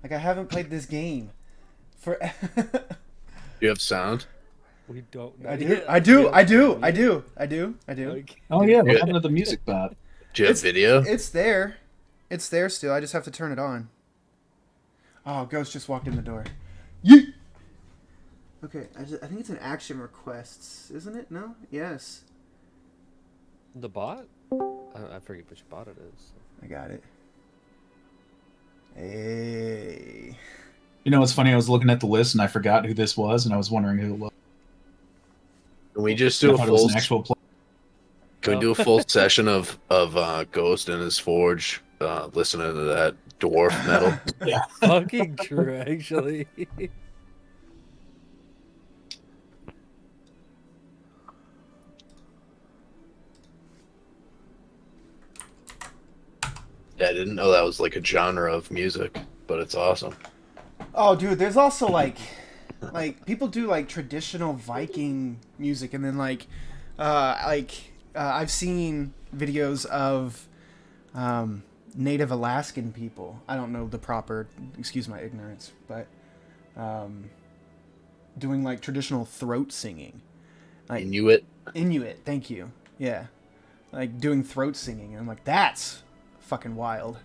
Like, I haven't played this game for. You have sound? We don't know I do. yet. I We do. have I do. I music. do. I do. I do. Okay. Oh yeah, what Yeah. happened to the music bot? Do you have It's video? it's there. It's there still. I just have to turn it on. Oh, Ghost just walked in the door. Yeet. Okay, I think it's an action requests, isn't it? No? Yes. The bot? I forget which bot it is. I got it. Hey. You know what's funny? I was looking at the list and I forgot who this was, and I was wondering who it was. Can we just I do a thought it was full? an actual play. Can we do a full session of Ghost in his forge, listening to that dwarf metal? Yeah. Fucking true, actually. Yeah, I didn't know that was like a genre of music, but it's awesome. Oh, dude, there's also like people do like traditional Viking music, and then I've seen videos of Native Alaskan people. I don't know the proper, excuse my ignorance, but doing like traditional throat singing, like Inuit. Inuit. Thank you. Yeah, like doing throat singing. And I'm like, that's fucking wild.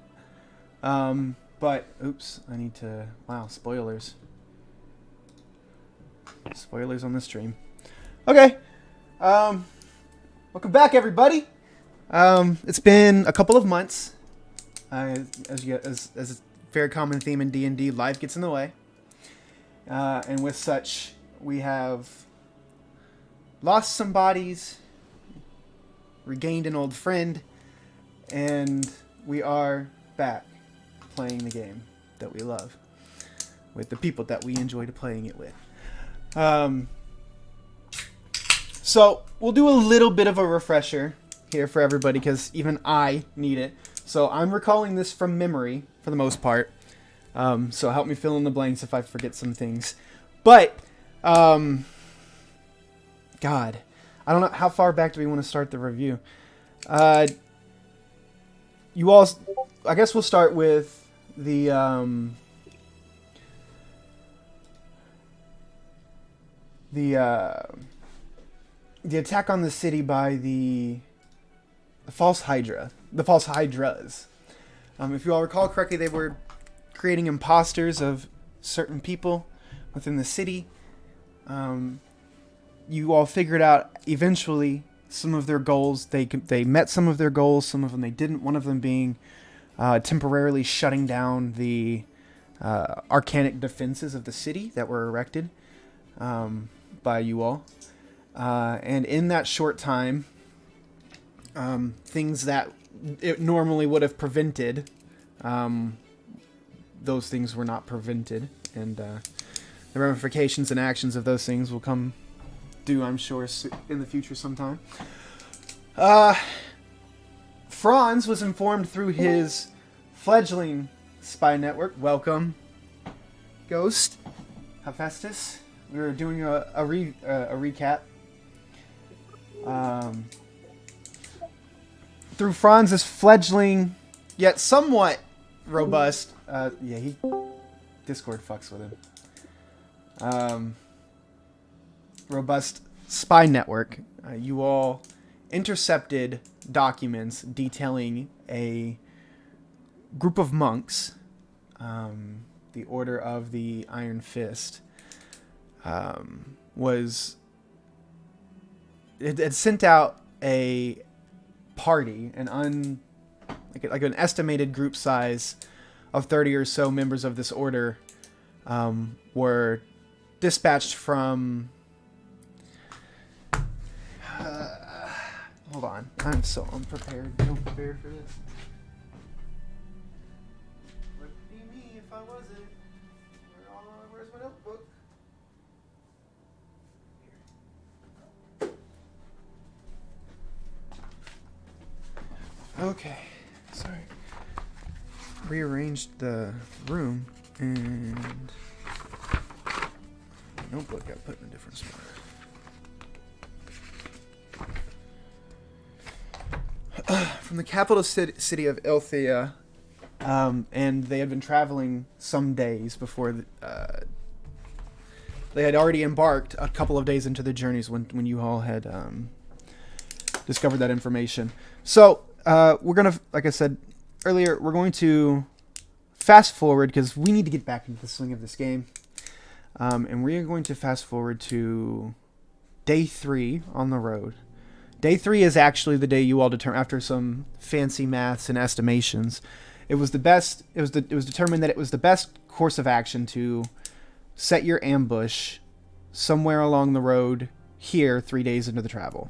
But oops, I need to. Wow, spoilers. Spoilers on the stream. Okay. Welcome back, everybody. It's been a couple of months. As a very common theme in D&D, life gets in the way. And with such, we have lost some bodies, regained an old friend, and we are back playing the game that we love with the people that we enjoyed playing it with. So we'll do a little bit of a refresher here for everybody because even I need it. So I'm recalling this from memory for the most part. So help me fill in the blanks if I forget some things. But, God, I don't know how far back do we want to start the review. You all, I guess we'll start with the attack on the city by the false Hydra, the false Hydras. If you all recall correctly, they were creating imposters of certain people within the city. You all figured out eventually some of their goals. They met some of their goals, some of them they didn't. One of them being temporarily shutting down the arcanic defenses of the city that were erected by you all. And in that short time, things that it normally would have prevented, those things were not prevented. And the ramifications and actions of those things will come due, I'm sure, in the future sometime. Franz was informed through his fledgling spy network. Welcome, Ghost, Hephaestus. We were doing a recap. Through Franz's fledgling, yet somewhat robust. He Discord fucks with him. Robust spy network. You all intercepted documents detailing a group of monks, the Order of the Iron Fist, it had sent out a party, like an estimated group size of 30 or so members of this order, were dispatched from. Hold on, I'm so unprepared. So prepared for this. Would be me if I wasn't. Where's my notebook? Okay, sorry. Rearranged the room and my notebook got put in a different spot. From the capital city of Ilthea, and they had been traveling some days before. They had already embarked a couple of days into the journeys when you all had discovered that information. So we're gonna, like I said earlier, we're going to fast forward because we need to get back into the swing of this game, and we are going to fast forward to day 3 on the road. Day 3 is actually the day you all determined, after some fancy maths and estimations, it was the best. It was determined that it was the best course of action to set your ambush somewhere along the road here 3 days into the travel.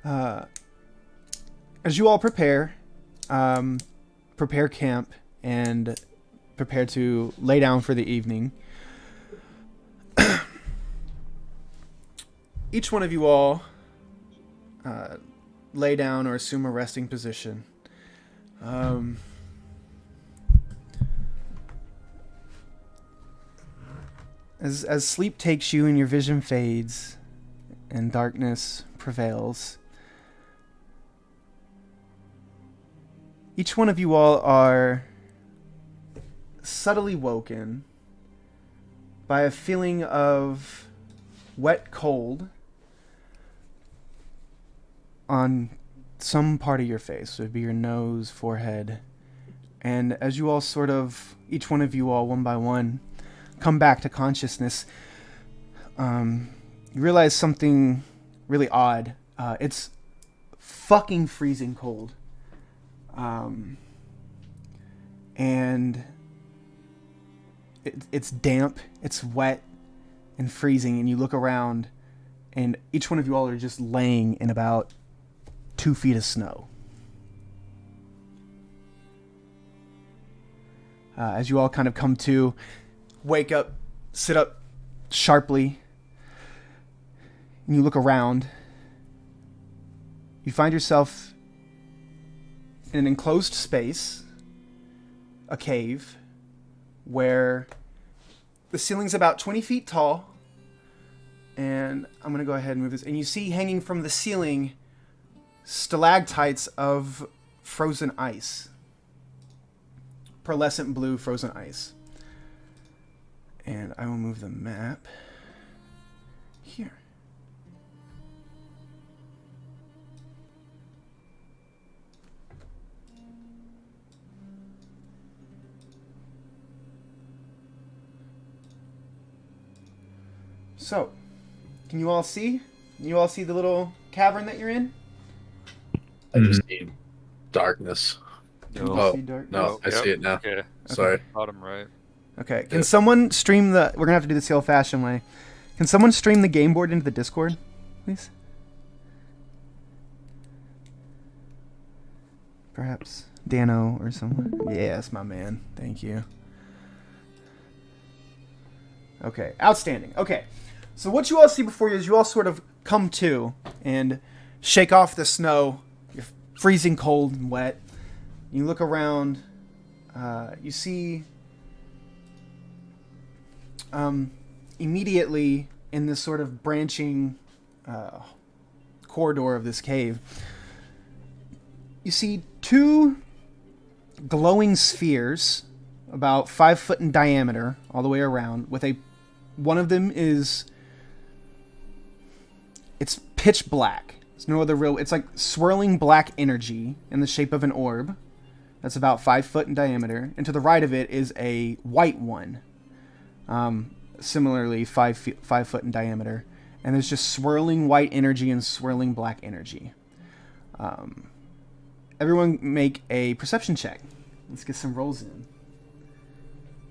As you all prepare camp and prepare to lay down for the evening, each one of you all lay down or assume a resting position. As sleep takes you and your vision fades and darkness prevails, each one of you all are subtly woken by a feeling of wet cold on some part of your face. It would be your nose, forehead. And as you all sort of, each one of you all, one by one, come back to consciousness, you realize something really odd. It's fucking freezing cold. And it's damp, it's wet and freezing, and you look around, and each one of you all are just laying in about 2 feet of snow. As you all kind of come to, wake up, sit up sharply, and you look around, you find yourself in an enclosed space, a cave, where the ceiling's about 20 feet tall, and I'm going to go ahead and move this, and you see hanging from the ceiling stalactites of frozen ice. Pearlescent blue frozen ice. And I will move the map here. So, can you all see? Can you all see the little cavern that you're in? I just need darkness. Can you Oh, see dark? no, I see it now. Yeah, Sorry. bottom right. Okay. Can someone stream the... We're going to have to do this the old-fashioned way. Can someone stream the game board into the Discord, please? Perhaps Dano or someone? Yes, my man. Thank you. Okay. Outstanding. Okay. So what you all see before you is you all sort of come to and shake off the snow. You're freezing cold and wet. You look around. You see... immediately in this sort of branching corridor of this cave, you see 2 glowing spheres about 5 foot in diameter all the way around, with one of them is, it's pitch black. There's no other real, it's like swirling black energy in the shape of an orb that's about 5 foot in diameter, and to the right of it is a white one. Similarly 5 foot in diameter, and there's just swirling white energy and swirling black energy. Everyone make a perception check. Let's get some rolls in.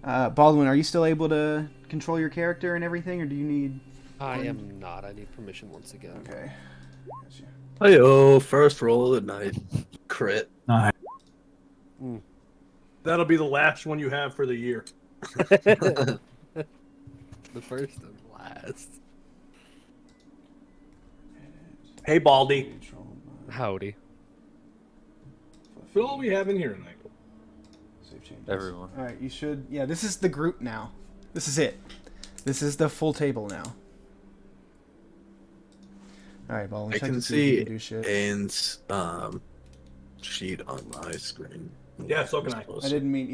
Baldwin, are you still able to control your character and everything, or do you need... I am not. I need permission once again. Okay. Gotcha. Hey-oh, first roll of the night. Crit. Nice. That'll be the last one you have for the year. The first and last. Hey, Baldy. Howdy. What all we have in here tonight? Save changes. Everyone. All right, you should... Yeah, this is the group now. This is it. This is the full table now. All right, Baldwin, I check can to see if you see can do shit. Ains' sheet on my screen. Yeah, so can I. I didn't mean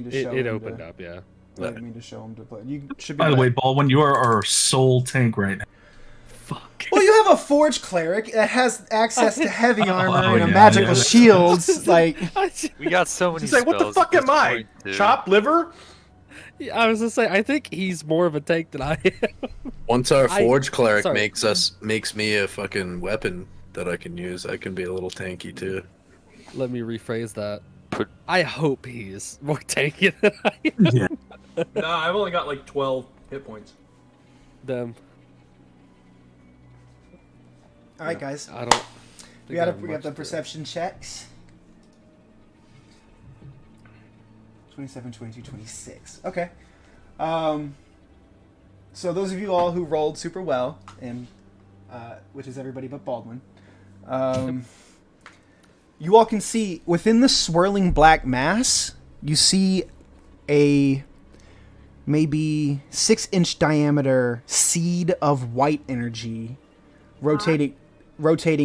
to show. It him opened to, up, yeah. I didn't mean to show him to play. You should be. By the back. way, Baldwin, you are our sole tank right now. Fuck. Well, you have a forge cleric that has access to heavy armor and a yeah, magical yeah. shields. Like, We got so many He's like, what the spells fuck at this am I? point, dude. Chop liver? I was gonna say, I think he's more of a tank than I am. Once our I- forge cleric sorry. makes me a fucking weapon that I can use, I can be a little tanky too. Let me rephrase that. Put- I hope he's more tanky than I am. Yeah. Nah, I've only got like 12 hit points. Them. all right, guys, I don't. we think I got have we got much the to- perception checks. 27, 22, 26. Okay. So those of you all who rolled super well, and which is everybody but Baldwin, you all can see within the swirling black mass, you see a maybe 6-inch diameter seed of white energy rotating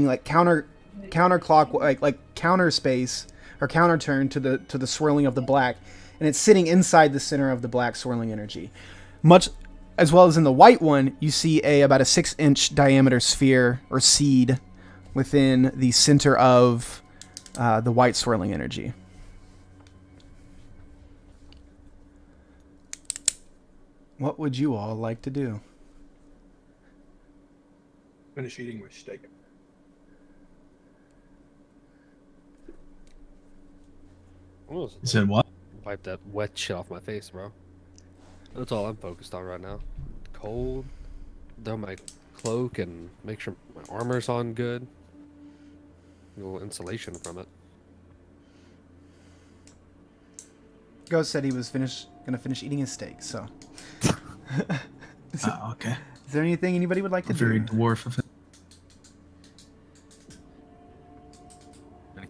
like counterclock like counter space or counter turn to the swirling of the black, and it's sitting inside the center of the black swirling energy. Much as well as in the white one, you see about a 6-inch diameter sphere or seed within the center of the white swirling energy. What would you all like to do? Finish eating my steak. Almost You said what? wipe that wet shit off my face, bro. That's all I'm focused on right now. Cold. Throw my cloak and make sure my armor's on good. A little insulation from it. Ghost said he was gonna finish eating his steak. So, Okay. is there anything anybody would like to Very do? dwarf of it. I'm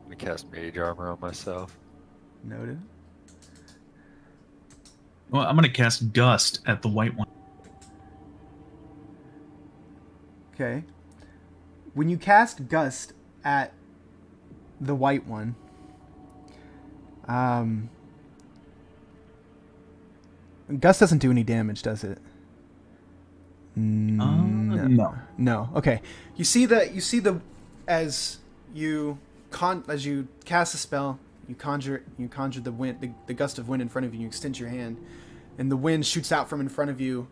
gonna cast mage armor on myself. Noted. Well, I'm gonna cast Gust at the white one. Okay. When you cast Gust at the white one, Gust doesn't do any damage, does it? No. No. Okay. You see the as you cast a spell, you conjure the wind, the gust of wind in front of you. You extend your hand, and the wind shoots out from in front of you,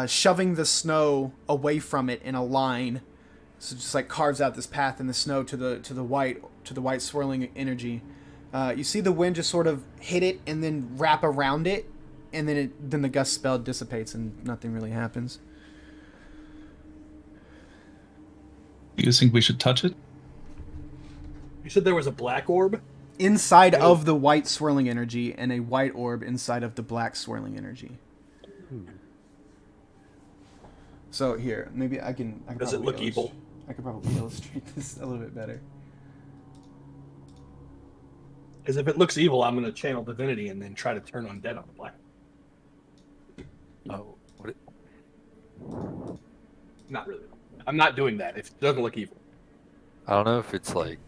shoving the snow away from it in a line. So just like carves out this path in the snow to the white swirling energy. You see the wind just sort of hit it and then wrap around it, and then the gust spell dissipates and nothing really happens. You guys think we should touch it? You said there was a black orb? Inside of the white swirling energy, and a white orb inside of the black swirling energy. So here, maybe I can. Does it probably look evil? I could probably illustrate this a little bit better. Because if it looks evil, I'm going to channel divinity and then try to turn undead on the black. Oh, what? Not really. I'm not doing that if it doesn't look evil. I don't know if it's like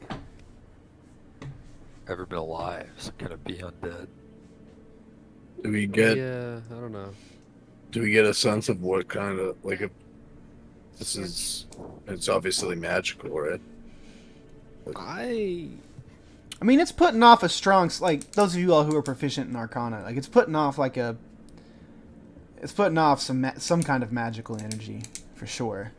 ever been alive, so can it be undead? Do we get Yeah, I don't know. do we get a sense of what kind of like a this is it's obviously magical, right? I mean, it's putting off a strong, like those of you all who are proficient in Arcana, like it's putting off some kind of magical energy for sure.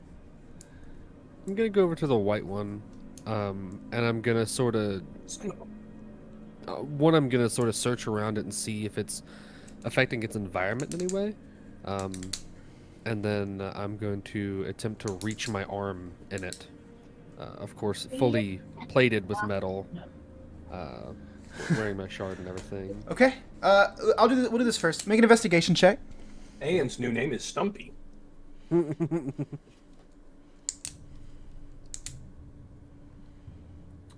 I'm gonna go over to the white one, and I'm gonna sort of I'm gonna sort of search around it and see if it's affecting its environment in any way, and then I'm going to attempt to reach my arm in it. Of course, fully plated with metal, wearing my shard and everything. Okay, we'll do this first. Make an investigation check. Aeon's new name is Stumpy.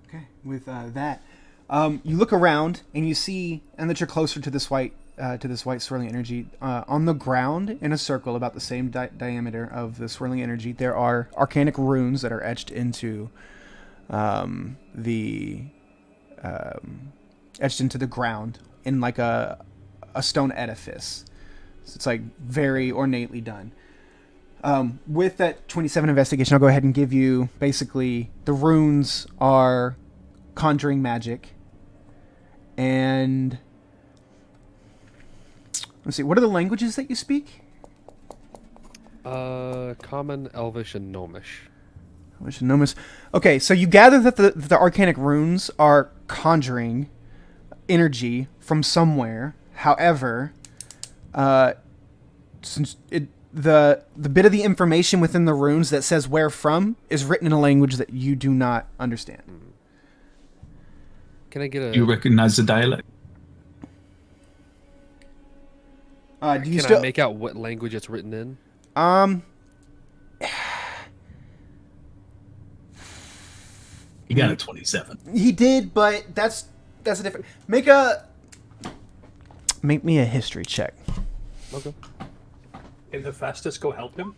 Okay, with that, you look around and you see, and that you're closer to this white swirling energy. On the ground, in a circle about the same diameter of the swirling energy, there are arcanic runes that are etched into the etched into the ground in like a stone edifice. So it's like very ornately done. With that 27 investigation, I'll go ahead and give you basically the runes are conjuring magic. And let's see, what are the languages that you speak? Common, Elvish, and Gnomish. Elvish and Gnomish. Okay, so you gather that the arcanic runes are conjuring energy from somewhere. However, since the bit of the information within the runes that says where from is written in a language that you do not understand. Can I get a? Do you recognize the dialect? Do you Can still I make out what language it's written in? You got a 27. He did, but that's a different. Make me a history check. Okay. Can Hephaestus go help him?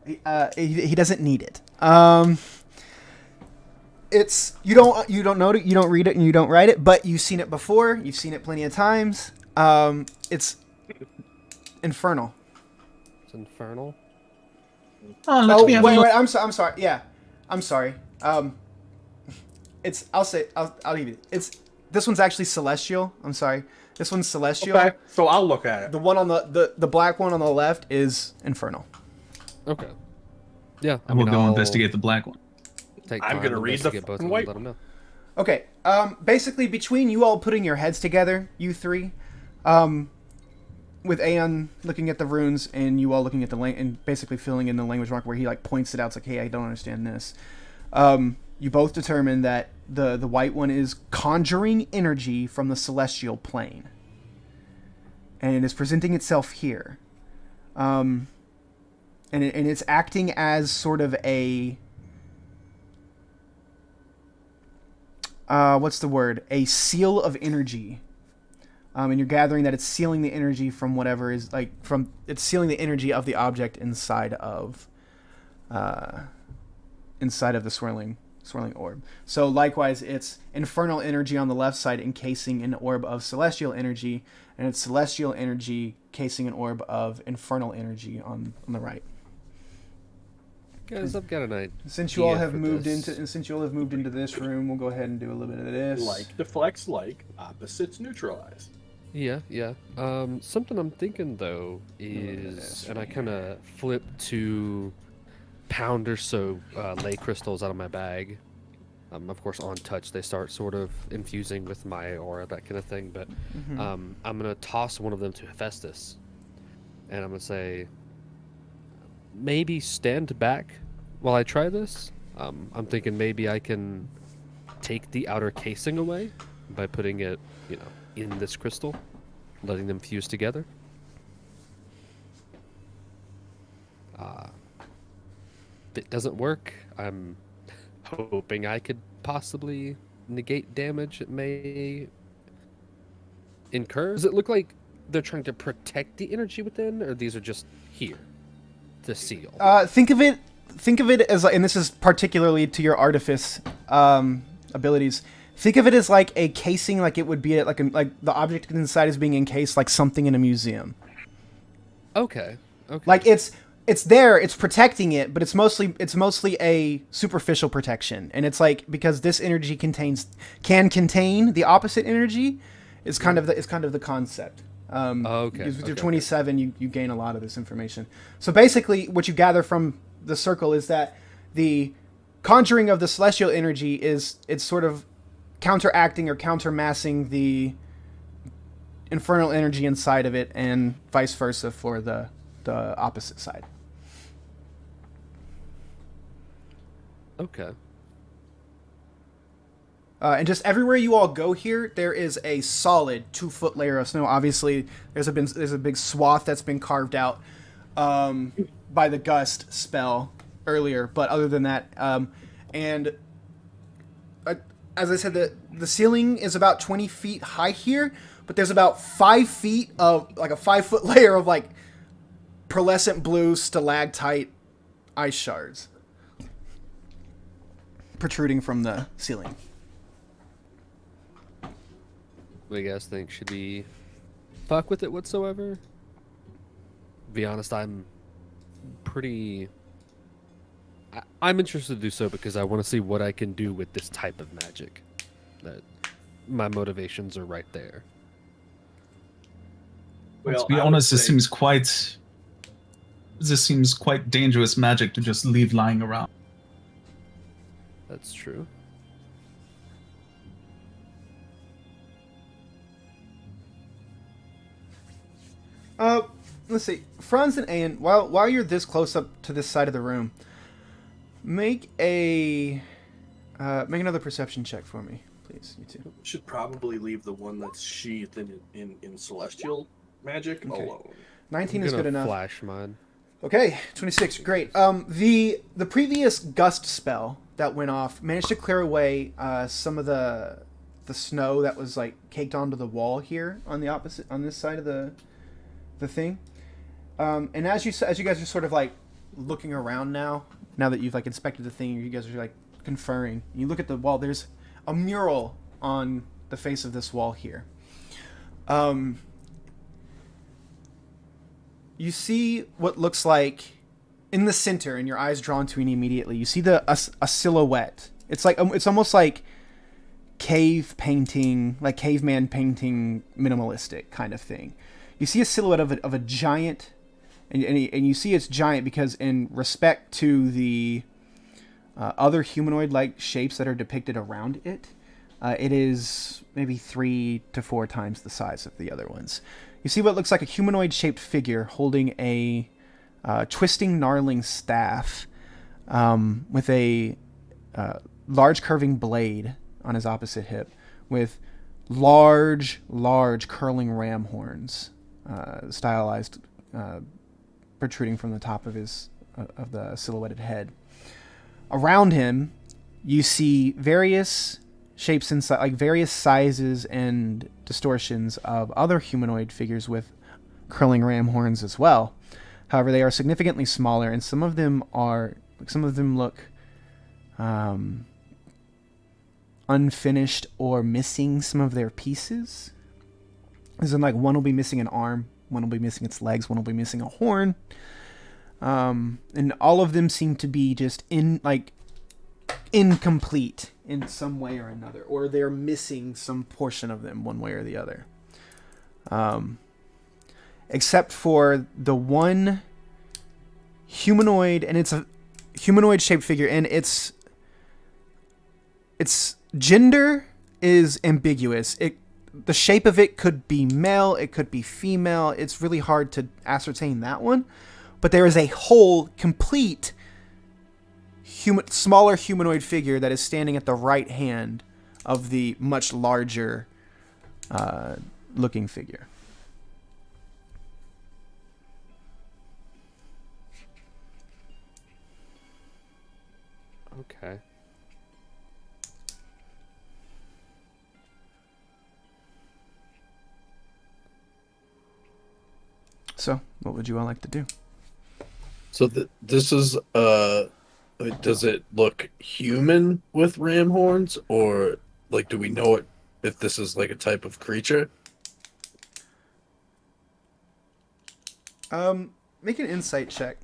He doesn't need it. It's you don't know it, you don't read it, and you don't write it, but you've seen it before. You've seen it plenty of times. It's infernal. It's infernal. Oh, let's be having wait. I'm sorry. Yeah, I'm sorry. I'll leave it. This one's actually celestial. I'm sorry. This one's celestial. Okay, so I'll look at it. The one on the black one on the left is infernal. Okay. Yeah. I will go investigate the black one. I'm gonna read the both fucking of them, white let them know. Okay. Basically, between you all putting your heads together, you three, with Aeon looking at the runes and you all looking at the and basically filling in the language mark where he like points it out. It's like, hey, I don't understand this. You both determine that the white one is conjuring energy from the celestial plane, and it is presenting itself here. And it's acting as sort of a what's the word? A seal of energy. And you're gathering that it's sealing the energy from whatever is it's sealing the energy of the object inside of the swirling orb. So likewise, it's infernal energy on the left side encasing an orb of celestial energy, and it's celestial energy casing an orb of infernal energy on the right. Guys, I've got an idea. Since you all have for moved this. into this room, we'll go ahead and do a little bit of this. Like deflects, like opposites neutralize. Yeah. Something I'm thinking though is, and I kind of flip to pound or so ley crystals out of my bag. Of course, on touch, they start sort of infusing with my aura, that kind of thing. But I'm gonna toss one of them to Hephaestus, and I'm gonna say, maybe stand back while I try this. I'm thinking maybe I can take the outer casing away by putting it, in this crystal, letting them fuse together. If it doesn't work, I'm hoping I could possibly negate damage it may incur. Does it look like they're trying to protect the energy within, or these are just here to seal? Think of it as, and this is particularly to your artifice abilities. Think of it as like a casing, like it would be like the object inside is being encased like something in a museum. Okay. Like it's there, it's protecting it, but it's mostly a superficial protection, and it's like because this energy can contain the opposite energy, is kind of the concept. Okay. With your 27, you gain a lot of this information. So basically, what you gather from the circle is that the conjuring of the celestial energy it's sort of counteracting or countermassing the infernal energy inside of it, and vice versa for the opposite side. Okay. And just everywhere you all go here, there is a solid 2-foot layer of snow. Obviously, there's a big swath that's been carved out by the gust spell earlier. But other than that, as I said, the ceiling is about 20 feet high here, but there's about 5 feet of like a 5-foot layer of like pearlescent blue stalactite ice shards protruding from the ceiling. What do you guys think? Should we fuck with it whatsoever? Be honest, I'm pretty. I'm interested to do so because I want to see what I can do with this type of magic. That my motivations are right there. Well, to be I would honest, say- this seems quite dangerous magic to just leave lying around. That's true. Let's see, Franz and Ayan, while you're this close up to this side of the room, make another perception check for me, please. You two. Should probably leave the one that's sheathed in celestial magic Okay. alone. 19 I'm is gonna good enough. Flash mine. Okay, 26, great. The previous gust spell that went off managed to clear away some of the snow that was like caked onto the wall here on this side of the thing. And as you guys are sort of like looking around now that you've like inspected the thing, you guys are like conferring. You look at the wall. There's a mural on the face of this wall here. You see what looks like in the center, and your eyes drawn to it immediately. You see a silhouette. It's like it's almost like cave painting, like caveman painting, minimalistic kind of thing. You see a silhouette of a giant, and you see it's giant because in respect to the other humanoid-like shapes that are depicted around it, it is maybe 3 to 4 times the size of the other ones. You see what looks like a humanoid-shaped figure holding a twisting, gnarling staff with a large curving blade on his opposite hip with large curling ram horns stylized protruding from the top of the silhouetted head. Around him, you see various shapes inside, like various sizes and distortions of other humanoid figures with curling ram horns as well. However, they are significantly smaller, and some of them look unfinished or missing some of their pieces. As in, like, one will be missing an arm, one will be missing its legs, one will be missing a horn. And all of them seem to be just incomplete in some way or another, or they're missing some portion of them one way or the other. Except for the one humanoid, and it's a humanoid shaped figure, and its gender is ambiguous. The shape of it could be male, it could be female. It's really hard to ascertain that one. But there is a whole, complete, smaller humanoid figure that is standing at the right hand of the much larger looking figure. Okay. So, what would you all like to do? So this is does it look human with ram horns, or like do we know if this is like a type of creature? Make an insight check.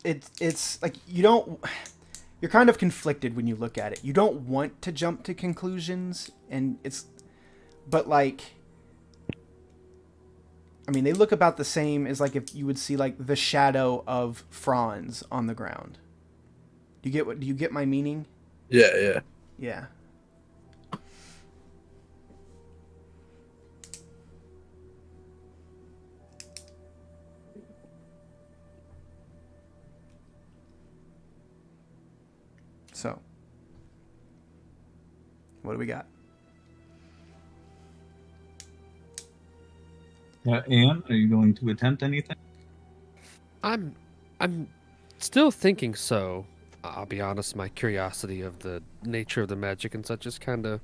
It's like you're kind of conflicted when you look at it. You don't want to jump to conclusions, but like, I mean, they look about the same as like if you would see like the shadow of Franz on the ground. Do you get my meaning? Yeah. Yeah. So, what do we got? Anne, are you going to attempt anything? I'm still thinking so. I'll be honest, my curiosity of the nature of the magic and such is kind of...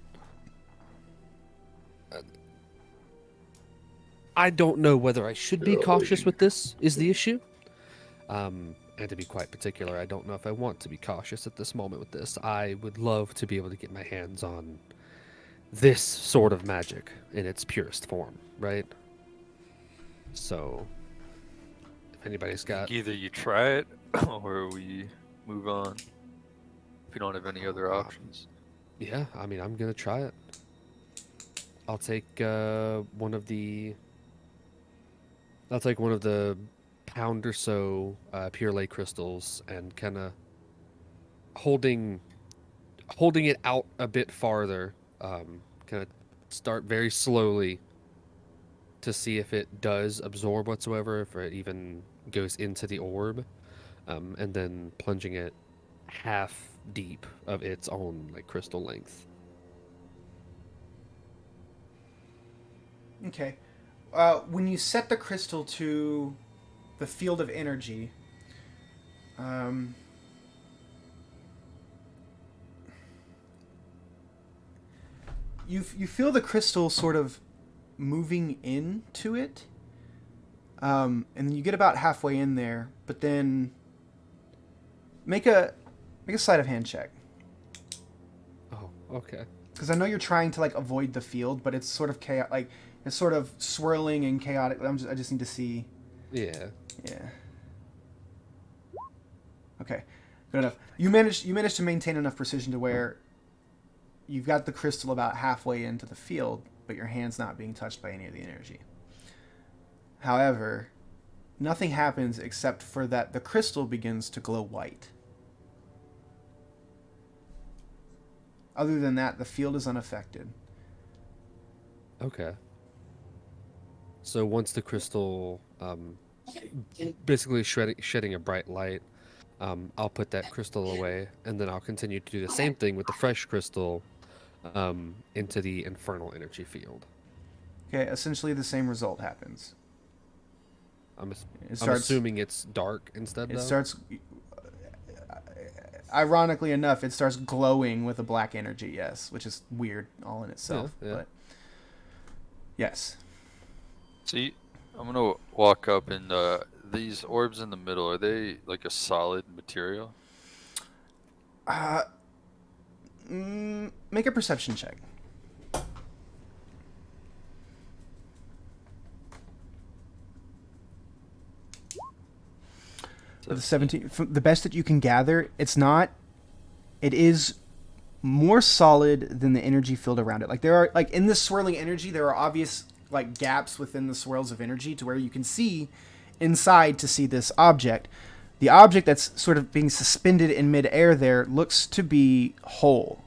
I don't know whether I should be cautious with this, is the issue. And to be quite particular, I don't know if I want to be cautious at this moment with this. I would love to be able to get my hands on this sort of magic in its purest form, right? So, if anybody's got... Either you try it or we move on. If you don't have any other options. Yeah, I mean, I'm gonna try it. I'll take one of the pound or so pure lay crystals and kind of holding it out a bit farther. Kind of start very slowly to see if it does absorb whatsoever, if it even goes into the orb, and then plunging it half deep of its own like crystal length. Okay. When you set the crystal to the field of energy, you feel the crystal sort of moving into it, and then you get about halfway in there, but then make a sleight of hand check, Oh, okay. because I know you're trying to like avoid the field, but it's sort of chaotic, like it's sort of swirling and chaotic. I just need to see. Yeah. Yeah. Okay, good enough. You managed to maintain enough precision to where you've got the crystal about halfway into the field, but your hand's not being touched by any of the energy. However, nothing happens except for that the crystal begins to glow white. Other than that, the field is unaffected. Okay. So once the crystal, basically shedding a bright light, I'll put that crystal away, and then I'll continue to do the same thing with the fresh crystal into the infernal energy field. Okay, essentially the same result happens. I'm It starts. assuming it's dark instead, It though? starts. Ironically enough, it starts glowing with a black energy. Yes, which is weird all in itself. Yeah. But yes. See, I'm gonna walk up and these orbs in the middle, are they like a solid material? Make a perception check. With the 17, from the best that you can gather, it's not. It is more solid than the energy field around it. Like there are, like in this swirling energy, there are obvious like gaps within the swirls of energy to where you can see inside to see this object. The object that's sort of being suspended in midair there looks to be whole.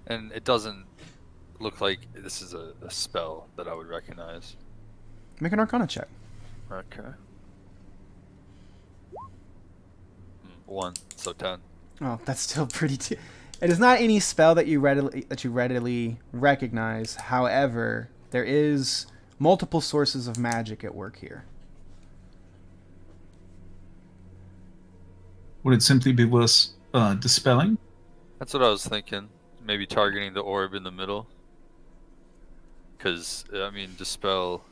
And it doesn't look like this is a spell that I would recognize. Make an Arcana check. Okay. 1, so 10. Oh, that's still pretty. It is not any spell that you readily recognize. However, there is multiple sources of magic at work here. Would it simply be worth dispelling? That's what I was thinking. Maybe targeting the orb in the middle. Because, I mean, dispel...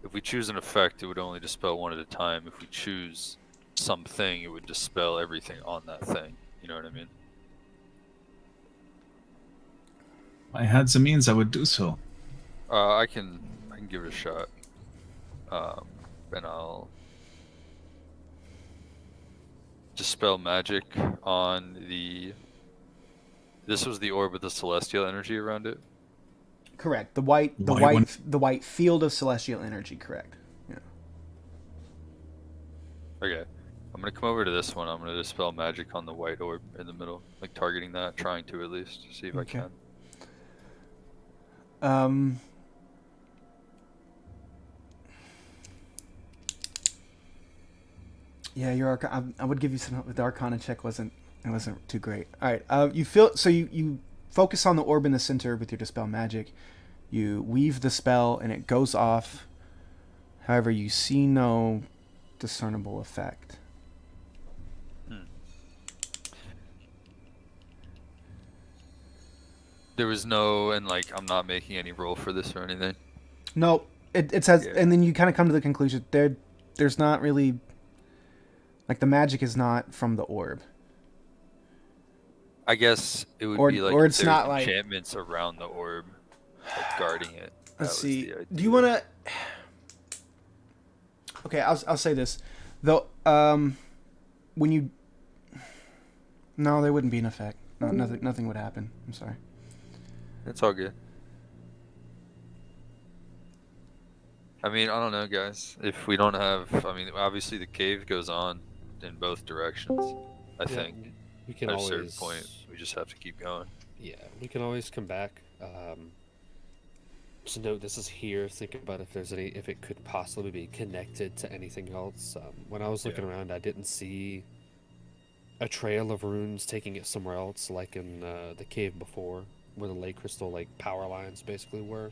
If we choose an effect, it would only dispel one at a time. If we choose something, it would dispel everything on that thing. You know what I mean? If I had the means, I would do so. I can give it a shot. And I'll... dispel magic on the... This was the orb with the celestial energy around it? Correct. The white field of celestial energy. Correct. Yeah. Okay. I'm gonna come over to this one. I'm gonna dispel magic on the white orb in the middle. Like targeting that, trying to at least. See if Okay. I can. Yeah, your I would give you some. The Arcana check wasn't too great. All right. You feel so you focus on the orb in the center with your dispel magic. You weave the spell and it goes off. However, you see no discernible effect. There was no, and like I'm not making any roll for this or anything. No, it says, Yeah. and then you kind of come to the conclusion there's not really, like, the magic is not from the orb. I guess it would Or- be like or if it's there's not like- enchantments around the orb, like guarding it. That Let's was see. the Do you idea. want to? Okay, I'll say this, though. When you, no, there wouldn't be an effect. No, nothing would happen. I'm sorry. It's all good. I mean, I don't know, guys. If we don't have, I mean, obviously the cave goes on in both directions. I think we can at a always. certain point we just have to keep going. Yeah, we can always come back. Just note this is here. Think about if it could possibly be connected to anything else. When I was looking around, I didn't see a trail of runes taking it somewhere else, like in the cave before, where the lake crystal like power lines basically were.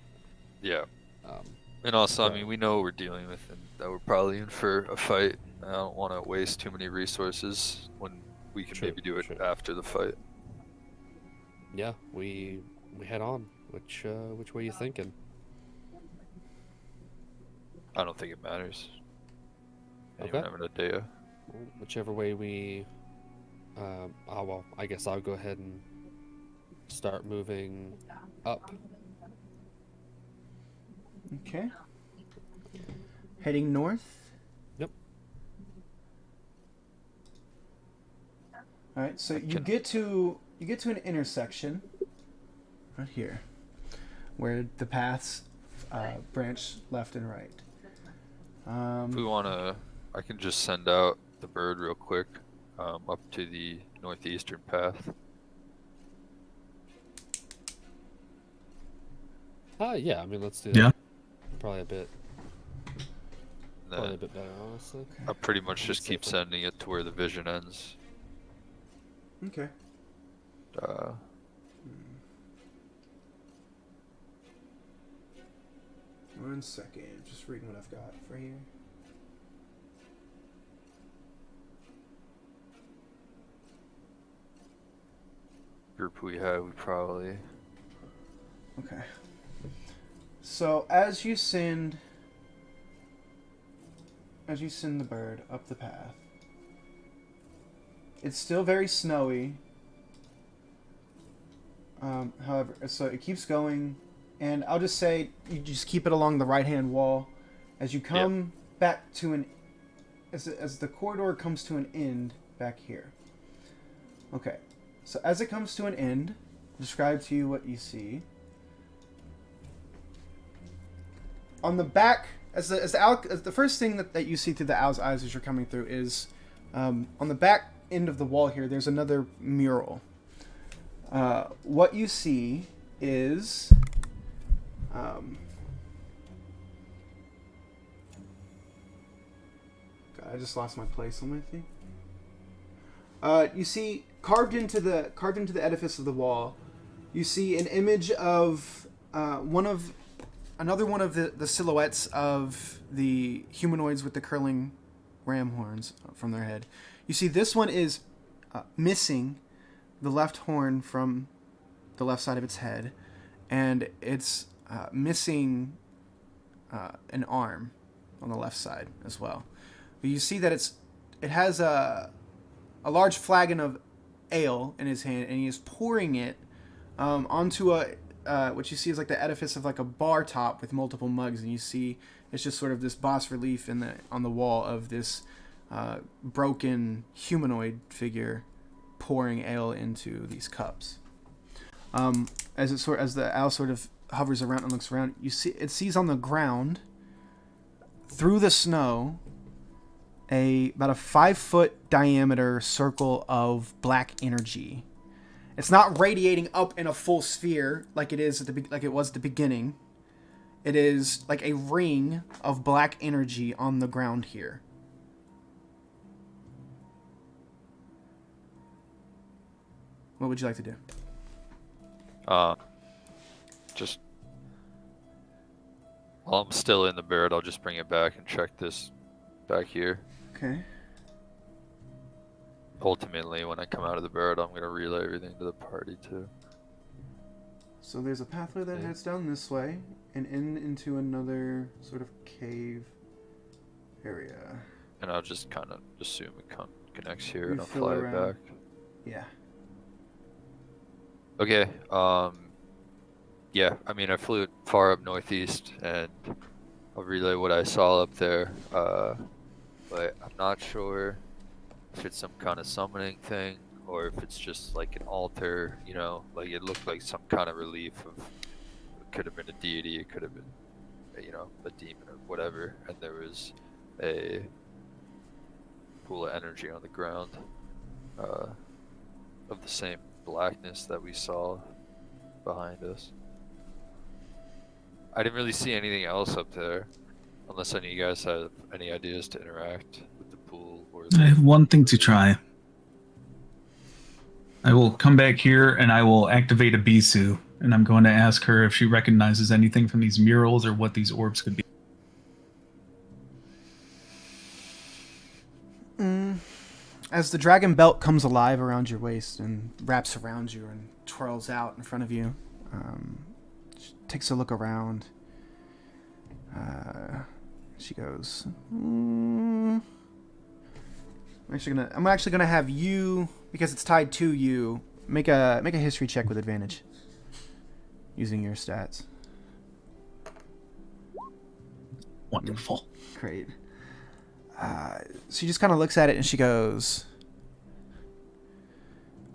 Yeah. Um, And also, I So- mean, we know what we're dealing with, and that we're probably in for a fight. I don't want to waste too many resources when we can True, maybe do it true. after the fight. yeah, we head on. Which way you thinking? I don't think it matters. Okay. Anyone have an idea? Whichever way we. I guess I'll go ahead and start moving up. Okay. Heading north. Yep. All right. So you can- get to an intersection right here, where the paths branch left and right. If we want to, I can just send out the bird real quick up to the northeastern path. Yeah. I mean, let's do Yeah. that. Probably a bit And then better, honestly. I'll pretty much just keep safer. sending it to where the vision ends. Okay. One second. Just reading what I've got for here. Group we have, we probably. Okay. So as you send the bird up the path, it's still very snowy. However, so it keeps going, and I'll just say you just keep it along the right-hand wall as you come back to an as the corridor comes to an end back here. Okay. So as it comes to an end, describe to you what you see. On the back, as the first thing that you see through the owl's eyes as you're coming through is on the back end of the wall here. There's another mural. What you see is God, I just lost my place on my thing. You see carved into the edifice of the wall, you see an image of another one of the silhouettes of the humanoids with the curling ram horns from their head. You see this one is missing the left horn from the left side of its head, and it's missing an arm on the left side as well. But you see that it has a large flagon of ale in his hand, and he is pouring it onto what you see is like the edifice of like a bar top with multiple mugs, and you see it's just sort of this bas relief on the wall of this broken humanoid figure pouring ale into these cups. As the owl sort of hovers around and looks around, it sees on the ground through the snow about a 5-foot diameter circle of black energy. It's not radiating up in a full sphere like it was at the beginning. It is like a ring of black energy on the ground here. What would you like to do? Just While I'm still in the bird, I'll just bring it back and check this back here. Okay. Ultimately, when I come out of the bird, I'm gonna relay everything to the party too. So there's a pathway that heads down this way and into another sort of cave area. And I'll just kind of assume it connects here, You and I'll fill fly it around. back. Yeah. Okay. Yeah. I mean, I flew far up northeast, and I'll relay what I saw up there. But I'm not sure if it's some kind of summoning thing or if it's just like an altar. You know, like it looked like some kind of relief of. It could have been a deity. It could have been, you know, a demon or whatever. And there was a pool of energy on the ground, of the same blackness that we saw behind us. I didn't really see anything else up there, unless any of you guys have any ideas to interact with the pool or I have the... one thing to try. I will come back here and I will activate a Bisu, and I'm going to ask her if she recognizes anything from these murals or what these orbs could be. As the dragon belt comes alive around your waist and wraps around you and twirls out in front of you, she takes a look around. She goes, I'm actually gonna have you, because it's tied to you, make a history check with advantage using your stats. Wonderful. Great. She just kind of looks at it and she goes,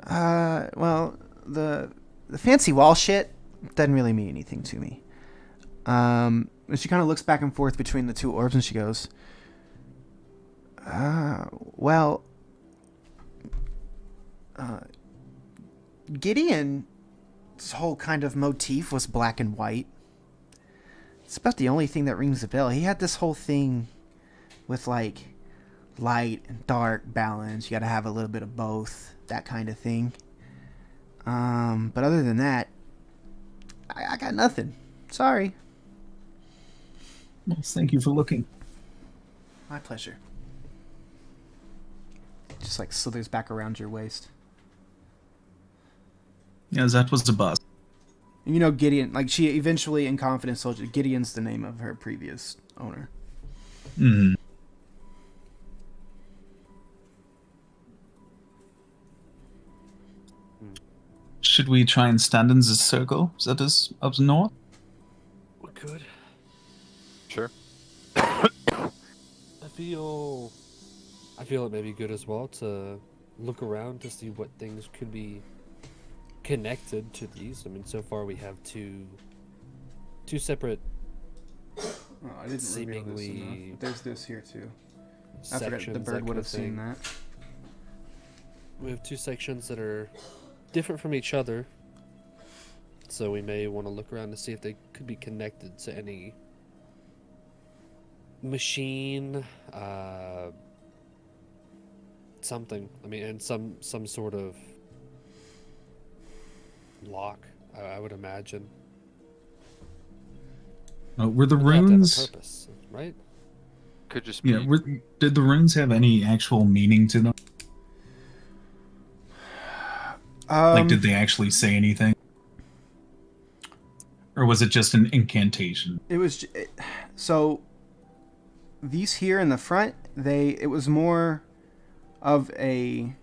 well, the fancy wall shit doesn't really mean anything to me. And she kind of looks back and forth between the two orbs and she goes, well, Gideon's whole kind of motif was black and white. It's about the only thing that rings a bell. He had this whole thing with like light and dark balance. You got to have a little bit of both, that kind of thing. But other than that, I got nothing. Sorry. Well, thank you for looking. My pleasure. Just like slithers back around your waist. Yeah, that was the boss. And you know Gideon, like she eventually in confidence told you Gideon's the name of her previous owner. Hmm. Should we try and stand in this circle that is up north? We could. Sure. I feel it may be good as well to look around to see what things could be connected to these. I mean, so far we have two separate, Oh, I didn't reveal this seemingly enough. There's this here too. I forgot sections. the bird that would kind have of seen thing. that. We have two sections that are different from each other, so we may want to look around to see if they could be connected to any machine, something. I mean, and some sort of lock, I would imagine. Were the But they have to have a runes? purpose, right? Could just be... Yeah, did the runes have any actual meaning to them? Like, did they actually say anything? Or was it just an incantation? It was so. These here in the front, it was more of a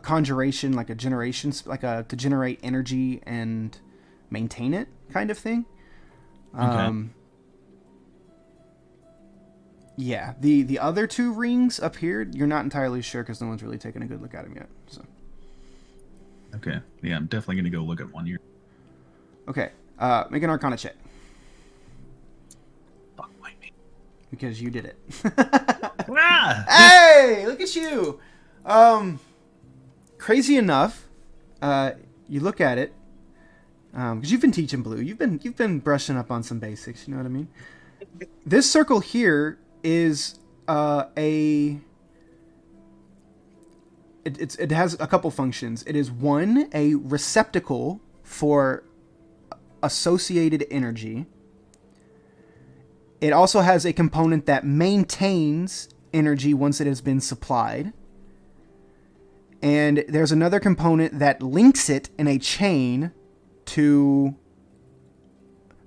conjuration, like a generation, to generate energy and maintain it, kind of thing. Okay. Yeah, the other two rings up here, you're not entirely sure because no one's really taken a good look at them yet. So. Okay. Yeah, I'm definitely going to go look at one here. Okay, make an Arcana check. Fuck, why me? Because you did it. Ah! Hey, look at you. Crazy enough, you look at it, because you've been teaching Blue. You've been brushing up on some basics. You know what I mean? This circle here is it has a couple functions. It is one, a receptacle for associated energy, It also has a component that maintains energy once it has been supplied. And there's another component that links it in a chain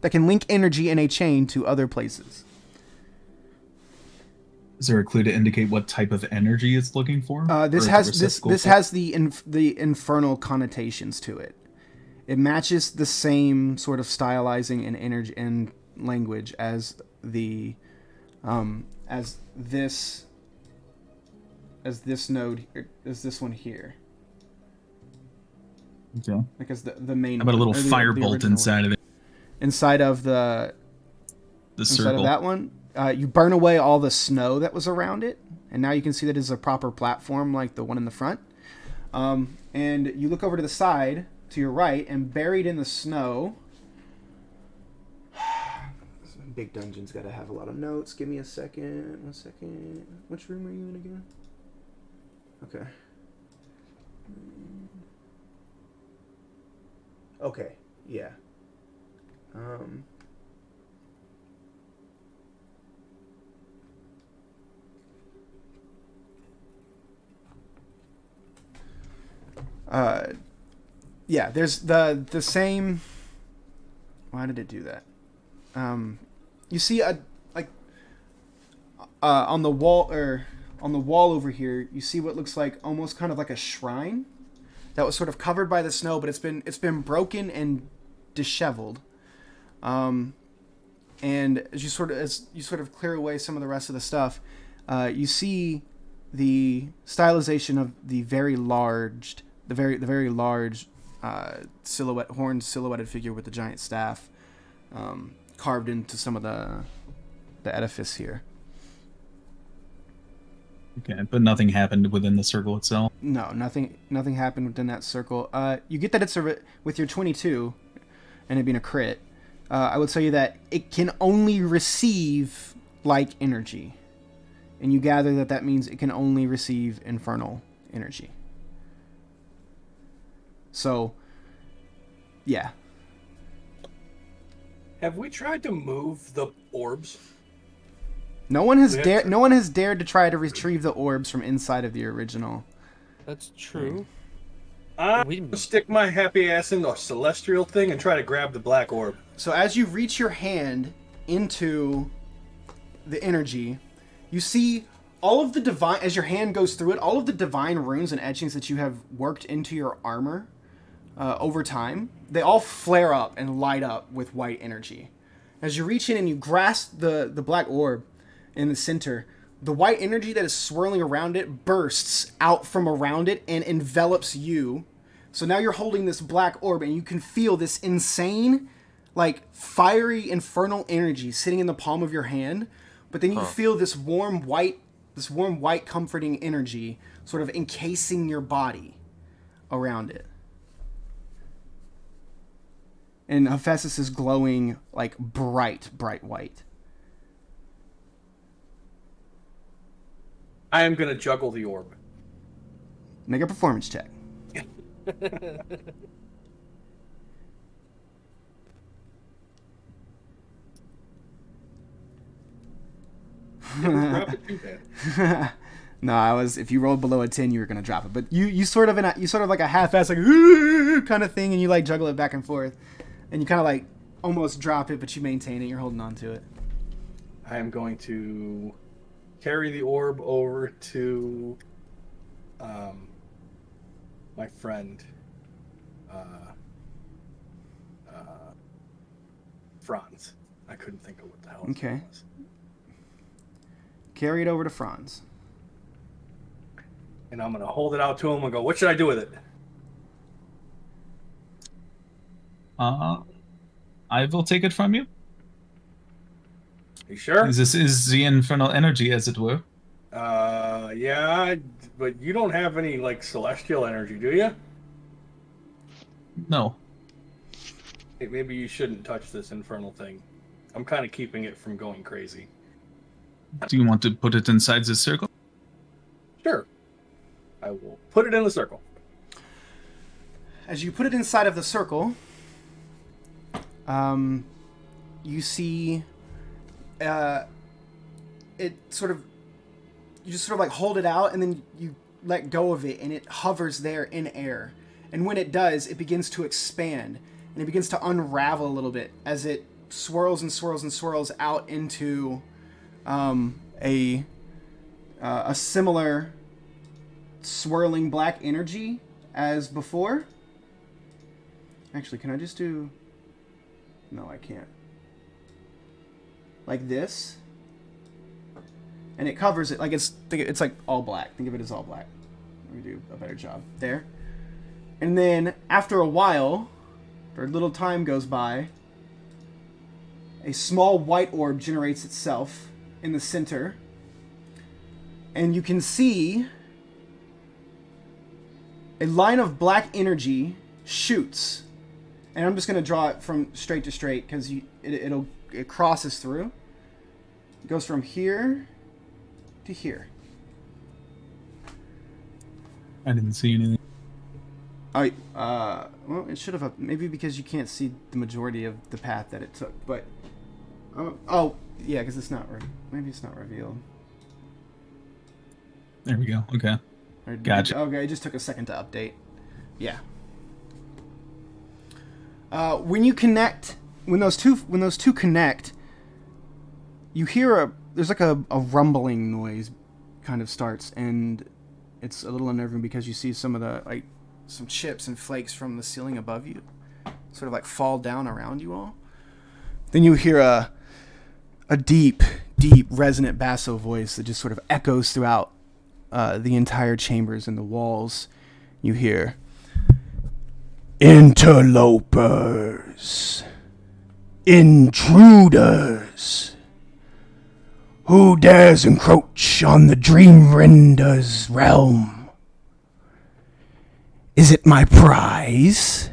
that can link energy in a chain to other places. Is there a clue to indicate what type of energy it's looking for? This Or is it has reciprocal this for- has the infernal connotations to it. It matches the same sort of stylizing and energy and language as the as this node as this one here. Okay. Because the main How about a one, little or the firebolt original inside of it? one. Inside of the The inside circle. of that one, you burn away all the snow that was around it, and now you can see that it's a proper platform like the one in the front. And you look over to the side to your right, and buried in the snow. Big dungeon's got to have a lot of notes. Give me a second. 1 second. Which room are you in again? Okay. Okay. Yeah. Yeah, there's the same. Why did it do that? You see on the wall over here, you see what looks like almost kind of like a shrine that was sort of covered by the snow, but it's been broken and disheveled. And as you sort of clear away some of the rest of the stuff, you see the stylization of the very large horned silhouetted figure with the giant staff carved into some of the edifice here. Okay, but nothing happened within the circle itself. No, nothing happened within that circle. You get that it's with your 22 and it being a crit. I would tell you that it can only receive like energy, and you gather that means it can only receive infernal energy. So, yeah. Have we tried to move the orbs? No one has We have dared. to- No one has dared to try to retrieve the orbs from inside of the original. That's true. I'm We- gonna stick my happy ass in the celestial thing and try to grab the black orb. So as you reach your hand into the energy, you see all of the divine. As your hand goes through it, all of the divine runes and etchings that you have worked into your armor over time, they all flare up and light up with white energy. As you reach in and you grasp the black orb in the center, the white energy that is swirling around it bursts out from around it and envelops you. So now you're holding this black orb and you can feel this insane, like, fiery infernal energy sitting in the palm of your hand. But then you feel this warm white comforting energy sort of encasing your body around it. And Hephaestus is glowing like bright white. I am gonna juggle the orb. Make a performance check. Drop it too bad. No, if you rolled below a 10, you were gonna drop it. But you sort of like a half-ass like kind of thing, and you like juggle it back and forth, and you kind of like almost drop it, but you maintain it. You're holding on to it. I am going to carry the orb over to my friend Franz. I couldn't think of what the hell his Okay. name was. Carry it over to Franz. And I'm going to hold it out to him and go, what should I do with it? I will take it from you. You sure? This is the infernal energy, as it were. Yeah, but you don't have any, like, celestial energy, do you? No. Hey, maybe you shouldn't touch this infernal thing. I'm kind of keeping it from going crazy. Do you want to put it inside the circle? Sure. I will put it in the circle. As you put it inside of the circle, you see it sort of, you just sort of like hold it out and then you let go of it and it hovers there in air. And when it does, it begins to expand and it begins to unravel a little bit as it swirls and swirls and swirls out into a similar swirling black energy as before. Actually, can I just do... No, I can't. Like this. And it covers it like it's like all black. Think of it as all black. Let me do a better job. There. And then after a while, or a little time goes by, a small white orb generates itself in the center. And you can see a line of black energy shoots. And I'm just going to draw it from straight to straight because it crosses through. It goes from here to here. I didn't see anything. Well, it should have, maybe because you can't see the majority of the path that it took, but, oh, yeah, because it's not, maybe it's not revealed. There we go. Okay. Gotcha. Okay, it just took a second to update. Yeah. When you connect, when those two connect, you hear there's like a rumbling noise kind of starts, and it's a little unnerving because you see some chips and flakes from the ceiling above you sort of like fall down around you all. Then you hear a deep resonant basso voice that just sort of echoes throughout the entire chambers and the walls. You hear, "Interlopers, intruders, who dares encroach on the Dream Render's realm? Is it my prize?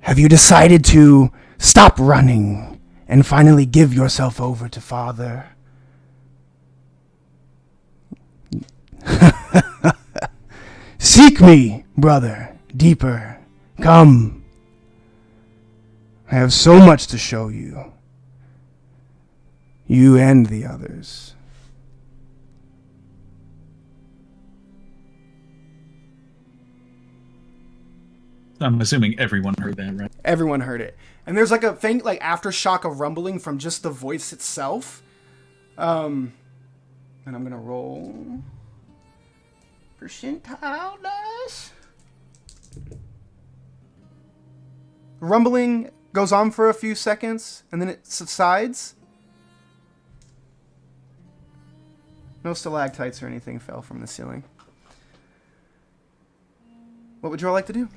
Have you decided to stop running and finally give yourself over to Father?" "Seek me, brother, deeper. Come. I have so much to show you. You and the others." I'm assuming everyone heard that, right? Everyone heard it. And there's like a faint, like, aftershock of rumbling from just the voice itself. And I'm going to roll percentile dice. Rumbling goes on for a few seconds, and then it subsides. No stalactites or anything fell from the ceiling. What would you all like to do?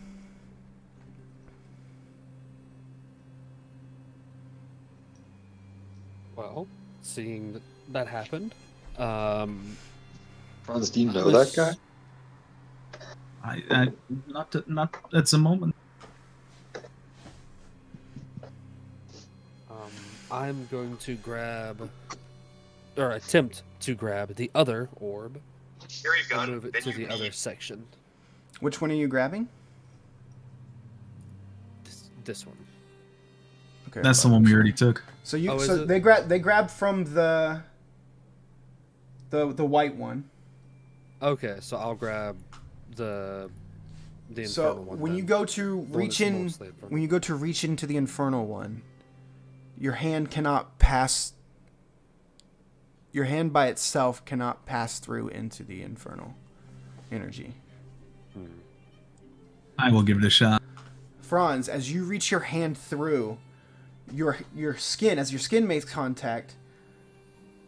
Well, seeing that happened, Franz, do you know that guy? I not at the moment. I'm going to grab, or attempt to grab the other orb and move it to the other section. Which one are you grabbing? This one. Okay. That's the one we already took. So they grab from the white one. Okay, so I'll grab the infernal So one. when then. you go to The one reach that's in, mostly infernal. when you go to reach into the infernal one, your hand cannot pass. Your hand by itself cannot pass through into the infernal energy. I will give it a shot. Franz, as you reach your hand through, your skin, as your skin makes contact,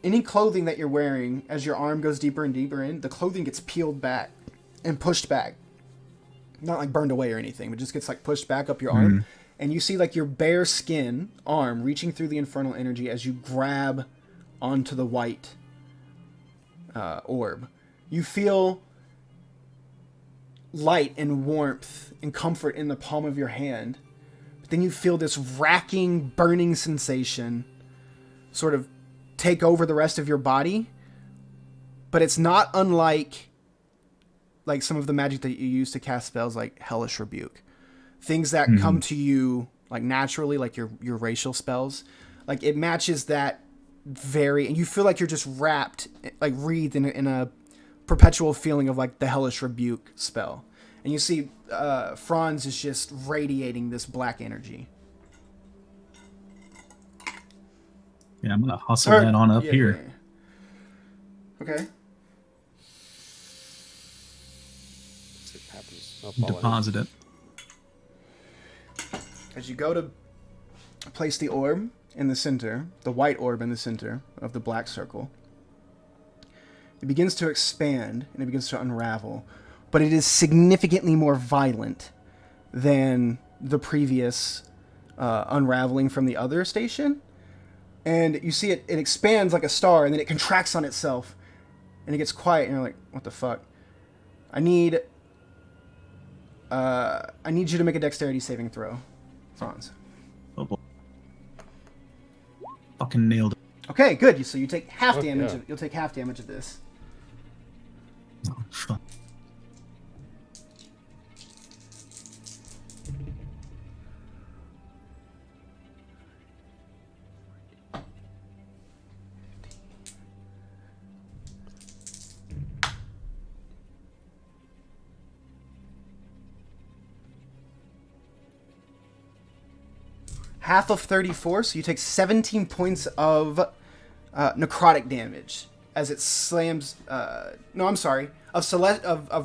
any clothing that you're wearing, as your arm goes deeper and deeper in, the clothing gets peeled back and pushed back. Not like burned away or anything, but just gets like pushed back up your arm. And you see like your bare skin arm reaching through the infernal energy as you grab onto the white orb. You feel light and warmth and comfort in the palm of your hand. But then you feel this racking, burning sensation sort of take over the rest of your body. But it's not unlike like some of the magic that you use to cast spells like Hellish Rebuke. Things that come to you like naturally, like your racial spells. Like it matches that and you feel like you're just wrapped, like wreathed in a perpetual feeling of like the hellish rebuke spell. And you see Franz is just radiating this black energy. Yeah, I'm gonna hustle that on up here. Yeah. Okay. See what happens. I'll follow him. Deposit it. As you go to place the orb in the center, the white orb in the center of the black circle, it begins to expand and it begins to unravel, but it is significantly more violent than the previous unraveling from the other station. And you see it expands like a star, and then it contracts on itself, and it gets quiet, and you're like, what the fuck? I need you to make a dexterity saving throw, Franz. Oh boy. Fucking nailed it. Okay, good. So you take half Oh, damage. yeah. You'll take half damage of this. Oh, fuck. Half of 34, so you take 17 points of necrotic damage as it slams. Of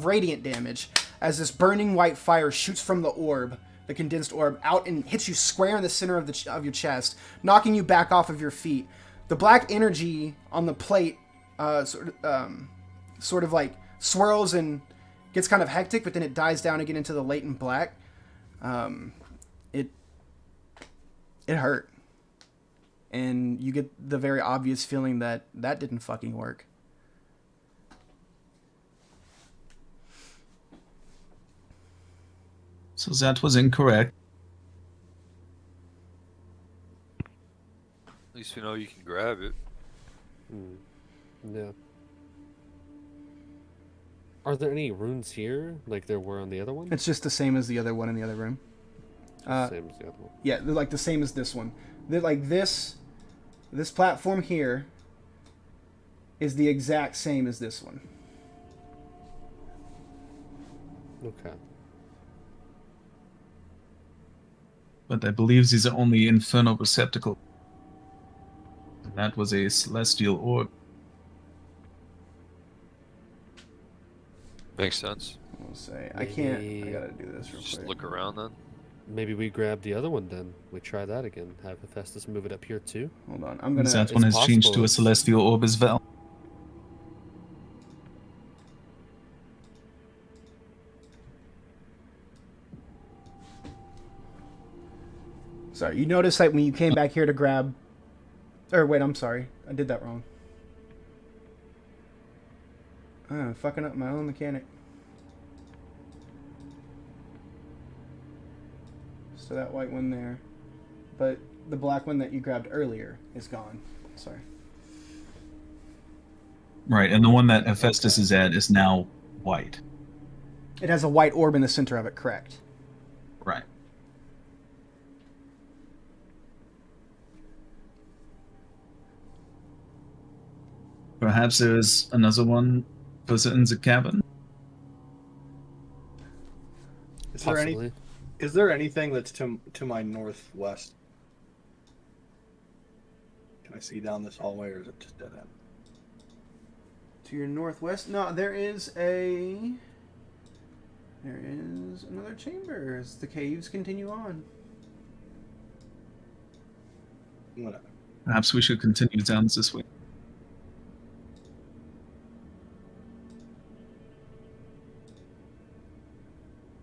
radiant damage as this burning white fire shoots from the orb, the condensed orb, out and hits you square in the center of your chest, knocking you back off of your feet. The black energy on the plate sort of like swirls and gets kind of hectic, but then it dies down again into the latent black. It hurt. And you get the very obvious feeling that didn't fucking work. So that was incorrect. At least we know you can grab it. Yeah. Are there any runes here, like there were on the other one? It's just the same as the other one in the other room. Same as the other one. Yeah, they're like the same as this one. They're like this platform here is the exact same as this one. Okay. But I believe these are only infernal receptacle. And that was a celestial orb. Makes sense. I'll say I can't. I Maybe- gotta do this real Just quick. look around then. Maybe we grab the other one then. We try that again. Have Hephaestus move it up here too. Hold on. I'm gonna. That one has it's changed to possible a celestial orb as well. Sorry, you noticed that when you came back here to grab. Or wait, I'm sorry. I did that wrong. I'm fucking up my own mechanic. So that white one there. But the black one that you grabbed earlier is gone. Sorry. Right, and the one that Hephaestus is at is now white. It has a white orb in the center of it, correct? Right. Perhaps there is another one further in the cabin. Possibly. Is there anything that's to my northwest? Can I see down this hallway, or is it just dead end? To your northwest? No, there is another chamber as the caves continue on. Whatever. Perhaps we should continue down this way.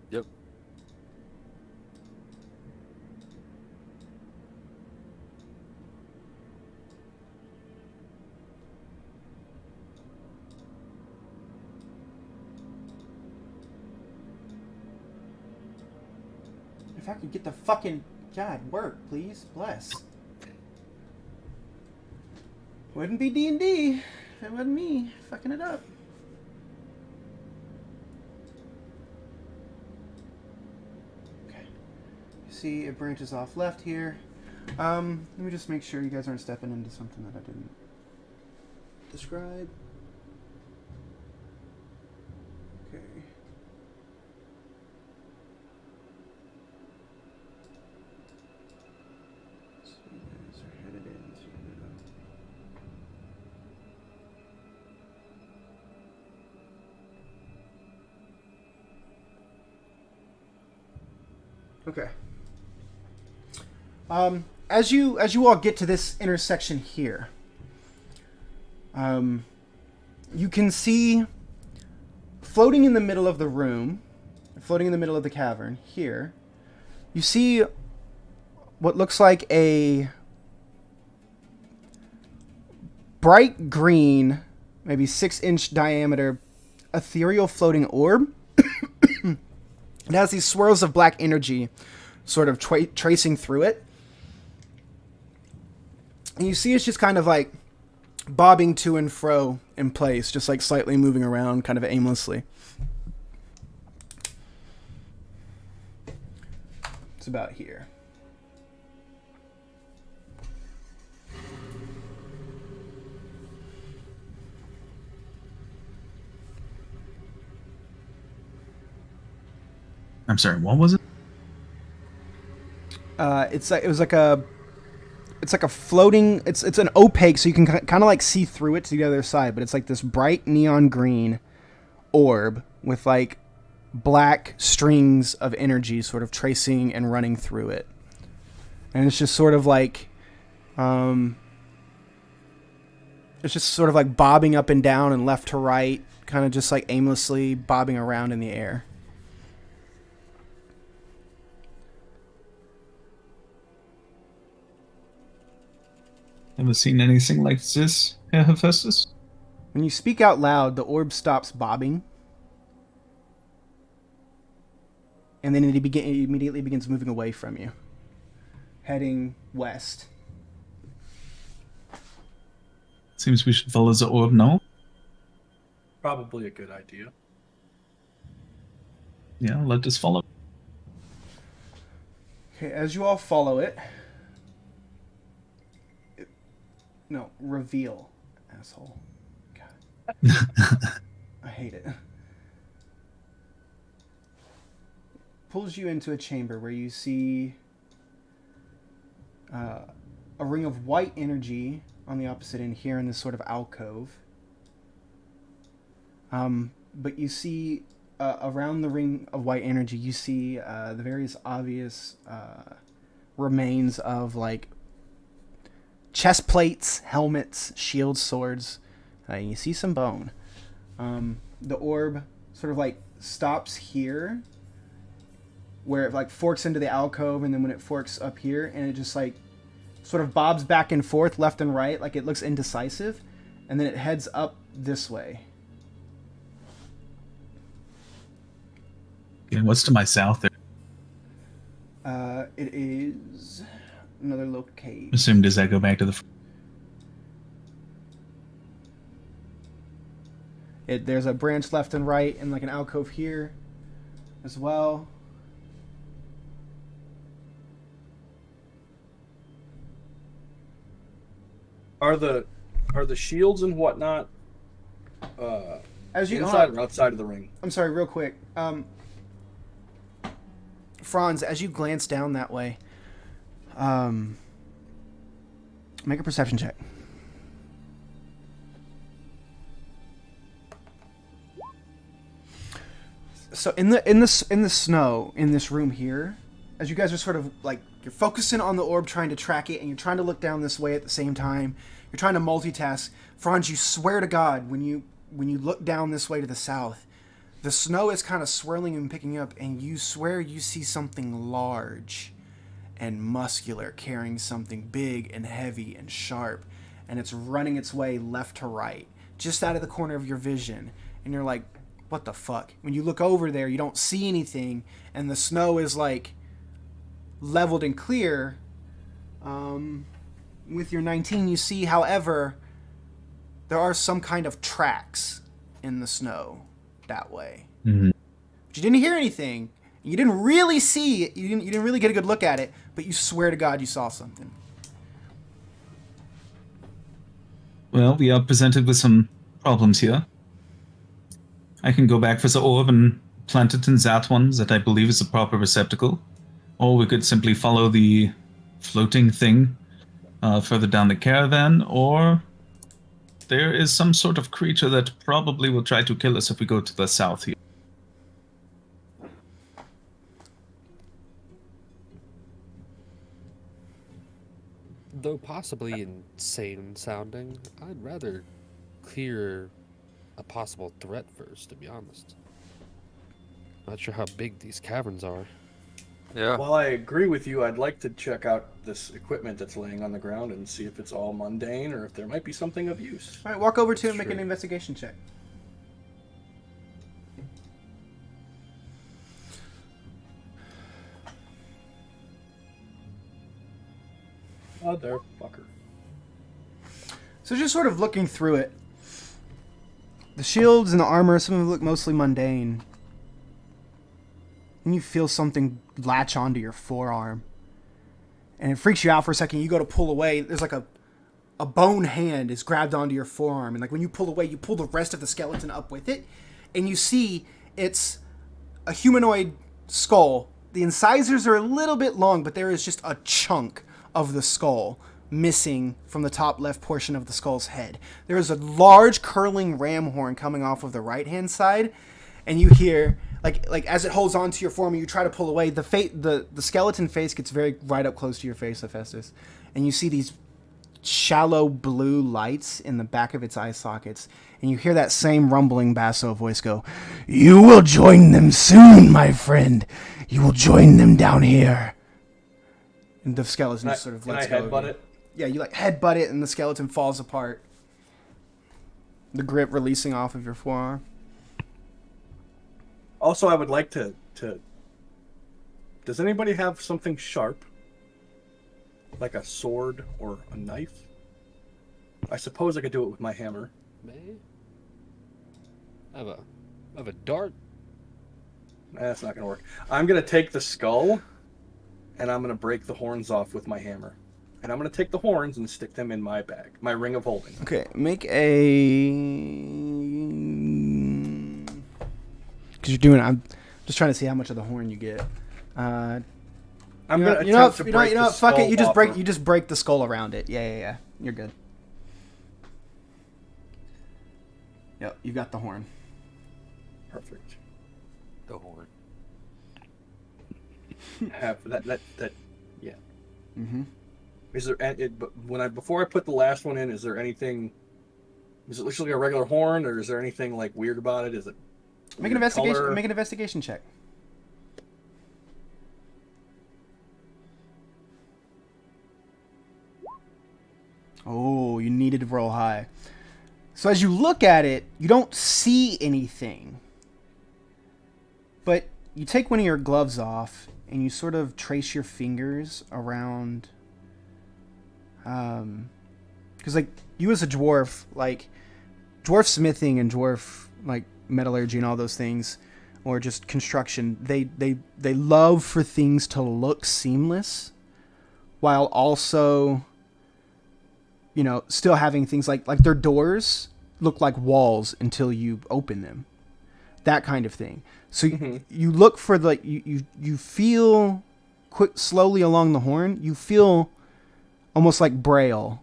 Yep. If I could get the fucking God work, please, bless. Wouldn't be D&D if it wasn't me fucking it up. Okay. You see, it branches off left here. Let me just make sure you guys aren't stepping into something that I didn't describe. Okay. So you guys are headed into... Okay. As you all get to this intersection here, you can see floating in the middle of the room, floating in the middle of the cavern here, you see what looks like a bright green, maybe 6-inch diameter, ethereal floating orb. It has these swirls of black energy sort of tracing through it. And you see it's just kind of like bobbing to and fro in place, just like slightly moving around kind of aimlessly. It's about here. I'm sorry, what was it? It's like a floating. It's an opaque, so you can kind of like see through it to the other side. But it's like this bright neon green orb with like black strings of energy, sort of tracing and running through it. And it's just sort of like, it's just sort of like bobbing up and down and left to right, kind of just like aimlessly bobbing around in the air. Ever seen anything like this, Herr Hephaestus? When you speak out loud, the orb stops bobbing. And then it immediately begins moving away from you, heading west. Seems we should follow the orb now. Probably a good idea. Yeah, let us follow. Okay, as you all follow it... No, reveal, asshole. God. I hate it. Pulls you into a chamber where you see a ring of white energy on the opposite end here in this sort of alcove. But you see around the ring of white energy, you see the various obvious remains of like chest plates, helmets, shields, swords. You see some bone. The orb sort of like stops here, where it like forks into the alcove, and then when it forks up here, and it just like sort of bobs back and forth, left and right, like it looks indecisive, and then it heads up this way. Okay, what's to my south there? It is another little cave. Assume does that go back to the... There's a branch left and right, and like an alcove here as well. Are the shields and whatnot As you inside or outside of the ring? I'm sorry, real quick. Franz, as you glance down that way, make a perception check. So in the snow in this room here, as you guys are sort of like, you're focusing on the orb, trying to track it, and you're trying to look down this way at the same time. You're trying to multitask. Franz, you swear to God, when you look down this way to the south, the snow is kind of swirling and picking up, and you swear you see something large and muscular carrying something big and heavy and sharp, and it's running its way left to right, just out of the corner of your vision. And you're like, what the fuck? When you look over there, you don't see anything, and the snow is like leveled and clear. With your 19, you see, however, there are some kind of tracks in the snow that way. Mm-hmm. But you didn't hear anything. You didn't really see it. You didn't really get a good look at it, but you swear to God you saw something. Well, we are presented with some problems here. I can go back for the orb and plant it in that one that I believe is the proper receptacle. Or we could simply follow the floating thing further down the caravan, or there is some sort of creature that probably will try to kill us if we go to the south here. Though possibly insane sounding, I'd rather clear a possible threat first, to be honest. Not sure how big these caverns are. Yeah. While I agree with you, I'd like to check out this equipment that's laying on the ground and see if it's all mundane or if there might be something of use. All right, walk over to it and make Sure. an investigation check. Motherfucker. So just sort of looking through it, the shields and the armor, some of them look mostly mundane. And you feel something latch onto your forearm. And it freaks you out for a second. You go to pull away. There's like a bone hand is grabbed onto your forearm. And like when you pull away, you pull the rest of the skeleton up with it. And you see it's a humanoid skull. The incisors are a little bit long, but there is just a chunk of the skull missing from the top left portion of the skull's head. There is a large curling ram horn coming off of the right-hand side, and you hear, like as it holds onto your forearm, you try to pull away, the skeleton face gets very right up close to your face, Hephaestus, and you see these shallow blue lights in the back of its eye sockets, and you hear that same rumbling basso voice go, "You will join them soon, my friend. You will join them down here." And the skeleton just sort of lets go. Can I headbutt it? Yeah, you like headbutt it, and the skeleton falls apart. The grip releasing off of your forearm. Also, I would like to. Does anybody have something sharp? Like a sword or a knife? I suppose I could do it with my hammer. May? I have a dart. That's not going to work. I'm going to take the skull, and I'm going to break the horns off with my hammer. And I'm going to take the horns and stick them in my bag, my ring of holding. Okay, make a... Because you're doing it, I'm just trying to see how much of the horn you get. I'm You going to know attempt to break you know the what, fuck it, you just skull break, you just break the skull around it. Yeah. You're good. Yep, you got the horn. Perfect. The horn. Have that. Yeah. Mm-hmm. Is there? Before I put the last one in, is there anything? Does it look like a regular horn, or is there anything like weird about it? Is it? Make an weird investigation. color? Make an investigation check. Oh, you needed to roll high. So as you look at it, you don't see anything. But you take one of your gloves off and you sort of trace your fingers around. Because like you as a dwarf, like dwarf smithing and dwarf like metallurgy and all those things, or just construction, they love for things to look seamless, while also, you know, still having things like their doors look like walls until you open them, that kind of thing. So you look for you feel slowly along the horn, you feel almost like braille.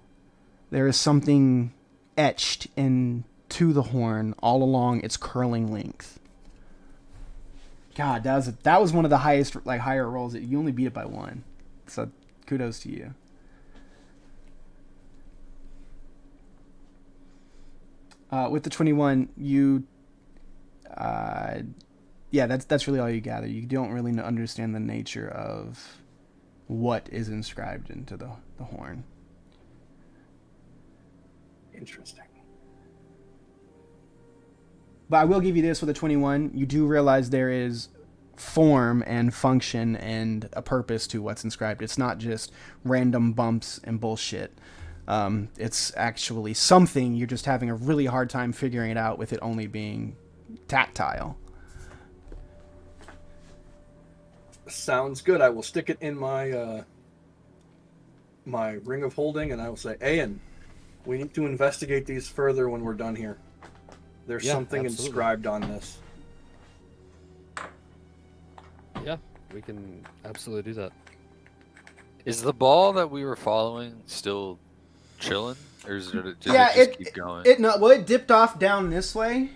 There is something etched into the horn all along its curling length. God, that was one of the higher rolls. You only beat it by one, so kudos to you. With the 21, that's really all you gather. You don't really understand the nature of what is inscribed into the horn. Interesting. But I will give you this with a 21. You do realize there is form and function and a purpose to what's inscribed. It's not just random bumps and bullshit. It's actually something. You're just having a really hard time figuring it out with it only being tactile. Sounds good. I will stick it in my my ring of holding, and I will say, Ayan, we need to investigate these further when we're done here. There's Yeah, something absolutely. inscribed on this. Yeah, we can absolutely do that. Is the ball that we were following still chilling, or is it, did Yeah, it just keep going? It dipped off down this way.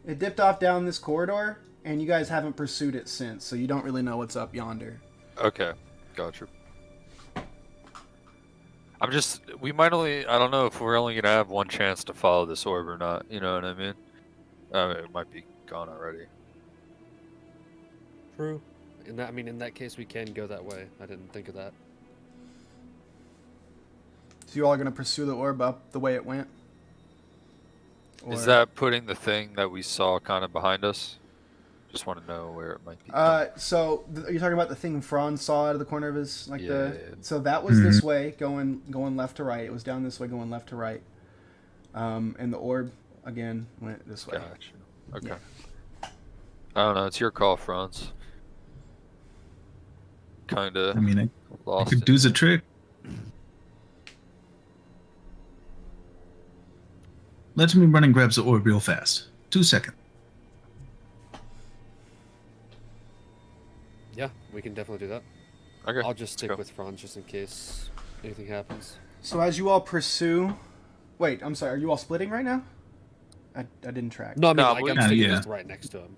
It dipped off down this corridor, and you guys haven't pursued it since, so you don't really know what's up yonder. Okay, gotcha. We might only, I don't know if we're only gonna have one chance to follow this orb or not, you know what I mean? It might be gone already. True. In that case, we can go that way. I didn't think of that. So you all are going to pursue the orb up the way it went? Is Or- that putting the thing that we saw kind of behind us? Just want to know where it might be. coming. You're talking about the thing Franz saw out of the corner of his, Yeah. So that was this way, going left to right. It was down this way, going left to right. And the orb again went this way. Gotcha. Okay. Yeah. I don't know. It's your call, Franz. Kind of I mean, I lost. could it. do the trick. Let me run and grab the orb real fast. 2 seconds. Yeah, we can definitely do that. Okay. I'll just stick go. with Franz just in case anything happens. So as you all pursue, wait, I'm sorry. Are you all splitting right now? I didn't track. No, I mean, No, like, we- I'm sticking yeah. just right next to him.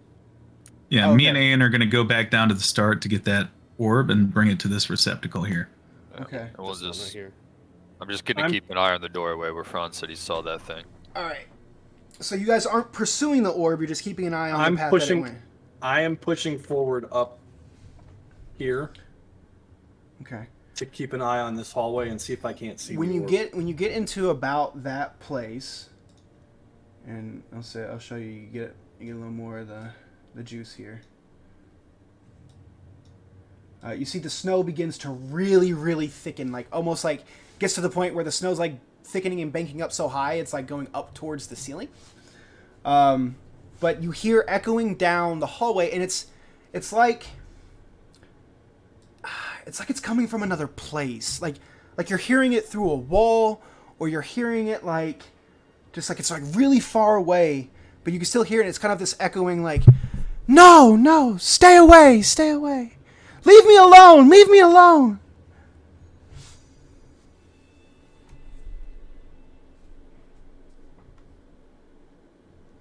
Yeah, Oh, me and okay. Ayan are going to go back down to the start to get that orb and bring it to this receptacle here. Yeah. Okay. And we'll This one just. right here. I'm just gonna I'm- keep an eye on the doorway where Franz said he saw that thing. All right. So you guys aren't pursuing the orb. You're just keeping an eye on I'm the path pushing- that it went. I am pushing forward up here Okay. to keep an eye on this hallway and see if I can't see. When the you orb. get into about that place, and I'll show you. You get a little more of the juice here. You see the snow begins to really thicken, like almost like gets to the point where the snow's like thickening and banking up so high it's like going up towards the ceiling. But you hear echoing down the hallway, and it's like it's coming from another place. Like you're hearing it through a wall, or you're hearing it like just like it's like really far away, but you can still hear it. It's kind of this echoing like, no, stay away, leave me alone.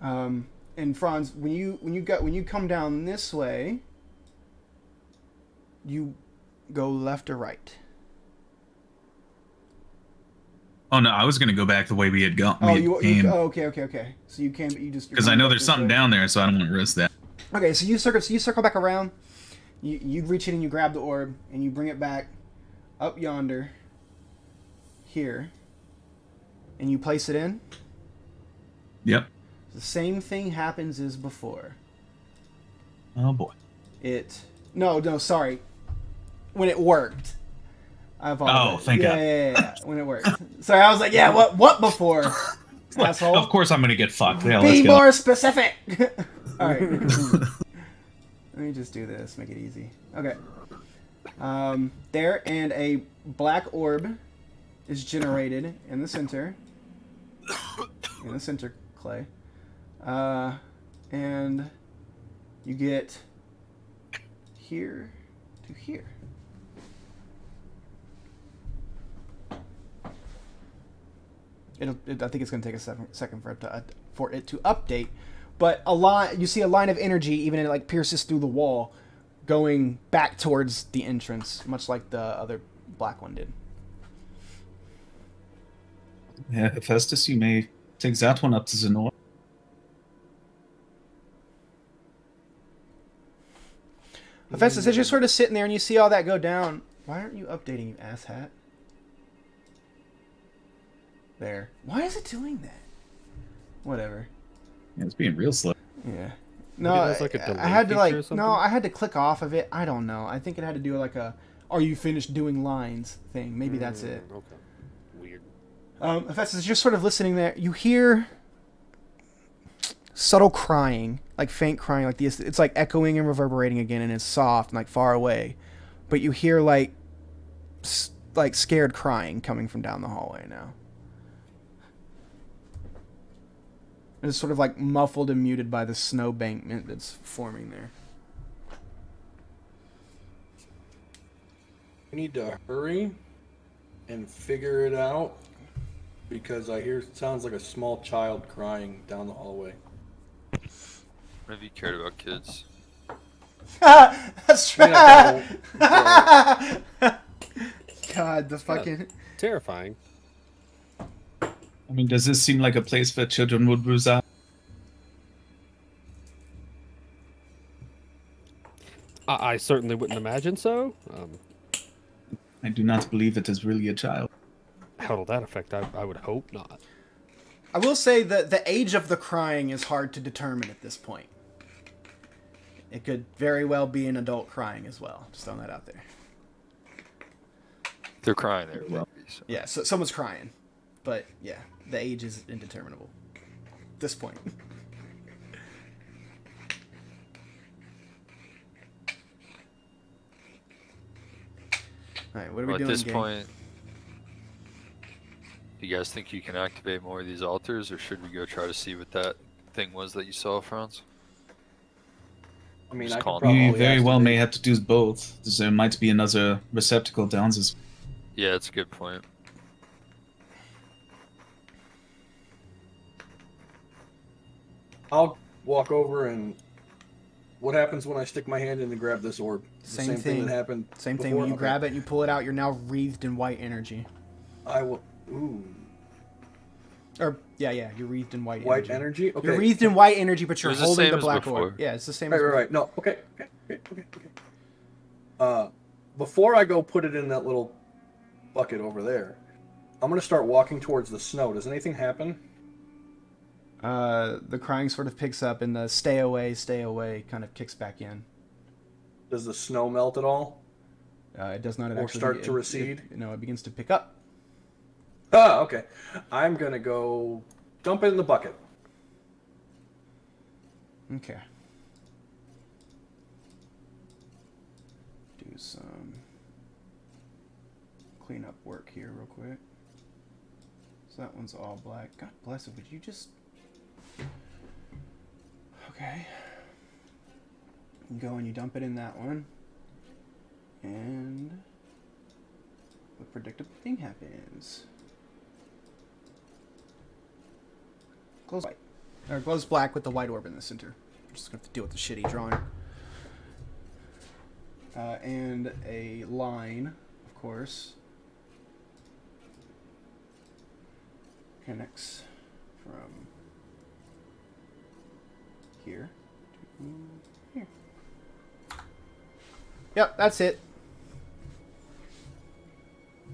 And Franz, when you come down this way, you go left or right. Oh no, I was going to go back the way we had gone. Okay. So you came, but you just Because I know there's something down there, so I don't want to risk that. Okay, so you circle back around. You reach in and you grab the orb and you bring it back up yonder. Here. And you place it in. Yep. The same thing happens as before. Oh boy. Sorry. When it worked. I apologize. Oh, thank God. Yeah. When it worked. Sorry, I was like, yeah, what before? Asshole. Of course I'm going to get fucked. Yeah, Be let's go. more specific. All right. Let me just do this. Make it easy. Okay. There, and a black orb is generated in the center. In the center, Clay. And you get here to here. I think it's going to take a second for it to update, but you see a line of energy, even it like pierces through the wall, going back towards the entrance, much like the other black one did. Yeah, Hephaestus, you may take that one up to Zenor. Hephaestus, as you're sort of sitting there and you see all that go down, why aren't you updating, you asshat? There. Why is it doing that? Whatever. Yeah, it's being real slow. Yeah. Maybe No, there's, like, a I delay had to feature or something? I had to click off of it. I don't know. I think it had to do like a "Are you finished doing lines?" thing. Maybe that's it. Okay. Weird. Hephaestus, you're sort of listening there. You hear subtle crying, like faint crying, like it's like echoing and reverberating again, and it's soft and like far away. But you hear like like scared crying coming from down the hallway now. It's sort of like muffled and muted by the snow bankment that's forming there. We need to hurry and figure it out because I hear it sounds like a small child crying down the hallway. What have you cared about kids? That's I mean, I right. God, the fucking. Terrifying. I mean, does this seem like a place where children would reside? I certainly wouldn't imagine so. I do not believe it is really a child. How will that affect? I would hope not. I will say that the age of the crying is hard to determine at this point. It could very well be an adult crying as well. Just throwing that out there. They're crying there, probably. So. Yeah, so someone's crying. But yeah, the age is indeterminable at this point. Alright, what are we Well, doing? at this gang? point, do you guys think you can activate more of these altars, or should we go try to see what that thing was that you saw, Franz? I mean, Just I calling could it. We probably very well activate- may have to do both. There might be another receptacle down this. Yeah, that's a good point. I'll walk over and. What happens when I stick my hand in to grab this orb? The Same same thing thing. that happened. Same thing. before? When you Okay. grab it and you pull it out, you're now wreathed in white energy. I will. Ooh. Or yeah, you're wreathed in white, White energy? Okay. You're wreathed in white energy, but you're It was the holding same the as black before. orb. Yeah, it's the same. Right, as right, right. No, okay. Before I go put it in that little bucket over there, I'm going to start walking towards the snow. Does anything happen? The crying sort of picks up, and the stay away kind of kicks back in. Does the snow melt at all? It does not Or actually start to recede? No, it begins to pick up. Ah, okay. I'm going to go dump it in the bucket. Okay. Do some cleanup work here real quick. So that one's all black. God bless it, would you just... Okay. You go and you dump it in that one. And... the predictable thing happens. Glows white. Or glows black with the white orb in the center. Just gonna have to deal with the shitty drawing. And a line, of course, connects from here to here. Yep, that's it.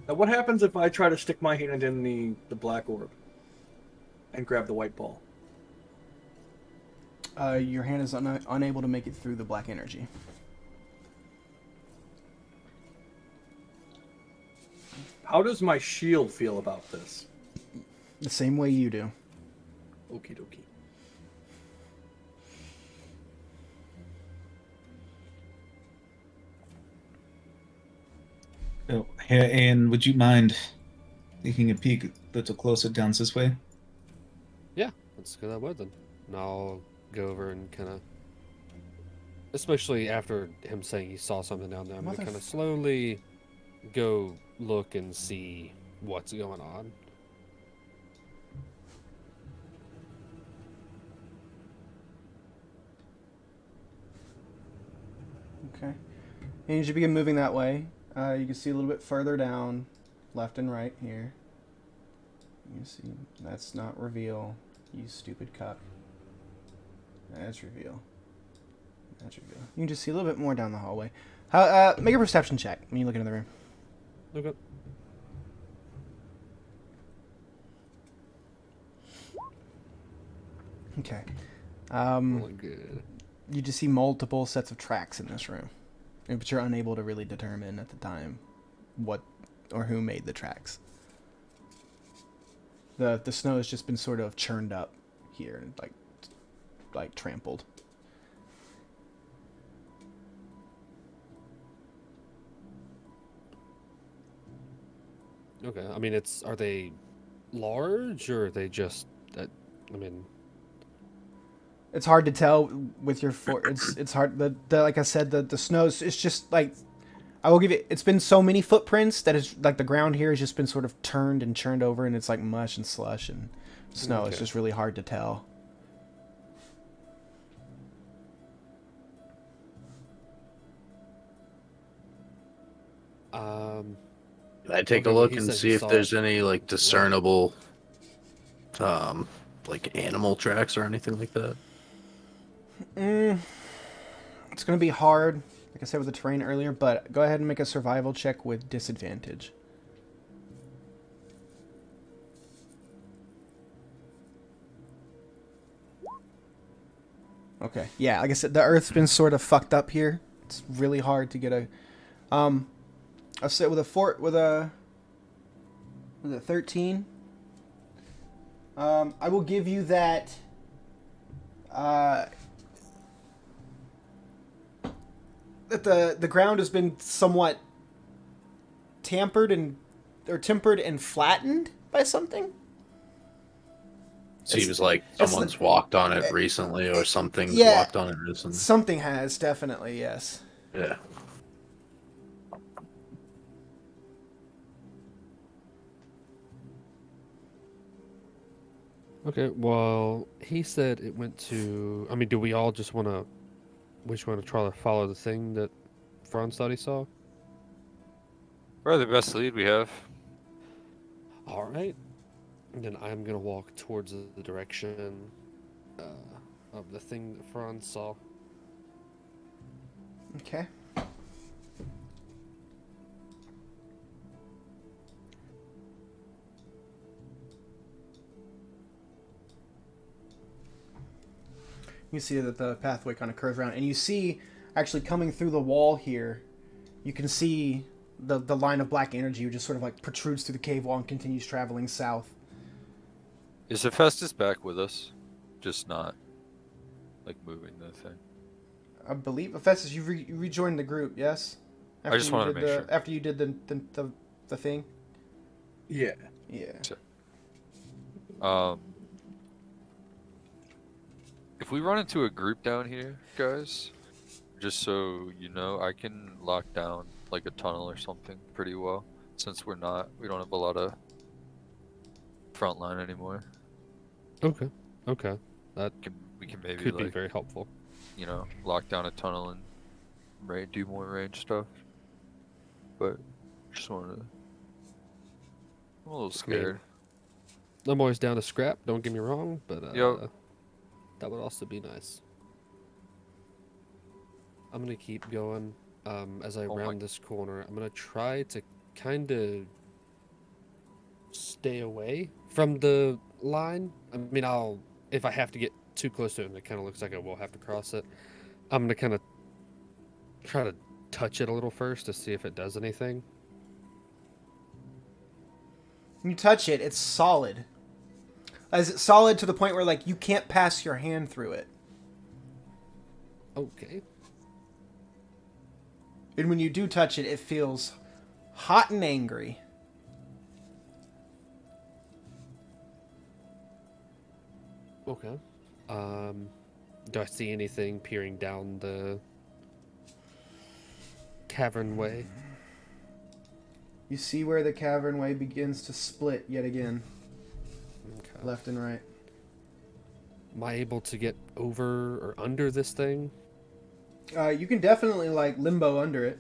Now, what happens if I try to stick my hand in the black orb and grab the white ball? Your hand is unable to make it through the black energy. How does my shield feel about this? The same way you do. Okie dokie. So, Herr Aen, would you mind taking a peek a little closer down this way? Yeah, let's go that way then. And I'll go over and kind of, especially after him saying he saw something down there, I'm going to kind of slowly go look and see what's going on. Okay. And as you begin moving that way, you can see a little bit further down, left and right here. You can see that's not reveal, you stupid cuck. That's reveal. That's reveal. You can just see a little bit more down the hallway. Make a perception check when you look into the room. Okay. Okay. Really good. You just see multiple sets of tracks in this room, but you're unable to really determine at the time what or who made the tracks. The snow has just been sort of churned up here and like trampled. Okay. I mean, are they large or are they just? I mean, It's hard to tell with your it's hard the like I said the snows it's just like I will give it it's been so many footprints that it's like the ground here has just been sort of turned and churned over and it's like mush and slush and snow. It's Okay. just really hard to tell. Can I take a Okay, well, look he and said he see if saw there's it. any like discernible, like animal tracks or anything like that? It's gonna be hard, like I said with the terrain earlier, but go ahead and make a survival check with disadvantage. Okay. Yeah, like I said, the Earth's been sort of fucked up here. It's really hard to get a. I'll say with a 13. I will give you that. That the ground has been somewhat tempered and flattened by something. Seems like it's someone's walked on it recently, or something's Yeah. walked on it recently. Something has definitely, yes. Yeah. Okay. Well, he said it went to. I mean, do we all just want to? We just want to try to follow the thing that Franz thought he saw. Probably the best lead we have. All right. And then I'm gonna walk towards the direction of the thing that Franz saw. Okay. You see that the pathway kind of curves around, and you see actually coming through the wall here, you can see the line of black energy which just sort of like protrudes through the cave wall and continues traveling south. Is Hephaestus back with us? Just not like moving the thing. I believe, Festus, you rejoined the group, yes? I just wanted to did make the- sure. After you did the thing? Yeah. Yeah. If we run into a group down here, guys, just so you know, I can lock down like a tunnel or something pretty well, since we don't have a lot of front line anymore. Okay. Okay. That We can maybe could be like, very helpful. lock down a tunnel and do more range stuff. But just wanted to. I'm a little scared. I'm always down to scrap. Don't get me wrong, but Yep. that would also be nice. I'm gonna keep going. As I Oh my- round this corner, I'm gonna try to kind of stay away from the line. I mean, if I have to get too close to it, and it kind of looks like I will have to cross it. I'm gonna kind of try to touch it a little first to see if it does anything. When you touch it, it's solid. Is it solid to the point where like you can't pass your hand through it? Okay. And when you do touch it, it feels hot and angry. Okay. Do I see anything peering down the cavern way? You see where the cavern way begins to split yet again, Okay. left and right. Am I able to get over or under this thing? You can definitely like limbo under it.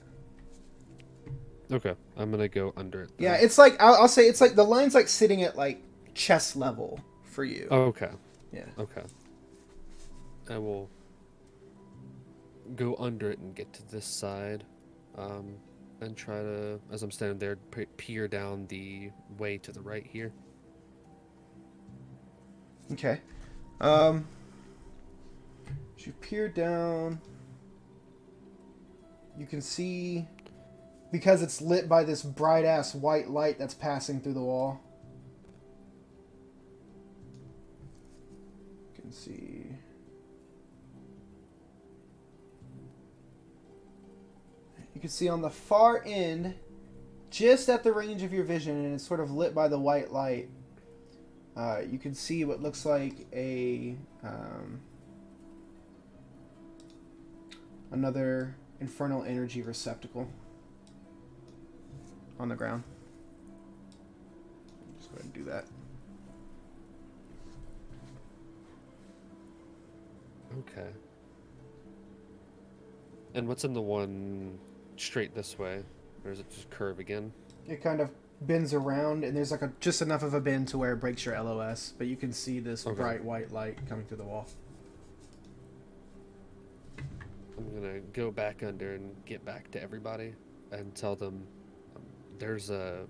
Okay, I'm gonna go under it. then. Yeah, it's like I'll say it's like the line's like sitting at like chest level for you. Oh, okay. Yeah. Okay. I will go under it and get to this side, and try to, as I'm standing there, peer down the way to the right here. Okay. As you peer down, you can see, because it's lit by this bright ass white light that's passing through the wall. You can see. You can see on the far end, just at the range of your vision, and it's sort of lit by the white light. You can see what looks like another infernal energy receptacle on the ground. Just go ahead and do that. Okay. And what's in the one straight this way? Or is it just curve again? It kind of bends around, and there's like just enough of a bend to where it breaks your LOS, but you can see this Okay. bright white light coming through the wall. I'm gonna go back under and get back to everybody and tell them there's a.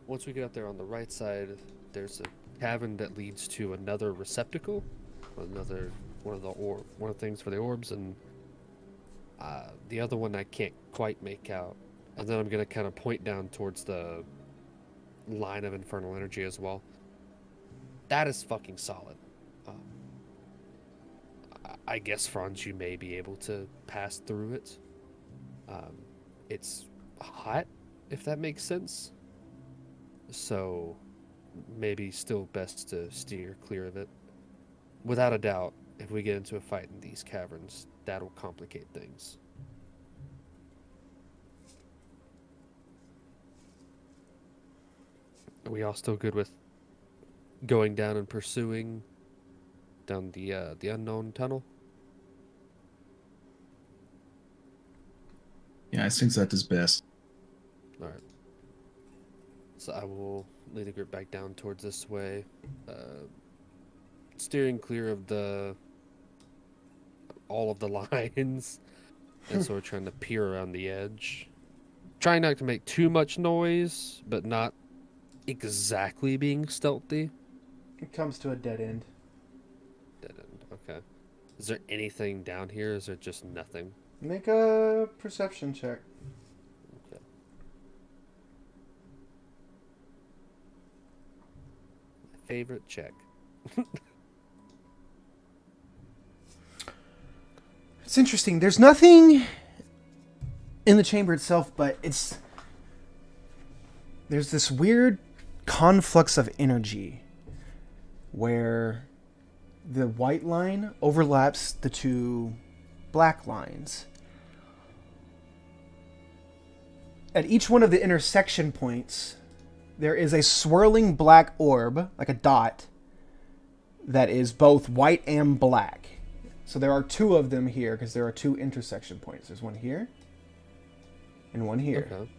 Once we get up there on the right side, there's a cavern that leads to another receptacle, another one of the things for the orbs, and the other one I can't quite make out. And then I'm gonna kind of point down towards the line of infernal energy as well. That is fucking solid. I guess, Franz, you may be able to pass through it. It's hot, if that makes sense. So, maybe still best to steer clear of it. Without a doubt, if we get into a fight in these caverns, that'll complicate things. Are we all still good with going down and pursuing down the unknown tunnel? Yeah, I think that is best. All right. So I will lead the group back down towards this way, steering clear of all of the lines, and so we're trying to peer around the edge, trying not to make too much noise, but not exactly being stealthy. It comes to a dead end. Dead end. Okay. Is there anything down here? Or is there just nothing? Make a perception check. Okay. My favorite check. It's interesting. There's nothing in the chamber itself, but there's this weird conflux of energy where the white line overlaps the two black lines. At each one of the intersection points, there is a swirling black orb, like a dot, that is both white and black. So there are two of them here because there are two intersection points. There's one here and one here. Okay.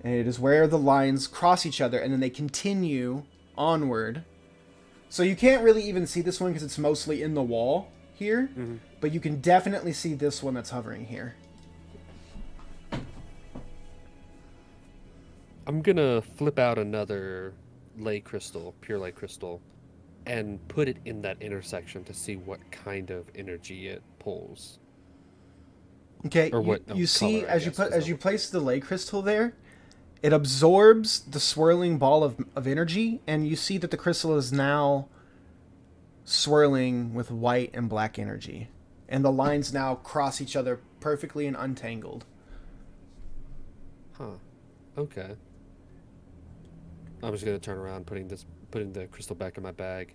And it is where the lines cross each other and then they continue onward. So you can't really even see this one because it's mostly in the wall here. Mm-hmm. But you can definitely see this one that's hovering here. I'm gonna flip out another pure ley crystal, and put it in that intersection to see what kind of energy it pulls. Okay, Or what you see color, I as you guess, is that what- place the ley crystal there, it absorbs the swirling ball of energy, and you see that the crystal is now swirling with white and black energy. And the lines now cross each other perfectly and untangled. Huh. Okay. I'm just gonna turn around, putting the crystal back in my bag.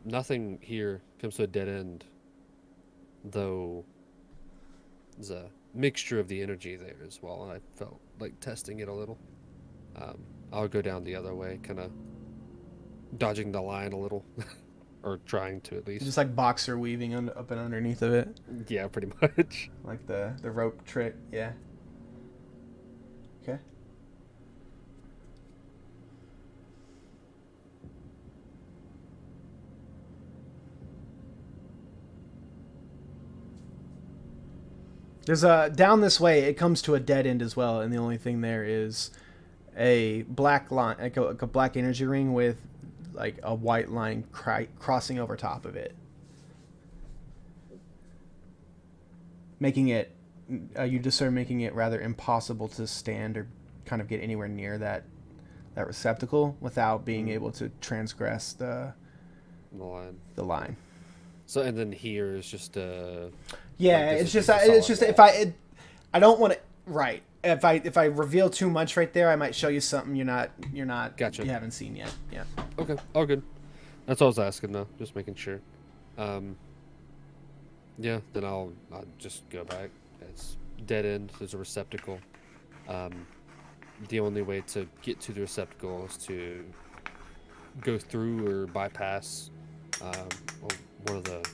Nothing here comes to a dead end, though there's a mixture of the energy there as well, and I felt like testing it a little. I'll go down the other way, kind of dodging the line a little, or trying to at least. Just like boxer weaving up and underneath of it. Yeah, pretty much. Like the rope trick, yeah. Okay. There's down this way, it comes to a dead end as well, and the only thing there is a black line, like a black energy ring with like a white line crossing over top of it, making it you discern making it rather impossible to stand or kind of get anywhere near that receptacle without being able to transgress the line. So, and then here is just Yeah, like, it's this just is a it's just solid if I don't want to, right. if I reveal too much right there, I might show you something you're not Gotcha. you haven't seen yet. Yeah. Okay, all good. That's all I was asking, though. Just making sure. Yeah, then I'll just go back. It's dead end. There's a receptacle. The only way to get to the receptacle is to go through or bypass one of the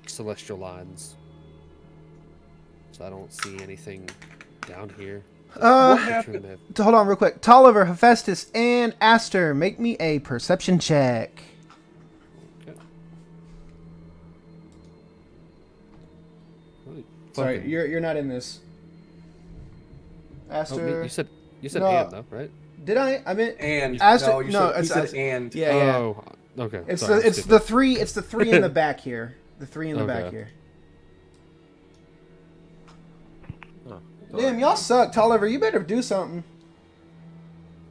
celestial lines. So I don't see anything down here. Uh, happened? Hold on real quick. Tolliver, Hephaestus, and Aster, make me a perception check. Okay. Really Sorry, fucking- you're not in this. Oh, Aster, you said No. and though, right? did I? I meant And Aster- no, you no, said, he it's- said and. yeah, yeah. Oh, okay. It's sorry, the it's stupid. the three it's the three in the back here. The three in the back Okay. here. Oh, Damn, y'all suck. Tolliver, you better do something.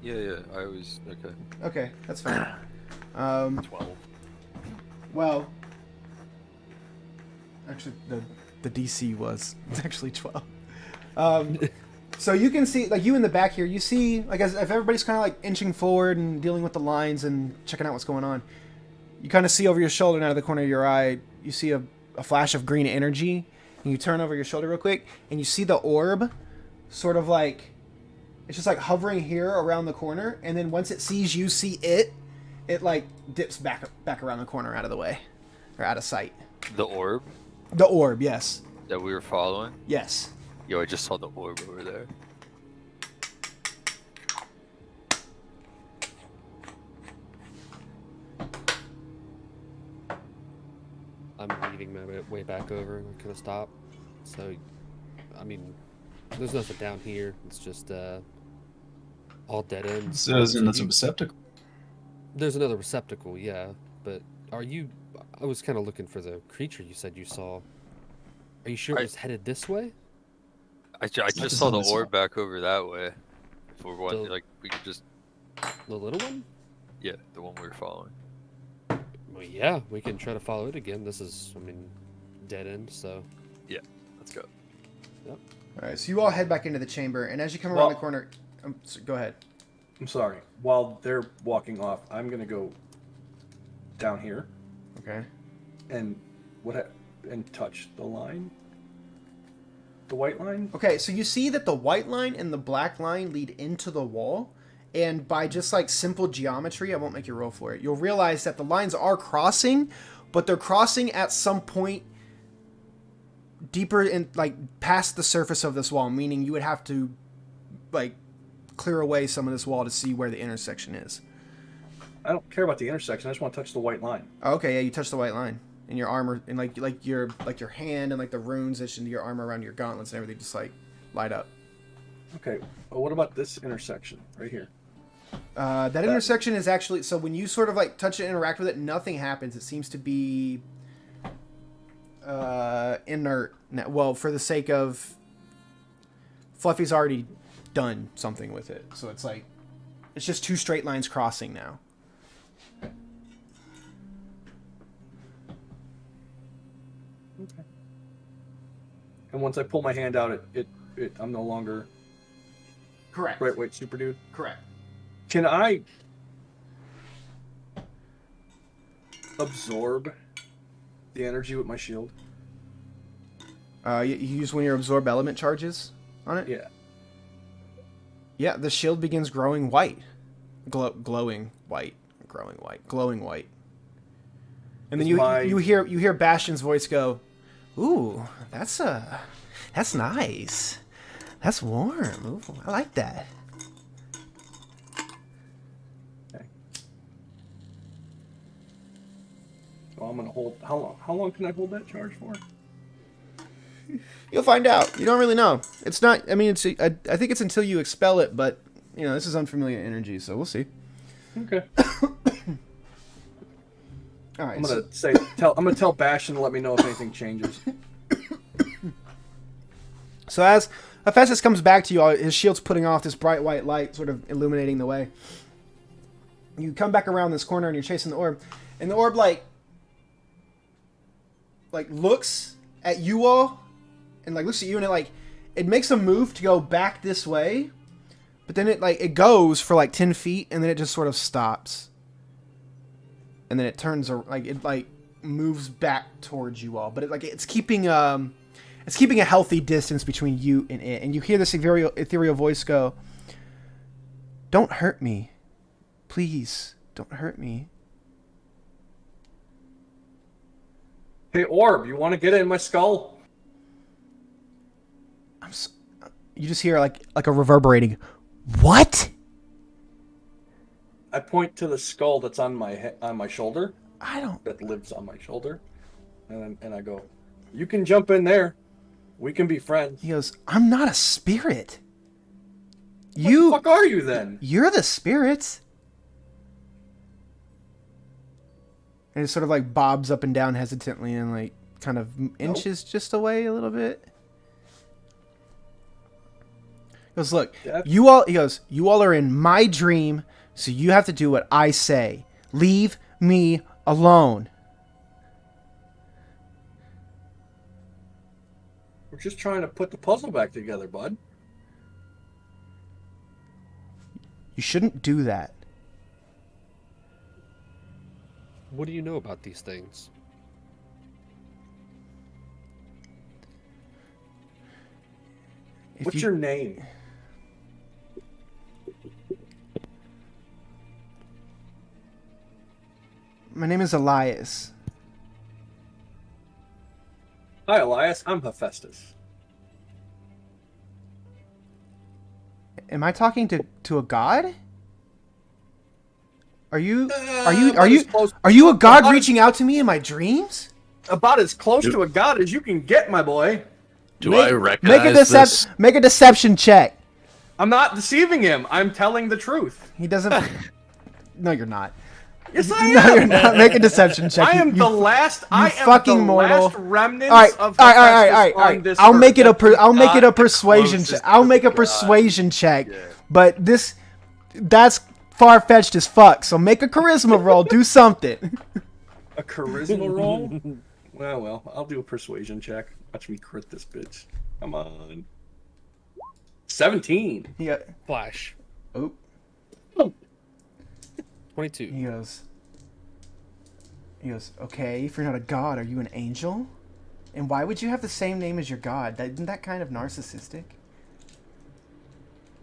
Yeah, I always okay. Okay, that's fine. 12. Well, actually, the DC was actually 12. So you can see, like, you in the back here, you see, like, as if everybody's kind of like inching forward and dealing with the lines and checking out what's going on, you kind of see over your shoulder and out of the corner of your eye, you see a flash of green energy, and you turn over your shoulder real quick, and you see the orb sort of like, it's just like hovering here around the corner, and then once it sees you see it, it like dips back around the corner out of the way, or out of sight. The orb The orb, yes. that we were following. Yes. Yo, I just saw the orb over there. I'm weaving my way back over and kind of stop. So, I mean, there's nothing down here. It's just all dead ends. So there's another receptacle. There's another receptacle, yeah. But are you? I was kind of looking for the creature you said you saw. Are you sure it I- was headed this way? I just just saw on the this orb one. back over that way. If we're wanting, The- like, we could just, The little one? yeah, the one we were following. Well, yeah, we can try to follow it again. This is, I mean, dead end. So Let's go. All right. So you all head back into the chamber, and as you come around the Well- corner, go ahead. I'm sorry. While they're walking off, I'm gonna go down here Okay. and and touch the line, the white line. Okay. So you see that the white line and the black line lead into the wall, and by just like simple geometry, I won't make you roll for it. You'll realize that the lines are crossing, but they're crossing at some point deeper in, like, past the surface of this wall, meaning you would have to like clear away some of this wall to see where the intersection is. I don't care about the intersection. I just want to touch the white line. Okay, yeah, you touch the white line, and your armor, and like your hand and like the runes etched into your armor around your gauntlets and everything just like light up. Okay. Well, what about this intersection right here? That intersection is actually, so when you sort of like touch it, interact with it, nothing happens. It seems to be inert. Well, for the sake of Fluffy's already done something with it, so it's like it's just two straight lines crossing now. Okay. And once I pull my hand out, I'm no longer Correct. right. Wait, super dude. Correct. Can I absorb the energy with my shield? You use when you absorb element charges on it. Yeah. Yeah, the shield begins growing white. Glowing white. Growing white. Glowing white. And then Is you my- you hear Bastion's voice go, "Ooh, that's nice. That's warm. Ooh, I like that." Okay. Well, I'm gonna hold. How long can I hold that charge for? You'll find out. You don't really know. It's not. I mean, I think it's until you expel it, but you know, this is unfamiliar energy, so we'll see. Okay. All right. I'm so- gonna tell Bastion to let me know if anything changes. So as Hephaestus comes back to you, his shield's putting off this bright white light, sort of illuminating the way. You come back around this corner and you're chasing the orb, and the orb like looks at you all, and like looks at you, and it makes a move to go back this way, but then it goes for like 10 feet and then it just sort of stops. And then it turns moves back towards you all, but it's keeping a healthy distance between you and it. And you hear this ethereal voice go, "Don't hurt me. Please, don't hurt me." Hey, Orb, you want to get in my skull? You just hear like a reverberating, "What?" I point to the skull that's on my shoulder. I don't. That lives on my shoulder, and I go, "You can jump in there. We can be friends." He goes, "I'm not a spirit. What the fuck are you then? You're the spirit." And it sort of like bobs up and down hesitantly and like kind of inches just away a little bit. He goes, "Look, you all," he goes, "you all are in my dream, so you have to do what I say. Leave me alone." We're just trying to put the puzzle back together, bud. You shouldn't do that. What do you know about these things? What's your name? My name is Elias. Hi, Elias. I'm Hephaestus. Am I talking to a god? Are you about a god reaching out to me in my dreams? About as close to a god as you can get, my boy. Do I recognize this? Make a deception check. I'm not deceiving him. I'm telling the truth. He doesn't. No, you're not. Yes, I am. No, you're not. Make a deception check. I am the last. I am fucking the mortal. last remnants All right, of all Hephaestus right. on this I'll earth. make it I'll make it a not persuasion. closest I'll to make a God. persuasion check. Yeah. But that's far fetched as fuck. So make a charisma roll. Do something. A charisma roll? Well, I'll do a persuasion check. Watch me crit this bitch. Come on. 17. Yeah. Flash. Oh. 22. He goes, "Okay, if you're not a god, are you an angel? And why would you have the same name as your god? Isn't that kind of narcissistic?"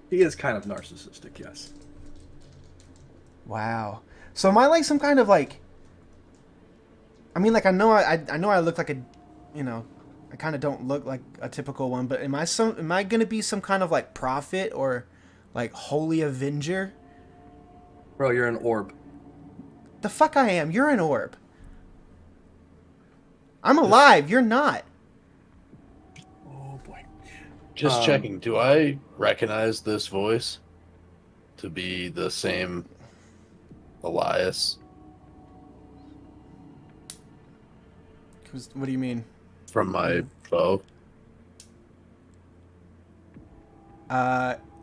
He is kind of narcissistic, yes. Wow. So am I like some kind of like? I mean, like I know I look like a, I kind of don't look like a typical one, but am I gonna be some kind of like prophet or like holy avenger? Bro, you're an orb. The fuck I am. You're an orb. I'm alive. You're not. Oh boy. Just checking. Do I recognize this voice to be the same Elias What do you mean? from my bow?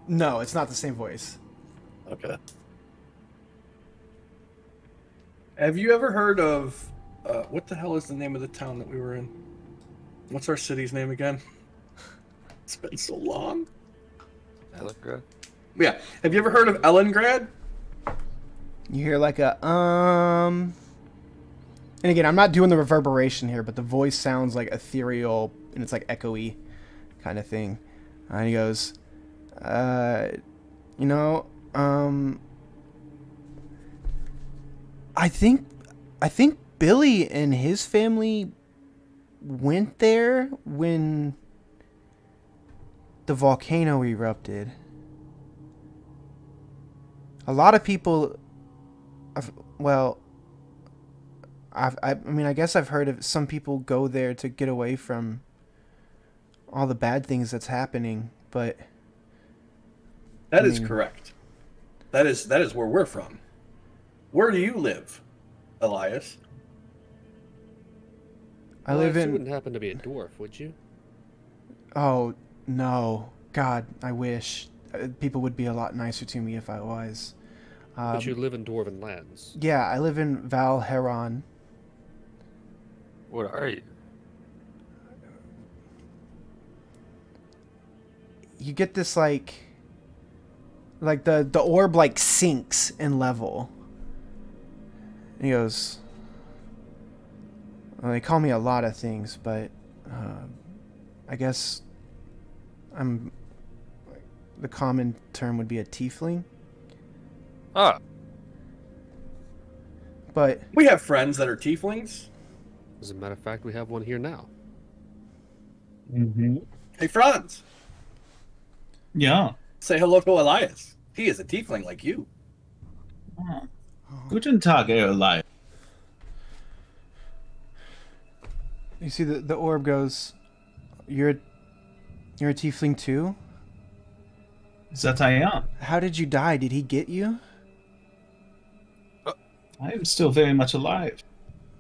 No, it's not the same voice. Okay. Have you ever heard of what the hell is the name of the town that we were in? What's our city's name again? It's been so long. Elengrad? Yeah. Have you ever heard of Elengrad? You hear like a And again, I'm not doing the reverberation here, but the voice sounds like ethereal and it's like echoey kind of thing. And he goes, I think Billy and his family went there when the volcano erupted. A lot of people, I guess I've heard of some people go there to get away from all the bad things that's happening, but That is correct. That is where we're from. Where do you live, Elias? I live You in. wouldn't happen to be a dwarf, would you? Oh no, God! I wish people would be a lot nicer to me if I was. But you live in dwarven lands. Yeah, I live in Val Heron. What are you? you get this like the orb like sinks in level. And he goes, well, they call me a lot of things, but I guess the common term would be a tiefling. Ah, But We have friends that are tieflings. As a matter of fact, we have one here now. Mm-hmm. Hey, Franz, Yeah. say hello to Elias. He is a tiefling like you. Guten Tag, Herr Elias. you see the orb goes, you're a tiefling too? That I am. How did you die? Did he get you? I am still very much alive.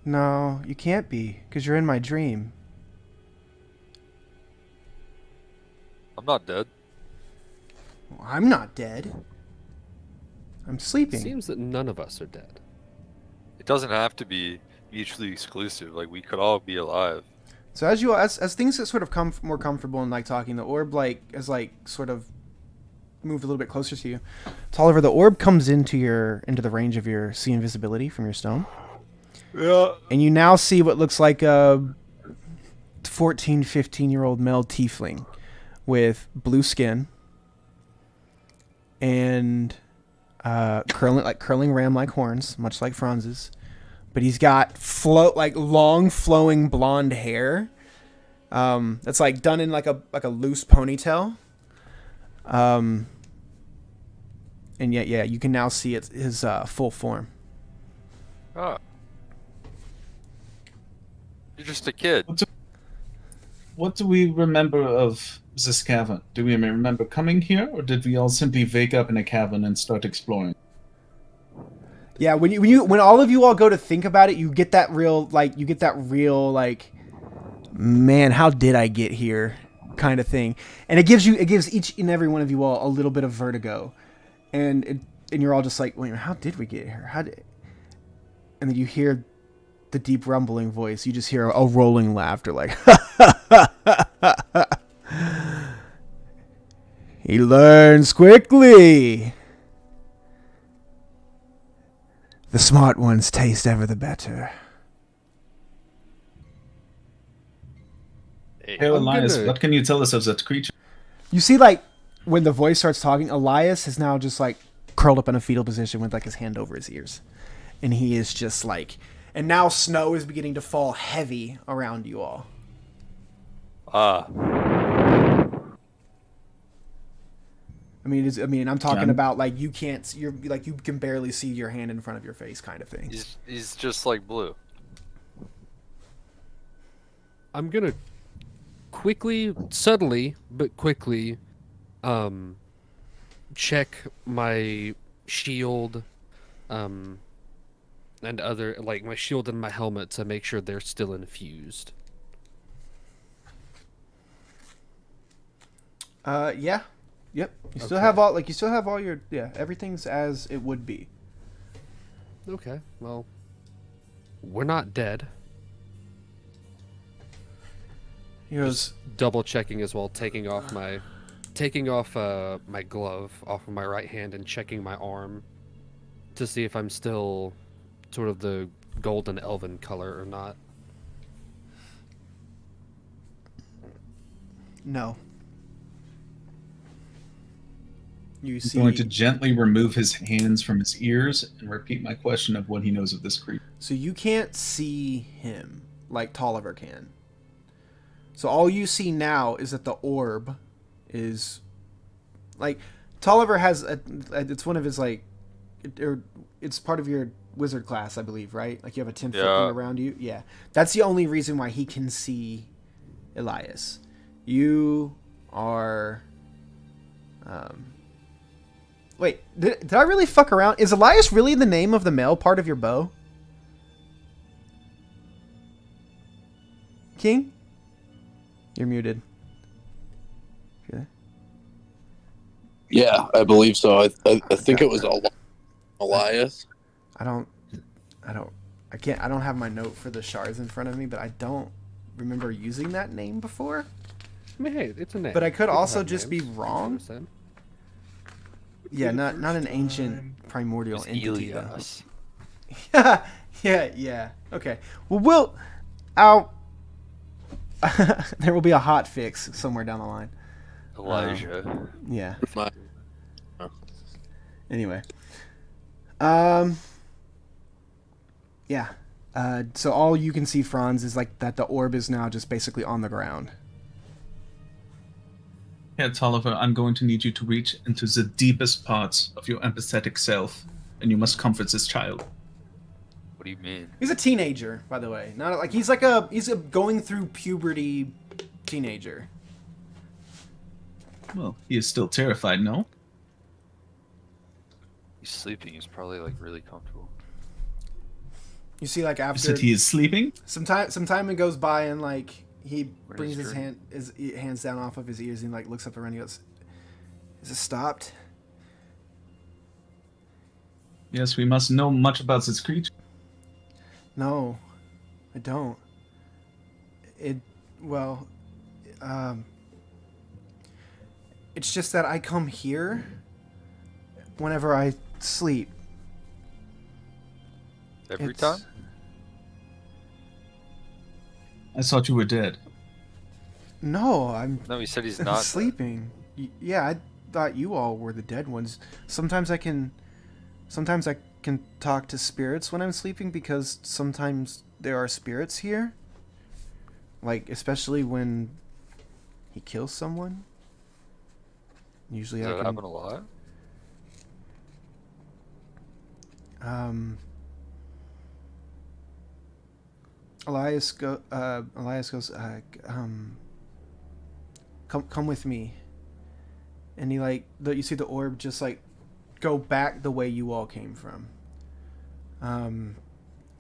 No, you can't be, because you're in my dream. I'm not dead. Well, I'm not dead. I'm sleeping. Seems that none of us are dead. It doesn't have to be mutually exclusive. Like, we could all be alive. So as things get sort of more comfortable and like talking, the orb has sort of moved a little bit closer to you. Tolliver, the orb comes into the range of your see invisibility from your stone. Yeah. And you now see what looks like a 14, 15-year-old male tiefling with blue skin and curling ram-like horns, much like Franz's. But he's got long flowing blonde hair. That's like done in like a loose ponytail. And yeah, you can now see his full form. Ah. You're just a kid. What do we remember of this cavern? Do we remember coming here, or did we all simply wake up in a cavern and start exploring? Yeah, when all of you all go to think about it, you get that real man, how did I get here kind of thing. And it gives each and every one of you all a little bit of vertigo. And you're all just like, wait, how did we get here? And then you hear the deep rumbling voice. You just hear a rolling laughter like he learns quickly. The smart ones taste ever the better. Hey, Herr Elias, gonna- what can you tell us of that creature? You see, like, when the voice starts talking, Elias is now just, like, curled up in a fetal position with, like, his hand over his ears. And he is just, like... And now snow is beginning to fall heavy around you all. Ah. I'm talking John? about, like, you can't... you can barely see your hand in front of your face kind of thing. He's just like Blue. I'm gonna subtly, but quickly, check my shield, and other, like, my shield and my helmet to make sure they're still infused. Yeah. Yep. You still Okay. have all your... Yeah, everything's as it would be. Okay, well, we're not dead. He goes... Double checking as well, taking off my glove off of my right hand and checking my arm to see if I'm still sort of the golden elven color or not. No. You I'm see... going to gently remove his hands from his ears and repeat my question of what he knows of this creature. So you can't see him like Tolliver can. So all you see now is that the orb is... Like, Tolliver has it's one of his, like... It's part of your wizard class, I believe, right? Like, you have a 10-foot Yeah. thing around you? Yeah. That's the only reason why he can see Elias. You are... Wait, did I really fuck around? Is Elias really the name of the male part of your bow? King? You're muted. Okay. Yeah, I believe so. I think it was Elias. I don't have my note for the shards in front of me, but I don't remember using that name before. I mean, hey, it's a name. But I could People also have just be names, I wrong. understand. Yeah, the not an first time. ancient primordial It's entity though. Elias. yeah. Okay. Well, I'll. There will be a hot fix somewhere down the line. Elijah. Yeah. My- Anyway. Yeah. So all you can see, Franz, is like that the orb is now just basically on the ground. Yeah, Tolliver, I'm going to need you to reach into the deepest parts of your empathetic self, and you must comfort this child. What do you mean? He's a teenager, by the way. Not like he's a going through puberty teenager. Well, he is still terrified, no? He's sleeping. He's probably like really comfortable. You see, like You after said he is sleeping? some time it goes by, and like he What brings is his hands down off of his ears and like looks up around. And he goes, "Is it stopped?" Yes, we must know much about this creature. No, I don't. Well, it's just that I come here whenever I sleep. Every It's- time? I thought you were dead. No, I'm No, he said he's I'm not. sleeping. Yeah, I thought you all were the dead ones. Sometimes I can talk to spirits when I'm sleeping because sometimes there are spirits here. Like especially when he kills someone. Usually Does I that can happen a lot? Elias goes, come with me. And he like, you see the orb just like go back the way you all came from. And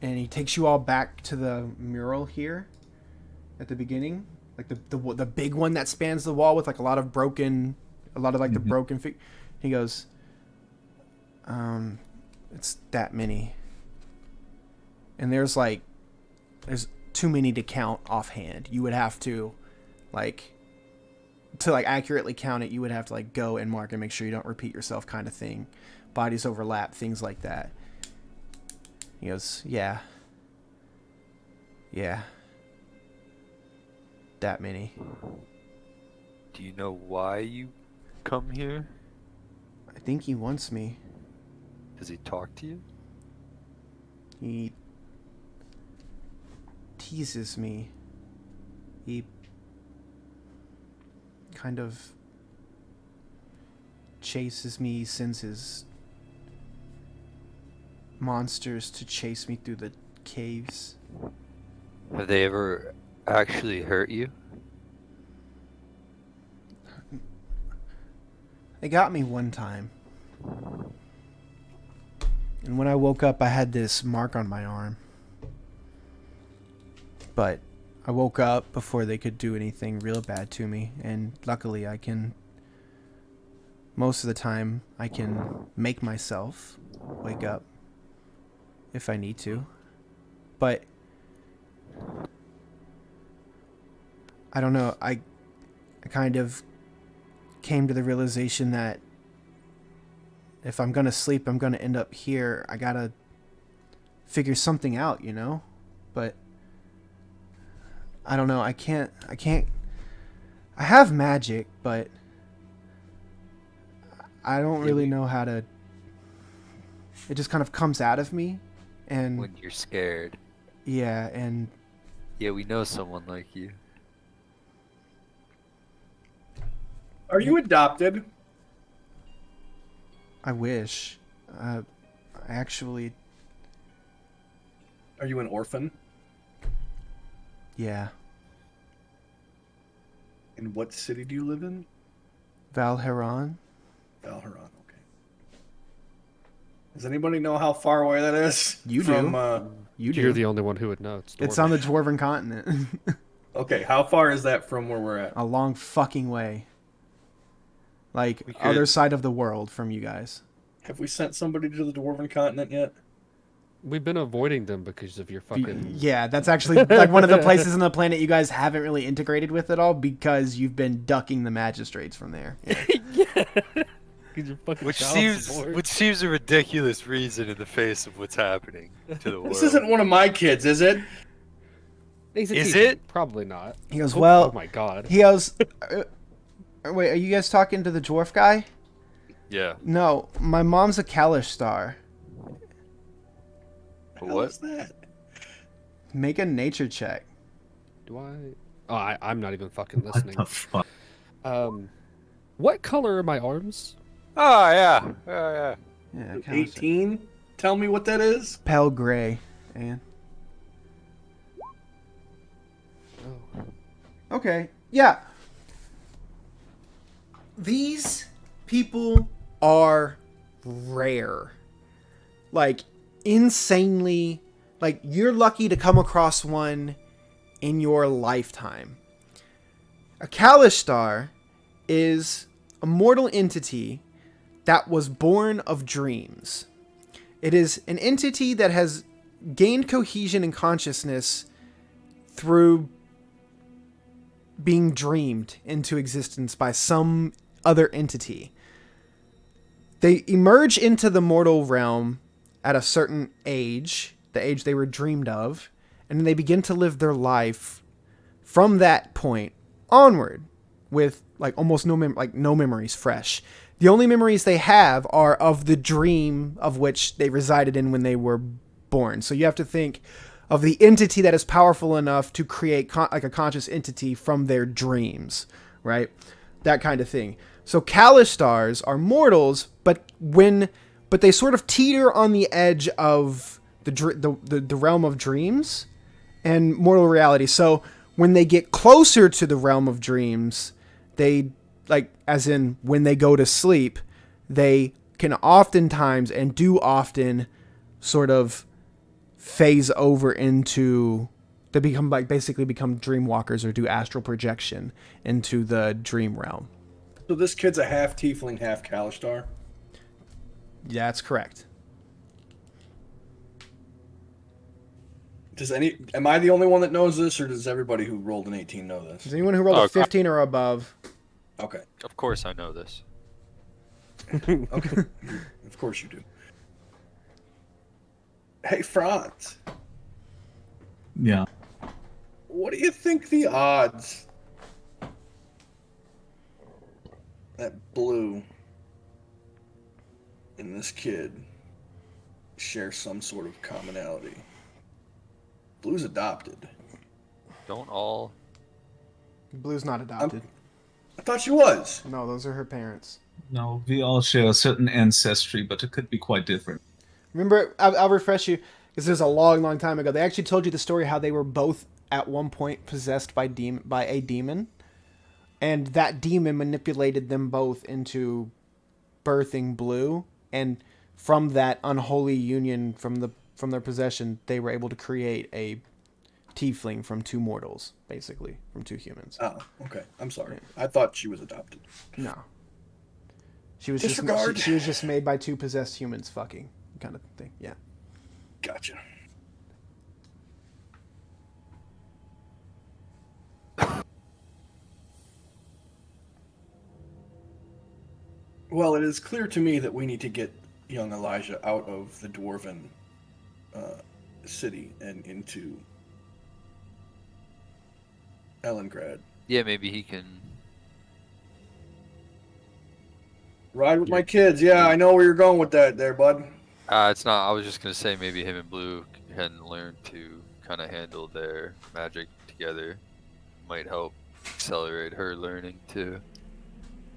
he takes you all back to the mural here at the beginning, like the big one that spans the wall with like a lot of the broken he goes, it's that many. And there's too many to count offhand. You would have to accurately count it, you would have to go and mark and make sure you don't repeat yourself kind of thing. Bodies overlap, things like that. He goes, yeah. That many. Do you know why you come here? I think he wants me. Does he talk to you? He teases me. He kind of chases me, sends his monsters to chase me through the caves. Have they ever actually hurt you? They got me one time. And when I woke up, I had this mark on my arm. But I woke up before they could do anything real bad to me. And luckily, most of the time, I can make myself wake up if I need to. But I don't know. I kind of came to the realization that if I'm gonna sleep, I'm gonna end up here. I gotta figure something out, you know? But I don't know. I can't. I have magic, but I don't really know how to. It just kind of comes out of me, and When you're scared. yeah, and Yeah, we know someone like you. Are you adopted? I wish. I actually, Are you an orphan? yeah. In what city do you live in? Valheron. Valheron, okay. Does anybody know how far away that is? You do. From, You do. You're the only one who would know. It's on the Dwarven continent. okay, how far is that from where we're at? A long fucking way. Like, We could- other side of the world from you guys. Have we sent somebody to the Dwarven continent yet? We've been avoiding them because of your fucking. Yeah, that's actually like one of the places on the planet you guys haven't really integrated with at all because you've been ducking the magistrates from there. Yeah. Which seems a ridiculous reason in the face of what's happening to the world. This isn't one of my kids, is it? Is it? Probably not. He goes, Oh, well, oh my god. he goes, wait, are you guys talking to the dwarf guy? Yeah. No, my mom's a Kalish star. What was that? Make a nature check. Do I? Oh, I'm not even fucking What listening. the fuck? What color are my arms? Oh yeah. Yeah. Yeah, Kalish. 18? Tell me what that is. Pale gray. And Oh. okay, yeah. These people are rare. Like, insanely. Like, you're lucky to come across one in your lifetime. A Kalish star is a mortal entity that was born of dreams. It is an entity that has gained cohesion and consciousness through being dreamed into existence by some other entity. They emerge into the mortal realm at a certain age, the age they were dreamed of, and then they begin to live their life from that point onward with like almost no memories fresh. The only memories they have are of the dream of which they resided in when they were born. So you have to think of the entity that is powerful enough to create like a conscious entity from their dreams, right? That kind of thing. So Kalish stars are mortals, but they sort of teeter on the edge of the realm of dreams and mortal reality. So when they get closer to the realm of dreams, they, like, as in when they go to sleep, they can oftentimes and do often sort of phase over into, they become like basically become dream walkers or do astral projection into the dream realm. So this kid's a half tiefling, half Kalistar. Yeah, that's correct. Am I the only one that knows this, or does everybody who rolled an 18 know this? Does anyone who rolled a 15 or above? Okay. Of course I know this. Okay. Of course you do. Hey, Franz. Yeah. What do you think the odds that Blue and this kid share some sort of commonality? Blue's adopted. Don't all. Blue's not adopted. I thought she was. No, those are her parents. No, we all share a certain ancestry, but it could be quite different. Remember, I'll refresh you, because this was a long, long time ago. They actually told you the story how they were both at one point possessed by a demon, and that demon manipulated them both into birthing Blue, and from that unholy union from their possession, they were able to create a tiefling from two mortals, basically, from two humans. Oh, okay. I'm sorry. I thought she was adopted. No. She was Disregard. she was just made by two possessed humans fucking kind of thing. Yeah. Gotcha. Well, it is clear to me that we need to get young Elijah out of the dwarven city and into Ellengrad. Yeah, maybe he can. Ride with my kids. Yeah, I know where you're going with that there, bud. It's not. I was just gonna say maybe him and Blue can learn to kind of handle their magic together. Might help accelerate her learning too.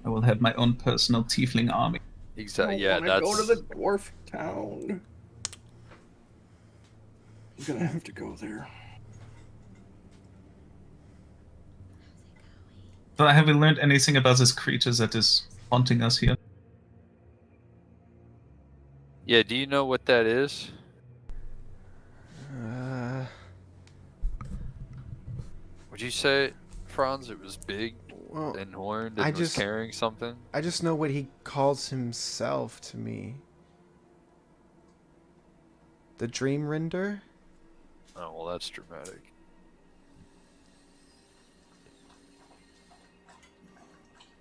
I will have my own personal tiefling army. Exactly. I Yeah, wanna that's. go to the dwarf town. I'm gonna have to go there. But have we learned anything about this creature that is haunting us here? Yeah. Do you know what that is? Would you say, Franz, it was big Well, and horned I and was just- carrying something? I just know what he calls himself to me. The Dream Render? Oh, well, that's dramatic.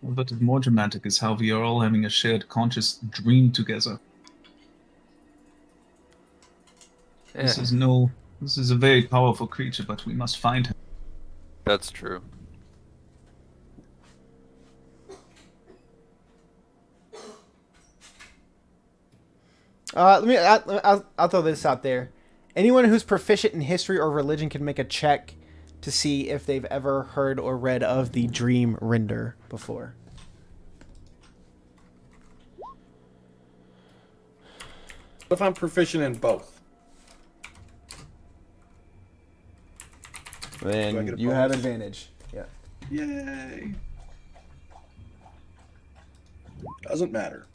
But more dramatic is how we are all having a shared conscious dream together. This Eh, is no. This is a very powerful creature, but we must find him. that's true. I'll throw this out there. Anyone who's proficient in history or religion can make a check to see if they've ever heard or read of the Dream Render before. What if I'm proficient in both? Do I Then get a you have bonus? advantage. Yeah. Yay! Doesn't matter.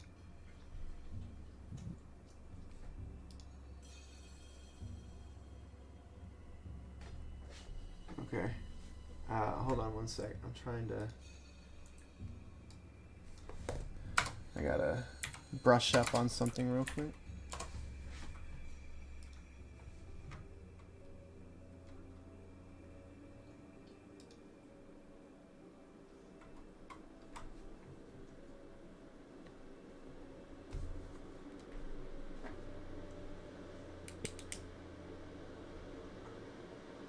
Okay. Hold on one sec. I'm trying to. I gotta brush up on something real quick.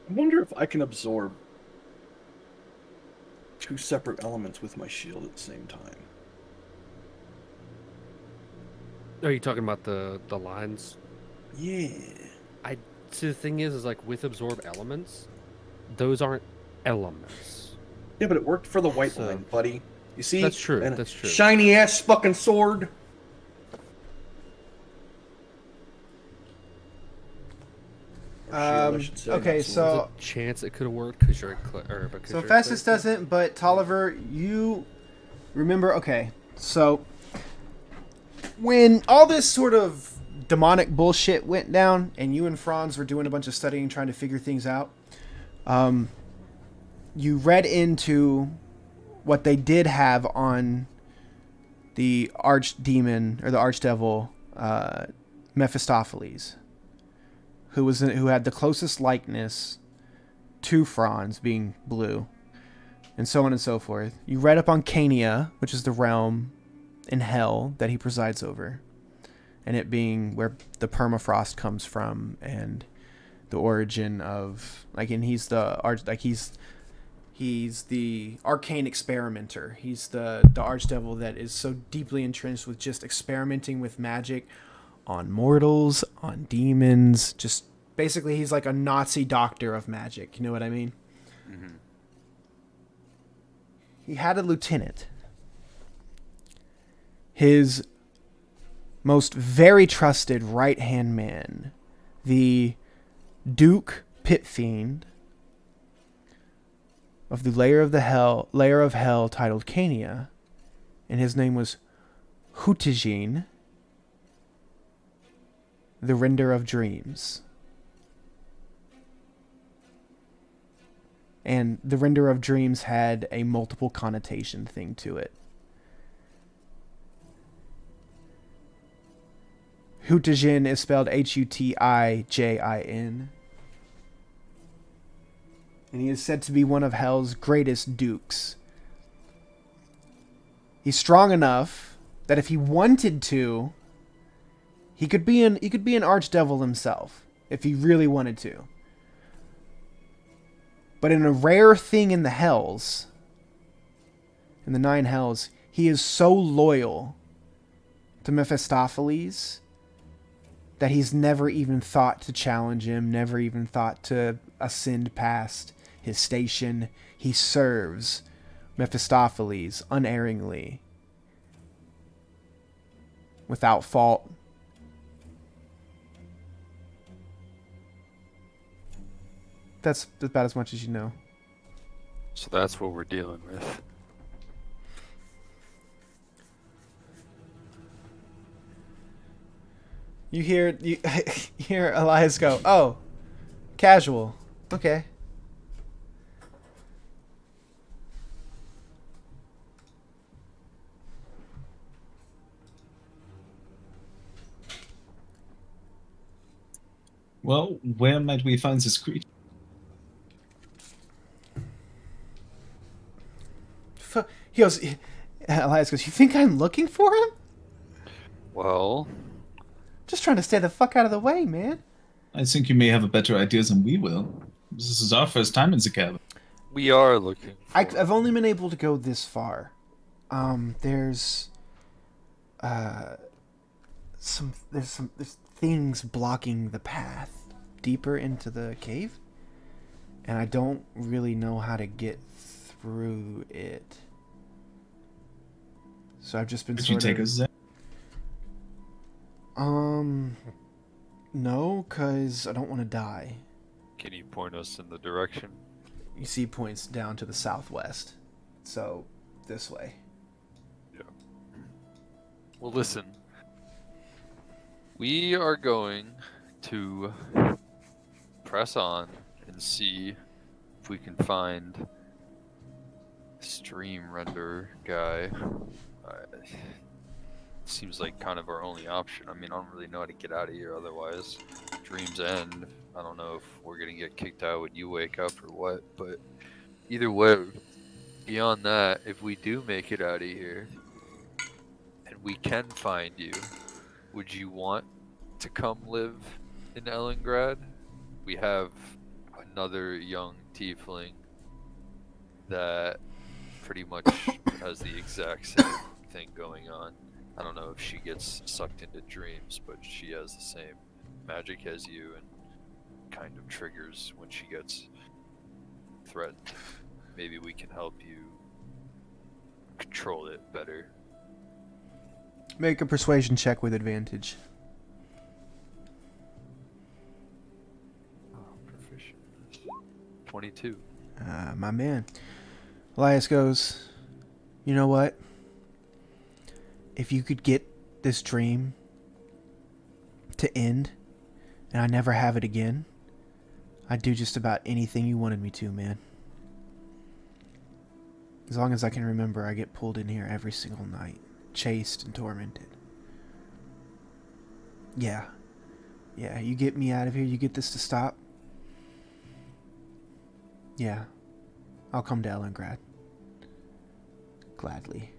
I wonder if I can absorb two separate elements with my shield at the same time. Are you talking about the lines? Yeah. See, the thing is like with absorb elements, those aren't elements. Yeah, but it worked for the white So- line, buddy. You see? That's true, And a that's true. Shiny ass fucking sword. Or shield, I should say, Okay, not sword. so- There's a chance it could have worked because you're because So you're Festus cleric. doesn't, but Tolliver, you remember? Okay, so when all this sort of demonic bullshit went down, and you and Franz were doing a bunch of studying, trying to figure things out, you read into what they did have on the archdemon or the archdevil Mephistopheles, who had the closest likeness to Franz, being blue, and so on and so forth. You read up on Cania, which is the realm in hell that he presides over, and it being where the permafrost comes from, and the origin of he's the arcane experimenter. He's the archdevil that is so deeply entrenched with just experimenting with magic on mortals, on demons. Just basically, he's like a Nazi doctor of magic. You know what I mean? Mm-hmm. He had a lieutenant. His most very trusted right-hand man, the Duke Pitfiend of the layer of hell titled Cania, and his name was Hutijin, the Render of Dreams. And the Render of Dreams had a multiple connotation thing to it. Hutijin is spelled Hutijin. And he is said to be one of Hell's greatest dukes. He's strong enough that if he wanted to, he could be an archdevil himself if he really wanted to. But in a rare thing in the Hells, in the 9 Hells, he is so loyal to Mephistopheles that he's never even thought to challenge him, never even thought to ascend past his station. He serves Mephistopheles unerringly, without fault. That's about as much as you know. So that's what we're dealing with. You hear you hear Elias go, "Oh, casual. Okay." Well, where might we find this creature? He goes. Elias goes. You think I'm looking for him? Well, Just trying to stay the fuck out of the way, man. I think you may have a better idea than we will. This is our first time in the cabin. we are looking for I've only been able to go this far. There's there's things blocking the path deeper into the cave, and I don't really know how to get through it. So I've just been Could you take us there? No, cause I don't want to die. Can you point us in the direction? You see, points down to the southwest, so this way. Well, listen. We are going to press on and see if we can find stream render guy. Seems like kind of our only option. I mean, I don't really know how to get out of here otherwise. Dreams end. I don't know if we're gonna get kicked out when you wake up or what, but either way, beyond that, if we do make it out of here and we can find you, would you want to come live in Ellengrad? We have another young tiefling that pretty much has the exact same thing going on. I don't know if she gets sucked into dreams, but she has the same magic as you and kind of triggers when she gets threatened. Maybe we can help you control it better. Make a persuasion check with advantage. Oh, proficient. 22. My man. Elias goes, you know what? If you could get this dream to end and I never have it again, I'd do just about anything you wanted me to, man. As long as I can remember, I get pulled in here every single night, chased and tormented. Yeah. Yeah, you get me out of here, you get this to stop. Yeah. I'll come to Ellengrad. Gladly.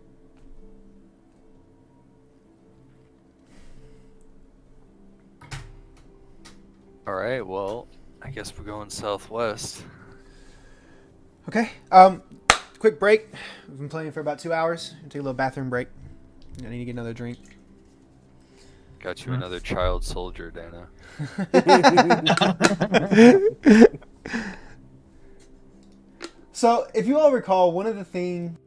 Alright, well, I guess we're going southwest. Okay. Quick break. We've been playing for about 2 hours. Take a little bathroom break. I need to get another drink. Got you another child soldier, Dana. So, if you all recall, one of the things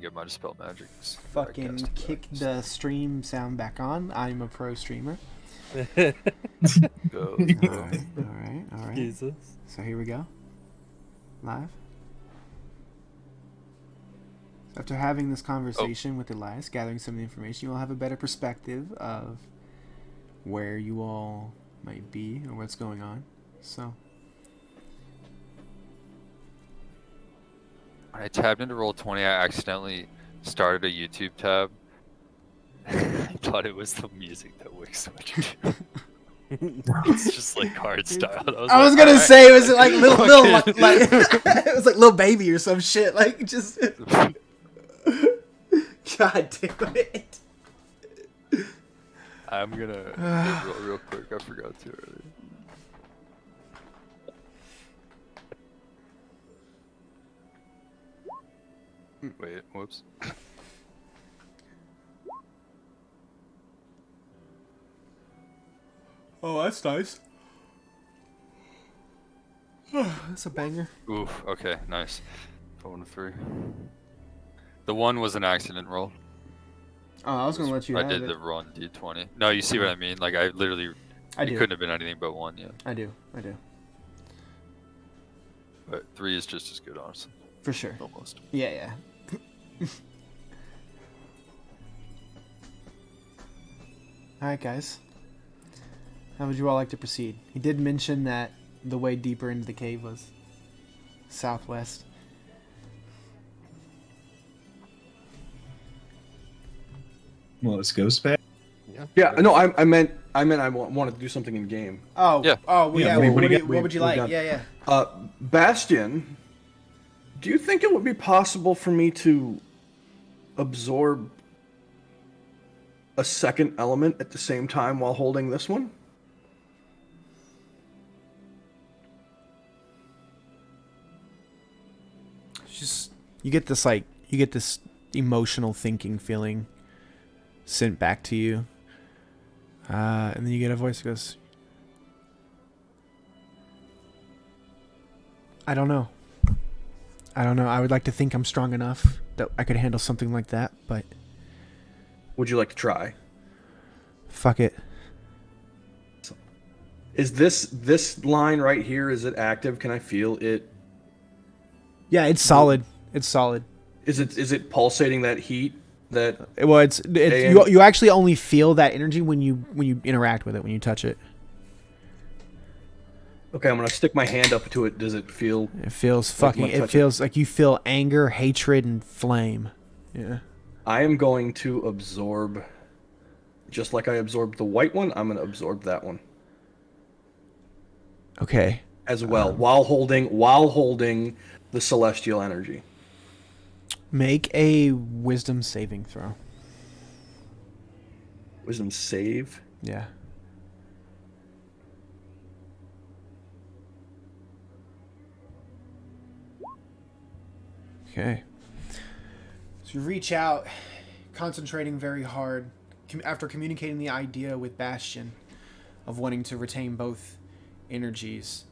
get my dispel magic. Fucking kick the stream sound back on. I'm a pro streamer. Go. All right. Jesus. So here we go. Live. After having this conversation with Elias, gathering some information, you will have a better perspective of where you all might be or what's going on. So, When I tabbed into Roll20, I accidentally started a YouTube tab. I thought it was the music that Wick switched to. It's just like card style. I was gonna say, was it like little like it was like Little Baby or some shit, like just. God damn it! I'm gonna real quick. I forgot to earlier. Wait, whoops. Oh, that's nice. That's a banger. Oof. Okay, nice. 1-3. The one was an accident roll. Oh, I was gonna let you I have did it. the run D20. No, you see what I mean? Like I literally, I it do. couldn't have been anything but one. Yeah, I do. but 3 is just as good, honestly. For sure. Almost. Yeah. Alright, guys. How would you all like to proceed? He did mention that the way deeper into the cave was southwest. Well, it's Ghost Bag. Yeah, no, I meant I wanted to do something in game. Oh, Yeah. Oh, well, Yeah, yeah. what do you What would you like? got- Yeah. Bastion, do you think it would be possible for me to absorb a second element at the same time while holding this one? Just you get this emotional thinking feeling sent back to you, and then you get a voice that goes, I don't know. I would like to think I'm strong enough that I could handle something like that, but Would you like to try? fuck it. Is this line right here, is it active? Can I feel it? Yeah, it's solid. It's solid. Is it pulsating that heat that Well, it's you actually only feel that energy when you interact with it, when you touch it. Okay, I'm gonna stick my hand up to it. Does it feel? It feels Like fucking. when I It touch feels like you feel anger, hatred, and flame. Yeah. I am going to absorb, just like I absorbed the white one. I'm gonna absorb that one Okay. as well, while holding the celestial energy. Make a wisdom saving throw. Wisdom save. Yeah. Okay. So you reach out, concentrating very hard, after communicating the idea with Bastion of wanting to retain both energies.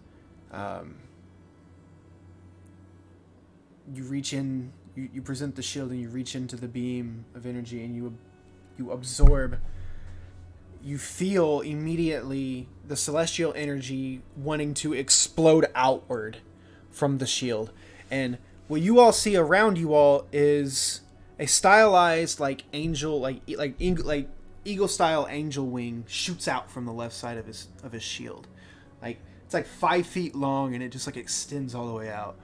You reach in, you present the shield, and you reach into the beam of energy, and you absorb. You feel immediately the celestial energy wanting to explode outward from the shield. And what you all see around you all is a stylized angel, like eagle style angel wing shoots out from the left side of his shield. Like it's like 5 feet long, and it just extends all the way out.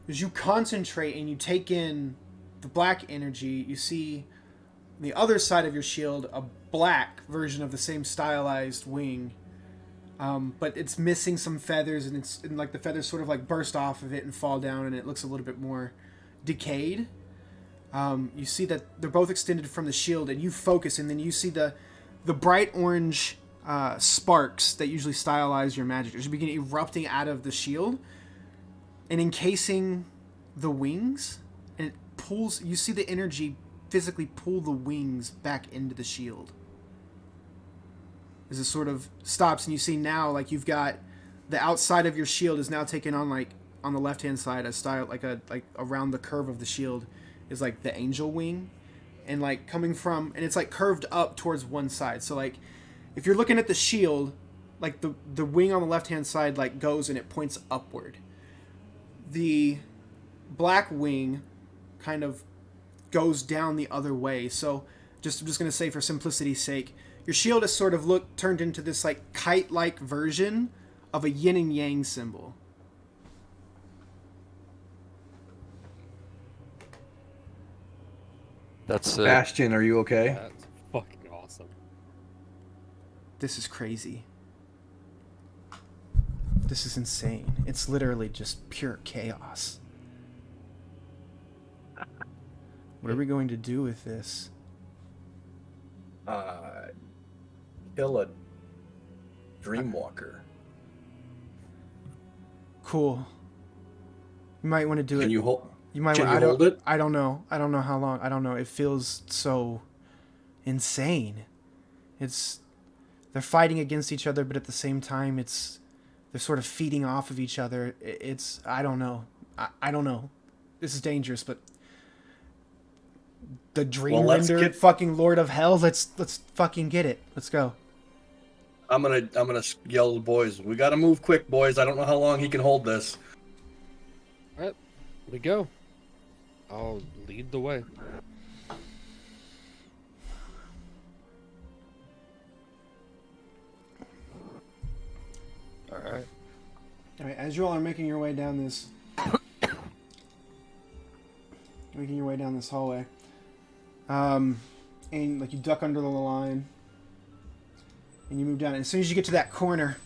As you concentrate and you take in the black energy, you see the other side of your shield a black version of the same stylized wing, but it's missing some feathers, and the feathers sort of burst off of it and fall down, and it looks a little bit more decayed. You see that they're both extended from the shield, and you focus, and then you see the bright orange sparks that usually stylize your magic just begin erupting out of the shield and encasing the wings, and it pulls. You see the energy physically pull the wings back into the shield. As it sort of stops, and you see now you've got the outside of your shield is now taken on on the left hand side a style like around the curve of the shield, is like the angel wing, and like coming from, and it's like curved up towards one side. So like if you're looking at the shield, like the wing on the left hand side like goes and it points upward. The black wing kind of goes down the other way. So I'm just gonna say for simplicity's sake, your shield is sort of turned into this like kite-like version of a yin and yang symbol. That's it. Bastion, are you okay? That's fucking awesome. This is crazy. This is insane. It's literally just pure chaos. What are we going to do with this? Kill a Dreamwalker. Cool. You might want to do it. Can you hold? You might. Can I you don't, hold it? I don't know. I don't know how long. I don't know. It feels so insane. They're fighting against each other, but at the same time, they're sort of feeding off of each other. I don't know. I don't know. This is dangerous, but the Dreamrender, fucking Lord of Hell. Let's fucking get it. Let's go. I'm gonna yell to the boys. We gotta move quick, boys. I don't know how long he can hold this. All right, we go. I'll lead the way. All right. All right. As you all are making your way down this, hallway, and like you duck under the line, and you move down. And as soon as you get to that corner,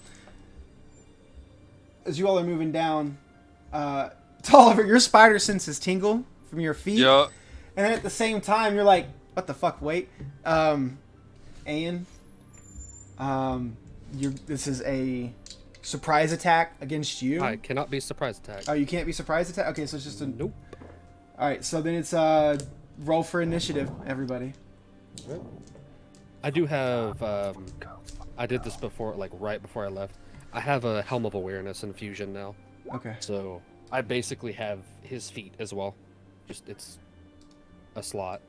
as you all are moving down, Tolliver, your spider senses tingle from your feet. Yeah. And then at the same time, you're like, what the fuck, wait. Ian, this is a surprise attack against you. I cannot be surprise attacked. Oh, you can't be surprise attack? Okay, so it's just a... Nope. Alright, so then it's roll for initiative, everybody. I do have, I did this before, like right before I left. I have a Helm of Awareness infusion now. Okay. So I basically have his feet as well. Just, it's a slot.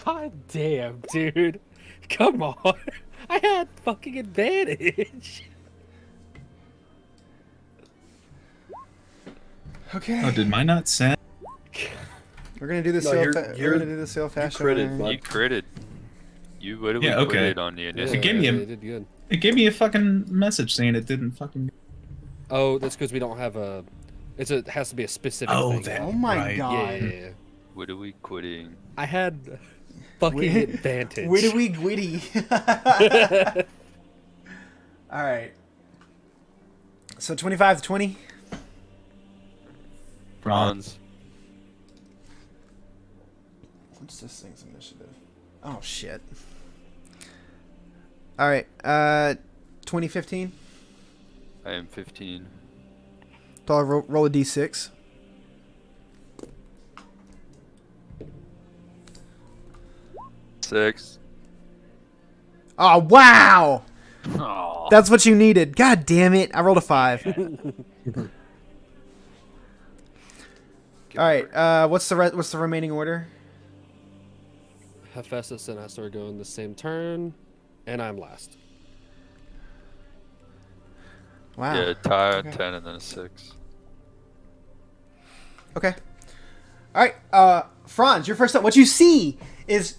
God damn, dude. Come on. I had fucking advantage. Okay. Oh, did mine not send? We're gonna do this. No, We're you're- gonna do this real fast. critted, Ryan. bud. You critted. You literally Yeah, okay. critted on the Yeah, initiative. gave me a- they did good. It gave me a fucking message saying it didn't fucking. Oh, that's because we don't have a. It has to be a specific Oh, thing. that- Oh my Right. Yeah, god. yeah, yeah. What are we quitting? I had fucking Witty- advantage. Witty gwitty. All right. So 25 to 20. Bronze. What's this thing's initiative? Oh shit. All right. 2015. I am 15. So I'll roll a d6. Six. Oh wow! Aw. That's what you needed. God damn it! I rolled a 5. All right. What's the remaining order? Hephaestus and Astor go in the same turn, and I'm last. Wow. Yeah, tie on Okay. 10 and then a 6. Okay. All right, Franz, you're first up. What you see is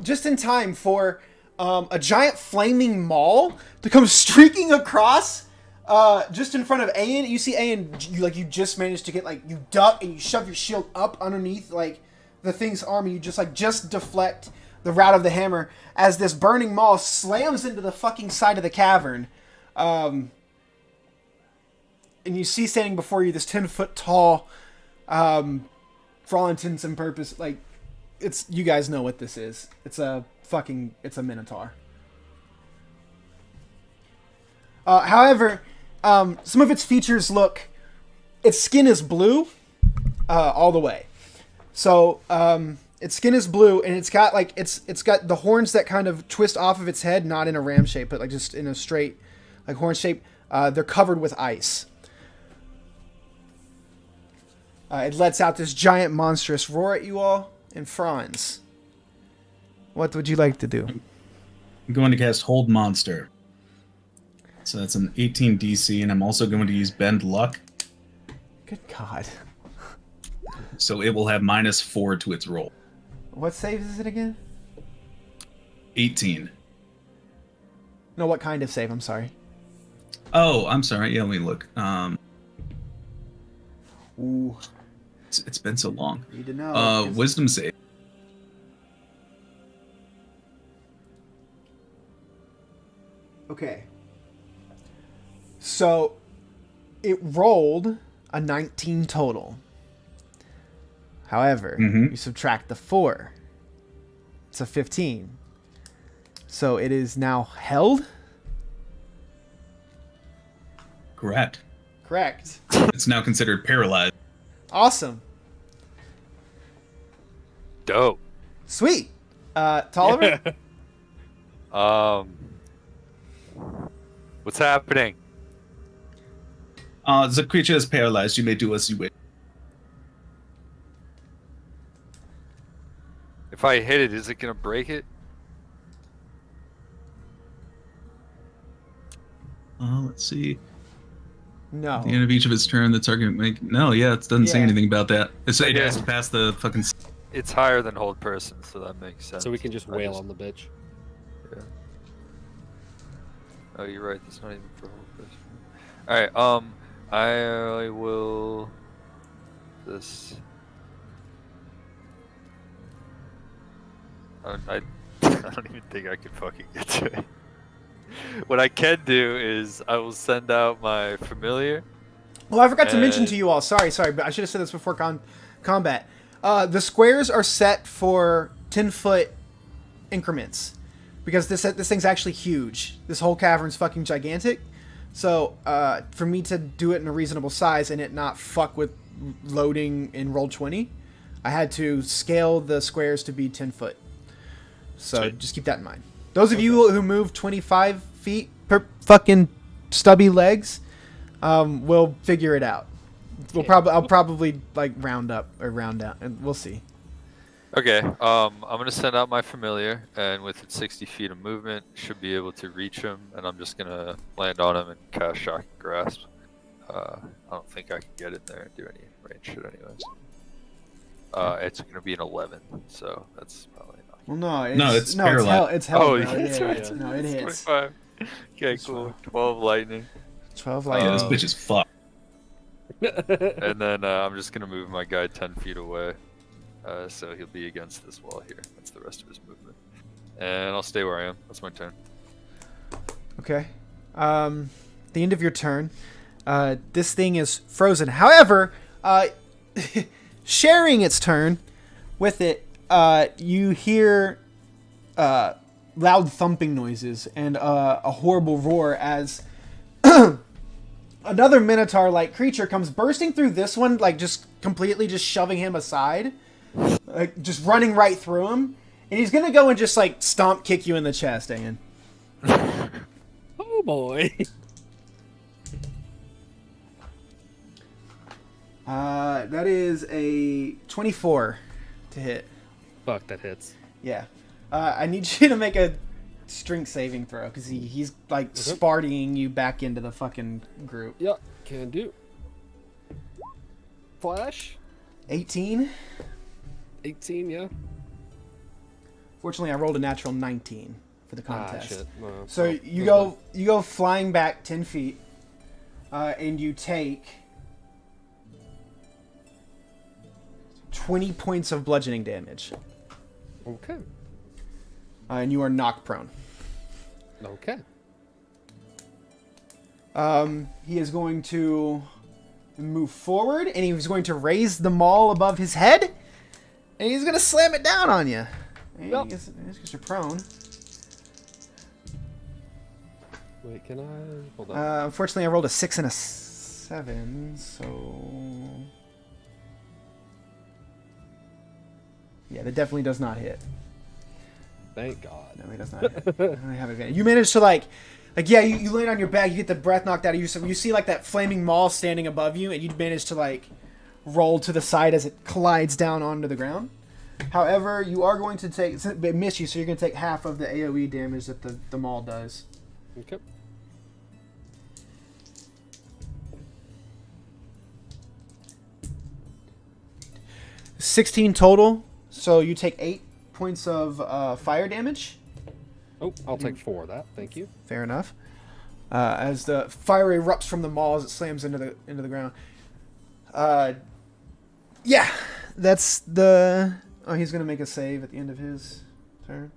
just in time for a giant flaming maul to come streaking across just in front of Ayan. You see Ayan, you just managed to get, like, you duck and you shove your shield up underneath, like, the thing's arm, and you just deflect the route of the hammer as this burning maul slams into the fucking side of the cavern. And you see standing before you this 10-foot tall, for all intents and purposes, like, it's, you guys know what this is. It's a Minotaur. However, some of its features its skin is blue, all the way. So, its skin is blue, and it's got, like, it's got the horns that kind of twist off of its head, not in a ram shape, but, like, just in a straight, like, horn shape. They're covered with ice. It lets out this giant monstrous roar at you all. And Franz, what would you like to do? I'm going to cast Hold Monster. So that's an 18 DC, and I'm also going to use Bend Luck, Good God. so it will have -4 to its roll. What save is it again? 18. No, what kind of save? I'm sorry. Oh, I'm sorry. Yeah, let me look. Ooh, It's been so long. need to know. Wisdom save. Okay. So, it rolled a 19 total. However, you subtract the 4. It's a 15. So it is now held? Correct. Correct. It's now considered paralyzed. Awesome. Dope. Sweet. Tolliver? What's happening? The creature is paralyzed. You may do as you wish. If I hit it, is it gonna break it? Let's see. No. At the end of each of its turn, the target make. No, yeah, it doesn't say Yeah. anything about that. It Yeah. has to pass the fucking. It's higher than hold person, so that makes sense. So we can just I wail on the bitch. Yeah. Oh, you're right. That's not even for hold person. All right. I will. This. I don't even think I can fucking get to it. What I can do is I will send out my familiar. Oh, I forgot to mention to you all. Sorry, but I should have said this before combat. The squares are set for 10-foot increments because this thing's actually huge. This whole cavern's fucking gigantic. So for me to do it in a reasonable size and it not fuck with loading in Roll20, I had to scale the squares to be 10 foot. So just keep that in mind. Those of you who move 25 feet per fucking stubby legs, will figure it out. I'll probably like round up or round out, and we'll see. Okay. I'm gonna send out my familiar, and with its 60 feet of movement, should be able to reach him. And I'm just gonna land on him and cast Shocking Grasp. I don't think I can get in there and do any range shit, anyways. It's gonna be an 11, so that's probably not. Well, it's paralyzed. It's hell. Oh, Bro. that's Yeah, right. No, it hits. 25. Okay, cool. 12 lightning. 12 Yeah, like this bitch is fucked. And then I'm just gonna move my guy 10 feet away, so he'll be against this wall here. That's the rest of his movement, and I'll stay where I am. That's my turn. Okay. The end of your turn. This thing is frozen. However, sharing its turn with it, you hear loud thumping noises and a horrible roar as another Minotaur-like creature comes bursting through this one, like just completely just shoving him aside, like just running right through him, and he's gonna go and just like stomp kick you in the chest, Ian. Oh boy. That is a 24 to hit. Fuck, that hits. Yeah. I need you to make a strength saving throw because he's like Spartying you back into the fucking group. Yeah, can do. Flash. 18. 18, yeah. Fortunately, I rolled a natural 19 for the Ah, contest. shit. Well, So well, you well, go flying back 10 feet, and you take 20 points of bludgeoning damage, okay. and you are knocked prone. Okay. He is going to move forward, and he's going to raise the maul above his head, and he's going to slam it down on you. Yep. Because you're prone. Wait, can I? Hold on. Unfortunately, I rolled a 6 and a 7, so... Yeah, that definitely does not hit. Thank God. No, he does not hit. I don't have advantage. You managed to, like yeah, you land on your back, you get the breath knocked out of you, so you see, like, that flaming maul standing above you, and you manage to, like, roll to the side as it collides down onto the ground. However, you are going to take... It missed you, so you're going to take half of the AoE damage that the maul does. Okay. 16 total, so you take 8 points of fire damage. Oh, I'll take 4 of that. Thank you. Fair enough. As the fire erupts from the maul as it slams into the ground. Yeah, that's the... Oh, he's gonna make a save at the end of his turn.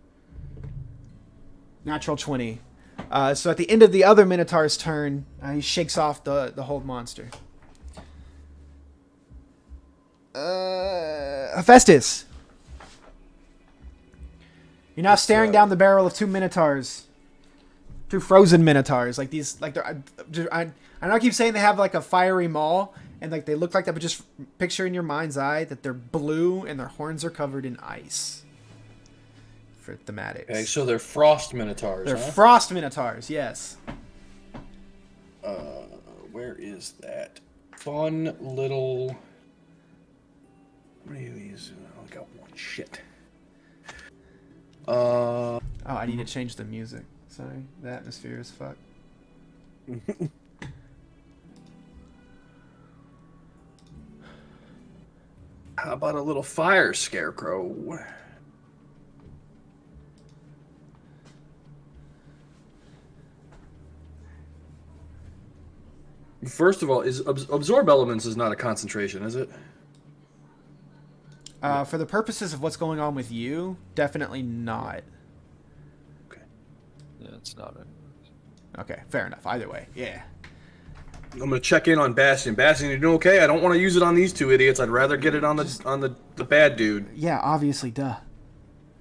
Natural 20. So at the end of the other Minotaur's turn, he shakes off the hold monster. Hephaestus. You're now staring down the barrel of 2 Minotaurs. 2 frozen Minotaurs. Like these, like they're... I know I keep saying they have like a fiery maw, and like they look like that, but just picture in your mind's eye that they're blue and their horns are covered in ice. For thematics. Okay, so they're frost minotaurs, They're huh? frost Minotaurs, yes. Where is that? Fun little... How many of these? I only got one. Shit. Oh, I need to change the music. Sorry, the atmosphere is fucked. How about a little fire scarecrow? First of all, is absorb elements is not a concentration, is it? For the purposes of what's going on with you, definitely not. Yeah, it's not it. Okay, fair enough. Either way, yeah. I'm gonna check in on Bastion. Bastion, you doing okay? I don't want to use it on these 2 idiots. I'd rather get it on the bad dude. Yeah, obviously, duh.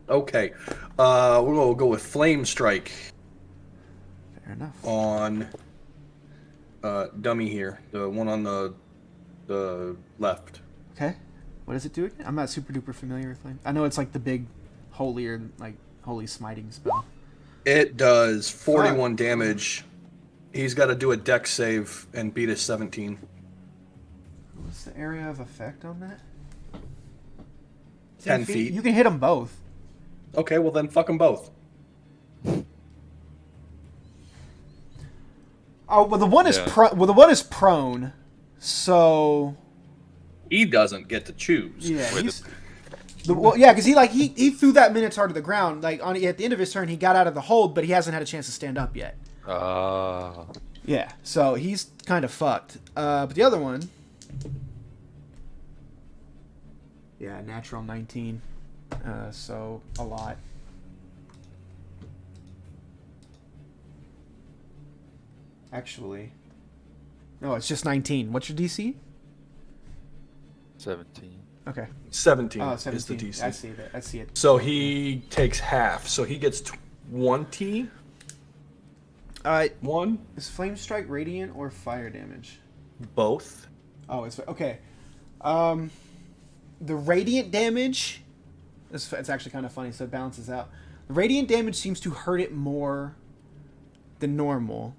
Okay. We'll go with Flame Strike Fair enough. on dummy here, the one on the left. Okay. What does it do again? I'm not super duper familiar with Flame. I know it's like the big holy or like holy smiting spell. It does 41 damage. He's got to do a dex save and beat a 17. What's the area of effect on that? 10 feet. You can hit them both. Okay, well then fuck them both. Oh, well the one is Yeah. the one is prone. So He doesn't get to choose. yeah, Wait, he's well, yeah, because he threw that Minotaur to the ground. Like at the end of his turn, he got out of the hold, but he hasn't had a chance to stand up yet. Ah. Yeah, so he's kind of fucked. But the other one, yeah, natural 19. So a lot. Actually, no, it's just 19. What's your DC? 17. Okay. 17, Oh, is the 17. DC. I see that. I see it. So he takes half. So he gets 21. Is Flame Strike radiant or fire damage? Both. Oh, it's okay. The radiant damage. It's actually kind of funny, so it balances out. The radiant damage seems to hurt it more than normal.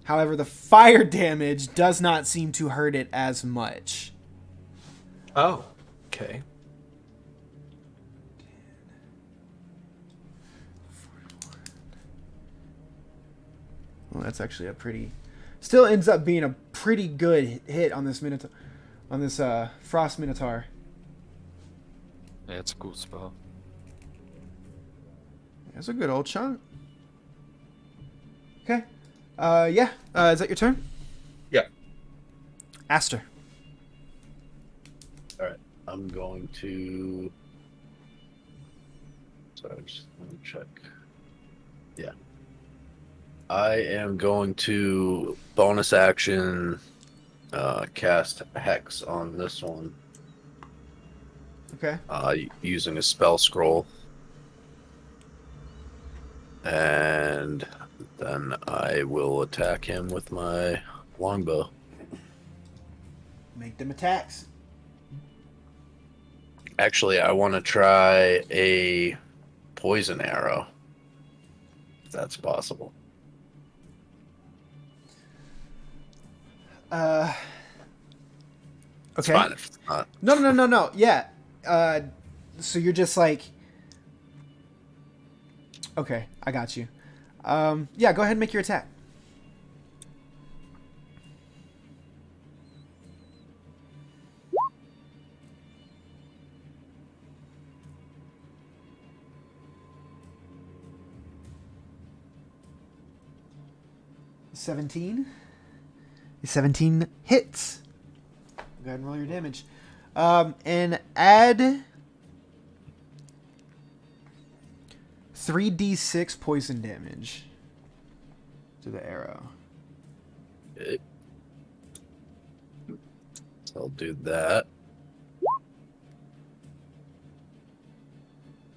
However, the fire damage does not seem to hurt it as much. Oh, okay. Well, that's actually a pretty. Still ends up being a pretty good hit on this Minotaur, on this Frost Minotaur. Yeah, it's a cool spell. That's a good old chunk. Okay. Yeah. Is that your turn? Yeah. Aster. All right. I'm going to. Sorry, just let me check. Yeah. I am going to bonus action cast Hex on this one Okay. using a spell scroll. And then I will attack him with my longbow. Make them attacks. Actually, I want to try a poison arrow. If that's possible. It's Okay. fine if it's not. No. Yeah. So you're just like. Okay, I got you. Yeah, go ahead and make your attack. $17. 17 hits. Go ahead and roll your damage. And add 3d6 poison damage to the arrow. Okay. So I'll do that.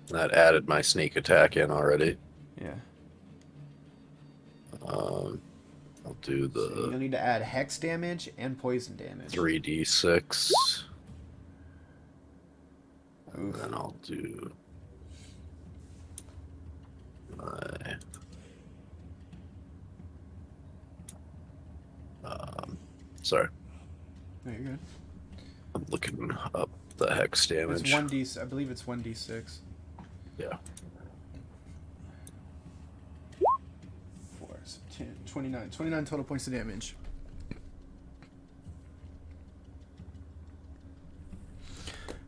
That added my sneak attack in already. Yeah. I'll do So the you'll need to add hex damage and poison damage. 3d6. And then I'll do my sorry, No, you're good. I'm looking up the hex It's damage. 1d. I believe it's 1d6. Yeah. 4, so 10, 29. 29 total points of damage.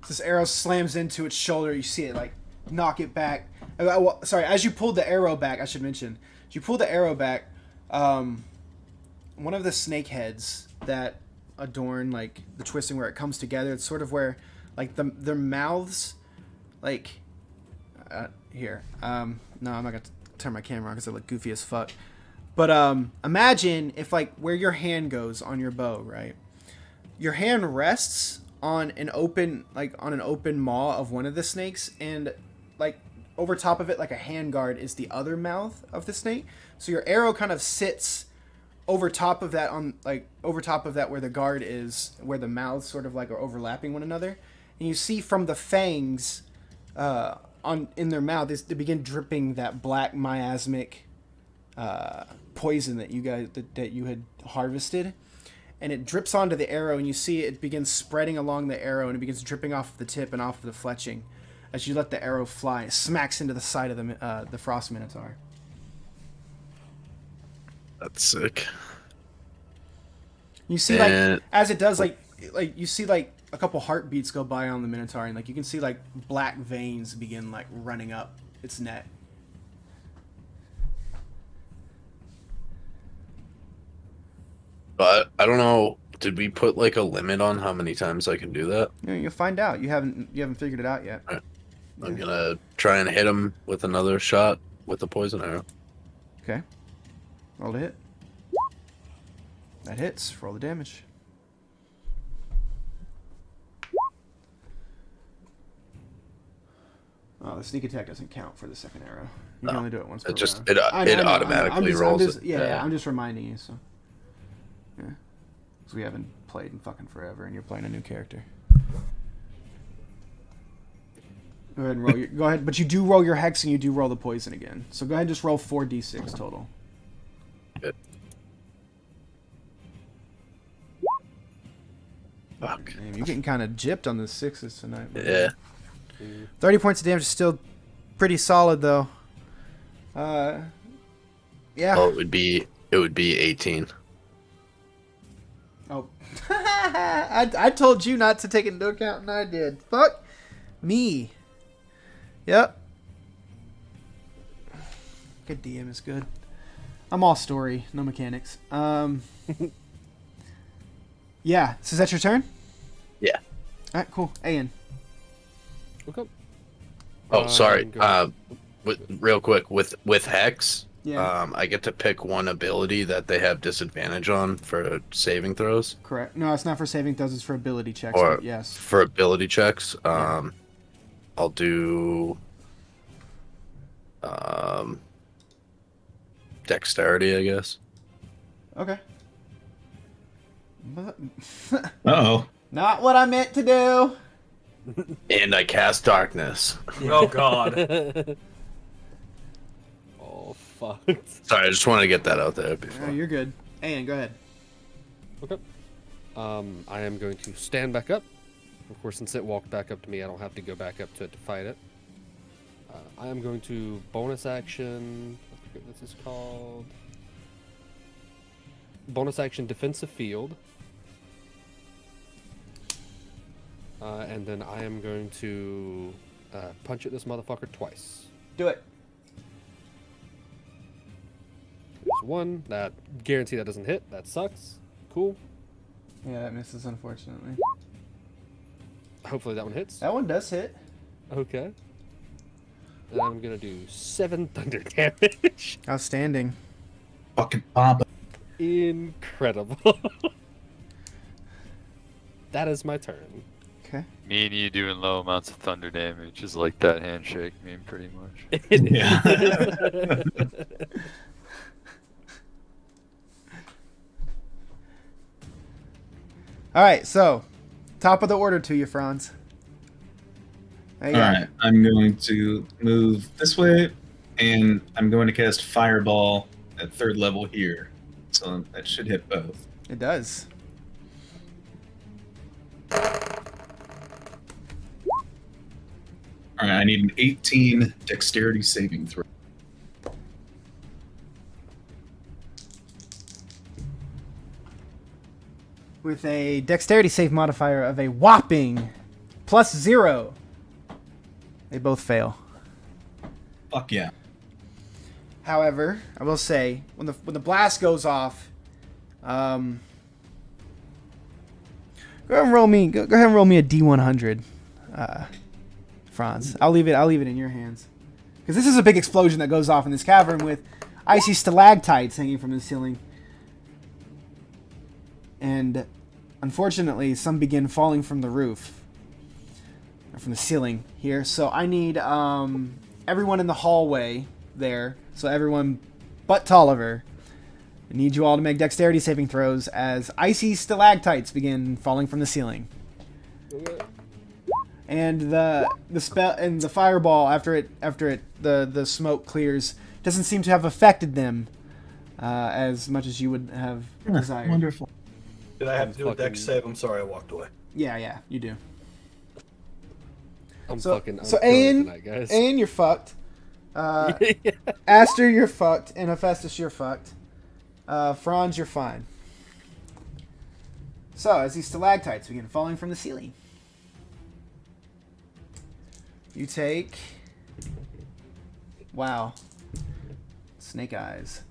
This arrow slams into its shoulder. You see it like knock it back. Well, sorry, as you pulled the arrow back, I should mention, as you pull the arrow back, one of the snake heads that adorn like the twisting where it comes together, it's sort of where like their mouths, like here. No, I'm not gonna turn my camera on because I look goofy as fuck. But imagine if like where your hand goes on your bow, right? Your hand rests on an open maw of one of the snakes, and like over top of it, like a hand guard, is the other mouth of the snake. So your arrow kind of sits over top of that, where the guard is, where the mouths sort of like are overlapping one another, and you see from the fangs in their mouth they begin dripping that black miasmic poison that you had harvested. And it drips onto the arrow, and you see it begins spreading along the arrow, and it begins dripping off the tip and off of the fletching as you let the arrow fly. It smacks into the side of the Frost Minotaur. That's sick. You see, like, And- as it does, like you see, like, a couple heartbeats go by on the Minotaur, and, like, you can see, like, black veins begin, like, running up its neck. But I don't know. Did we put like a limit on how many times I can do that? You know, you'll find out. You haven't figured it out yet. I'm gonna try and hit him with another shot with the poison arrow. Okay. Roll to hit. That hits. Roll the damage. Oh, the sneak attack doesn't count for the second arrow. You can No. only do it once per It just round. it I know, it automatically rolls it. Yeah, I'm just reminding you. So, yeah, because we haven't played in fucking forever, and you're playing a new character. Go ahead and roll. Go ahead, but you do roll your hex, and you do roll the poison again. So go ahead and just roll 4d6 total. Good. Fuck. Damn, you're getting kind of gypped on the sixes tonight. Man. Yeah. 30 points of damage is still pretty solid, though. Yeah. Well, it would be 18. Oh. I told you not to take it into account, and I did. Fuck me. Yep. Good DM is good. I'm all story, no mechanics. Yeah. So is that your turn? Yeah. All right, cool. Ayan. Okay. Oh, sorry. Go. Real quick with Hex, Yeah. I get to pick one ability that they have disadvantage on for saving throws Correct. No, it's not for saving throws. It's for ability checks. or But yes. for ability checks. Yeah. I'll do dexterity, I guess. Okay. But Uh-oh. not what I meant to do. And I cast darkness. Oh God. Oh fuck. Sorry, I just wanted to get that out there before. You're good. Ayan, go ahead. Okay. I am going to stand back up. Of course, since it walked back up to me, I don't have to go back up to it to fight it. I am going to bonus action. I forget what this is called. Bonus action defensive field. And then I am going to punch at this motherfucker twice. Do it. There's one. That guarantee that doesn't hit. That sucks. Cool. Yeah, that misses, unfortunately. Hopefully that one hits. That one does hit. Okay. And I'm gonna do 7 thunder damage. Outstanding. Fucking Bob. Incredible. That is my turn. Okay. Me and you doing low amounts of thunder damage is like that handshake meme, pretty much. Yeah. All right, so top of the order to you, Franz. There you All go. right, I'm going to move this way, and I'm going to cast Fireball at 3rd level here. So that should hit both. It does. All right, I need an 18 Dexterity saving throw. With a dexterity save modifier of a whopping +0. They both fail. Fuck yeah. However, I will say when the blast goes off, go ahead and roll me. Go ahead and roll me a D100, Franz. I'll leave it in your hands, because this is a big explosion that goes off in this cavern with icy stalactites hanging from the ceiling, and unfortunately, some begin falling from the roof, or from the ceiling here. So I need everyone in the hallway there. So everyone but Tolliver, I need you all to make dexterity saving throws as icy stalactites begin falling from the ceiling. And the spell and the fireball after the smoke clears doesn't seem to have affected them as much as you would have desired. Wonderful. Did I have to do a dex fucking- save? I'm sorry, I walked away. Yeah, you do. I'm So fucking. so I'm killing it Ayn, tonight, guys. Ayn, you're fucked. Aster, you're fucked, and Hephaestus, you're fucked. Franz, you're fine. So, as these stalactites begin falling from the ceiling, you take... Wow. Snake eyes.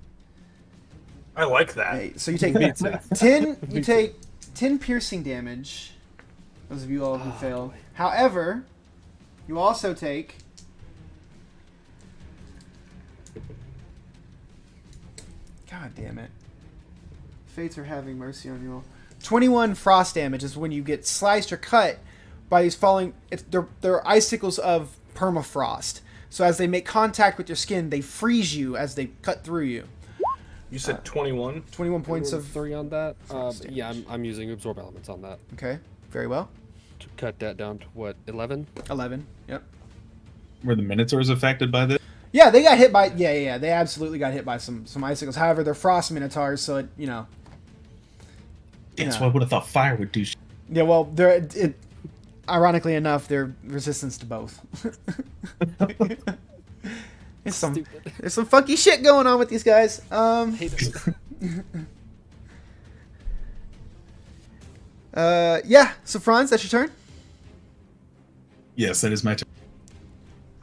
I like that. Hey, so you take 10. You take 10 piercing damage. Those of you all who failed. However, you also take... God damn it. Fates are having mercy on you all. 21 frost damage is when you get sliced or cut by these falling... They're icicles of permafrost. So as they make contact with your skin, they freeze you as they cut through you. You said 21? 21 points of... 3 on that. frost Yeah, damage. I'm using absorb elements on that Okay, very well. to cut that down to what 11. 11. Yep. Were the Minotaurs affected by this? Yeah, they got hit by... Yeah. They absolutely got hit by some icicles. However, they're frost minotaurs, so it, you know... That's Yeah. what I would have thought fire would do. Yeah, well, they're... Ironically enough, they're resistance to both. There's some funky shit going on with these guys. Hate it. Yeah. So Franz, that's your turn. Yes, that is my turn.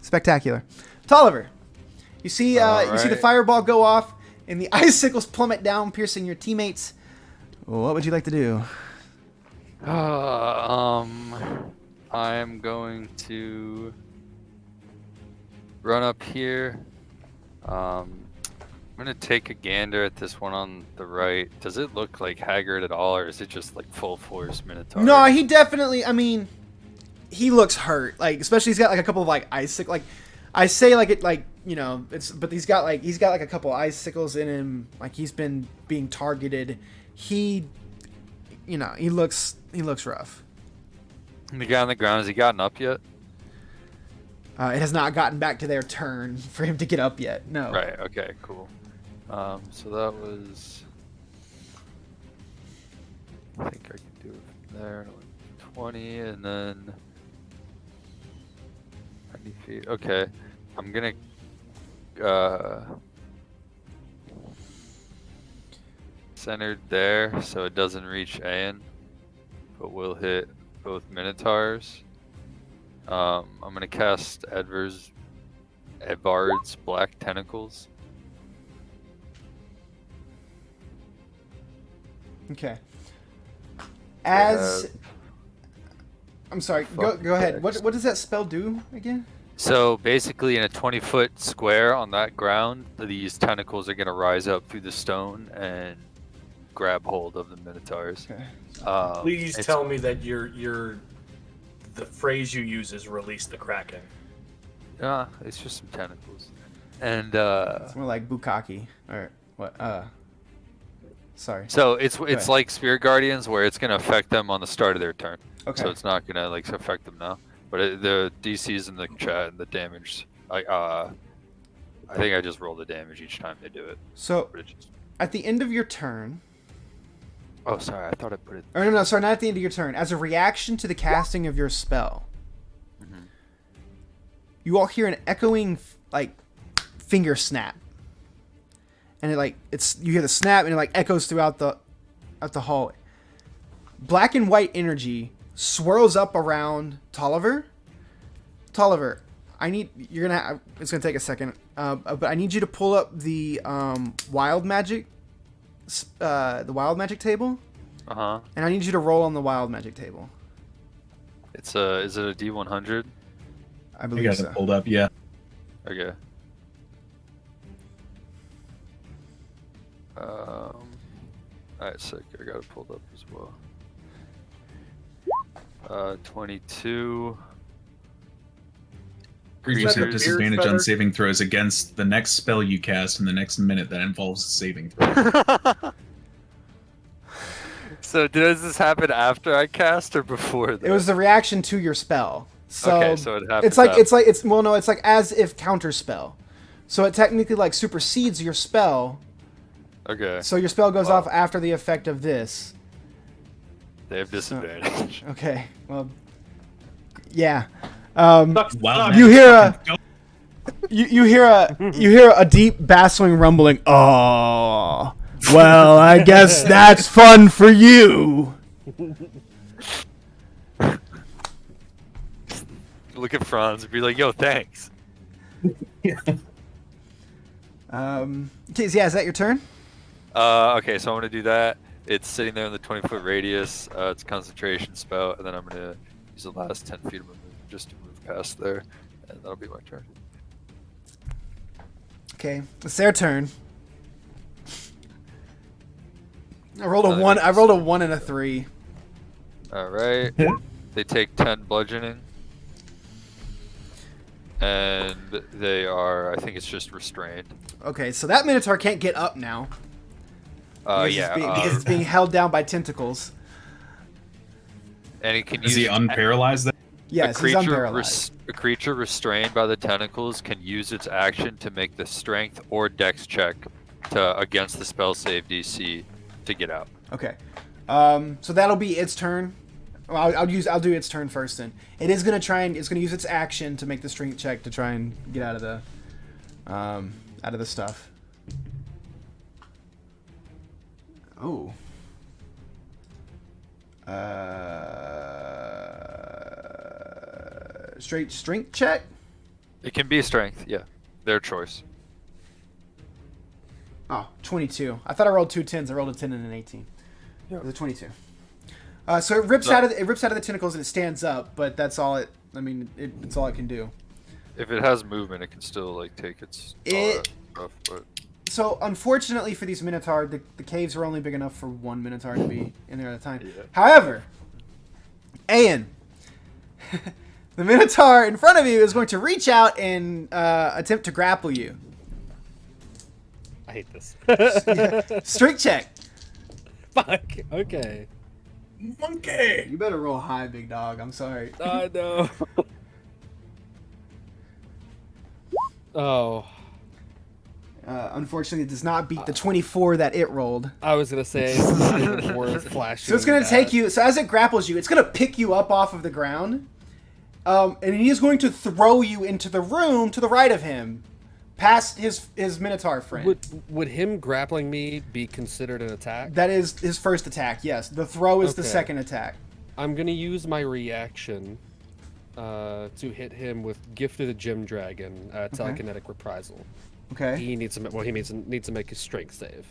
Spectacular. Tolliver, you see, you see the Alright. fireball go off, and the icicles plummet down, piercing your teammates. What would you like to do? I'm going to run up here. I'm gonna take a gander at this one on the right. Does it look like haggard at all, or is it just like full force Minotaur? No, he definitely. I mean, he looks hurt. Like, especially he's got like a couple of like icicle. Like, I say like it like you know it's, but he's got like a couple icicles in him. Like he's been being targeted. He, you know, he looks rough. The guy on the ground, has he gotten up yet? It has not gotten back to their turn for him to get up yet. No. Right. Okay. Cool. So that was. I think I can do it from there. 20, and then 90 feet. Okay, I'm gonna centered there so it doesn't reach Aeon, but will hit both Minotaurs. I'm gonna cast Edvard's Black Tentacles. Okay. As I'm sorry, go ahead. What does that spell do again? So basically, in a 20-foot square on that ground, these tentacles are gonna rise up through the stone and grab hold of the Minotaurs. Okay. Please it's- tell me that the phrase you use is "release the Kraken." It's just some tentacles, and It's more like Bukkake or what? Sorry. so it's ahead. like Spirit Guardians, where it's gonna affect them on the start of their turn. Okay. So it's not gonna like affect them now. But the DCs in the chat and the damage, I think I just roll the damage each time they do it. So But it just... at the end of your turn, Oh, sorry, I thought I put it. or no, sorry, not at the end of your turn. As a reaction to the casting of your spell, you all hear an echoing like finger snap, and you hear the snap and it like echoes throughout the hallway. Black and white energy swirls up around Tolliver. Tolliver, it's gonna take a second, but I need you to pull up the wild magic table, and I need you to roll on the wild magic table. Is it a D100? I I believe got so. it pulled up. Yeah. Okay. Alright, sick. I got it pulled up as well. 22. Creatures have Beard disadvantage feather? on saving throws against the next spell you cast in the next minute that involves a saving throw. So does this happen after I cast or before that? It was the reaction to your spell. So, Okay, so it happens it's like after. it's like as if counter spell. So it technically like supersedes your spell. Okay. So your spell goes off after the effect of this. They have disadvantage. Okay. Well, yeah. Wow. You hear a you hear a deep bassling rumbling. Oh, well, I guess that's fun for you. Look at Franz and be like, "Yo, thanks." Okay, so yeah, is that your turn? Okay, so I'm gonna do that. It's sitting there in the 20-foot radius. It's a concentration spell, and then I'm gonna use the last 10 feet of movement just to move past there, and that'll be my turn. Okay, it's their turn. I rolled a Another 1. big I rolled a 1 and a 3. All right. They take 10 bludgeoning, and they are. I think it's just restrained. Okay, so that Minotaur can't get up now. Because Yeah. because it's being held down by tentacles. And it can Is use he unparalyzed? Yes, he's unparalyzed. A creature restrained by the tentacles can use its action to make the strength or dex check against the spell save DC to get out. Okay, so that'll be its turn. Well, I'll do its turn first. Then it is gonna it's gonna use its action to make the strength check to try and get out of the stuff. Oh. Straight strength check. It can be strength, yeah. Their choice. Oh, 22. I thought I rolled 2 10s. I rolled a 10 and an 18. Yeah. It was a 22. So it rips out of the tentacles and it stands up, but that's all it. I mean, it's all it can do. If it has movement, it can still like take its. Stuff, but... So unfortunately for these Minotaur, the caves are only big enough for one Minotaur to be in there at a time. Yeah. However, Aeon, the Minotaur in front of you is going to reach out and attempt to grapple you. I hate this. Strength check. Fuck. Okay. Monkey! You better roll high, big dog. I'm sorry. I know. Oh. Unfortunately, it does not beat the 24 that it rolled. I was gonna say it's not even worth flashing. So it's gonna that. take you. So as it grapples you, it's gonna pick you up off of the ground, and he is going to throw you into the room to the right of him, past his Minotaur friend. Would him grappling me be considered an attack? That is his first attack. Yes, the throw is the Okay. second attack. I'm gonna use my reaction to hit him with Gift of the Gem Dragon, telekinetic reprisal. Okay. He needs to he needs to make his strength save,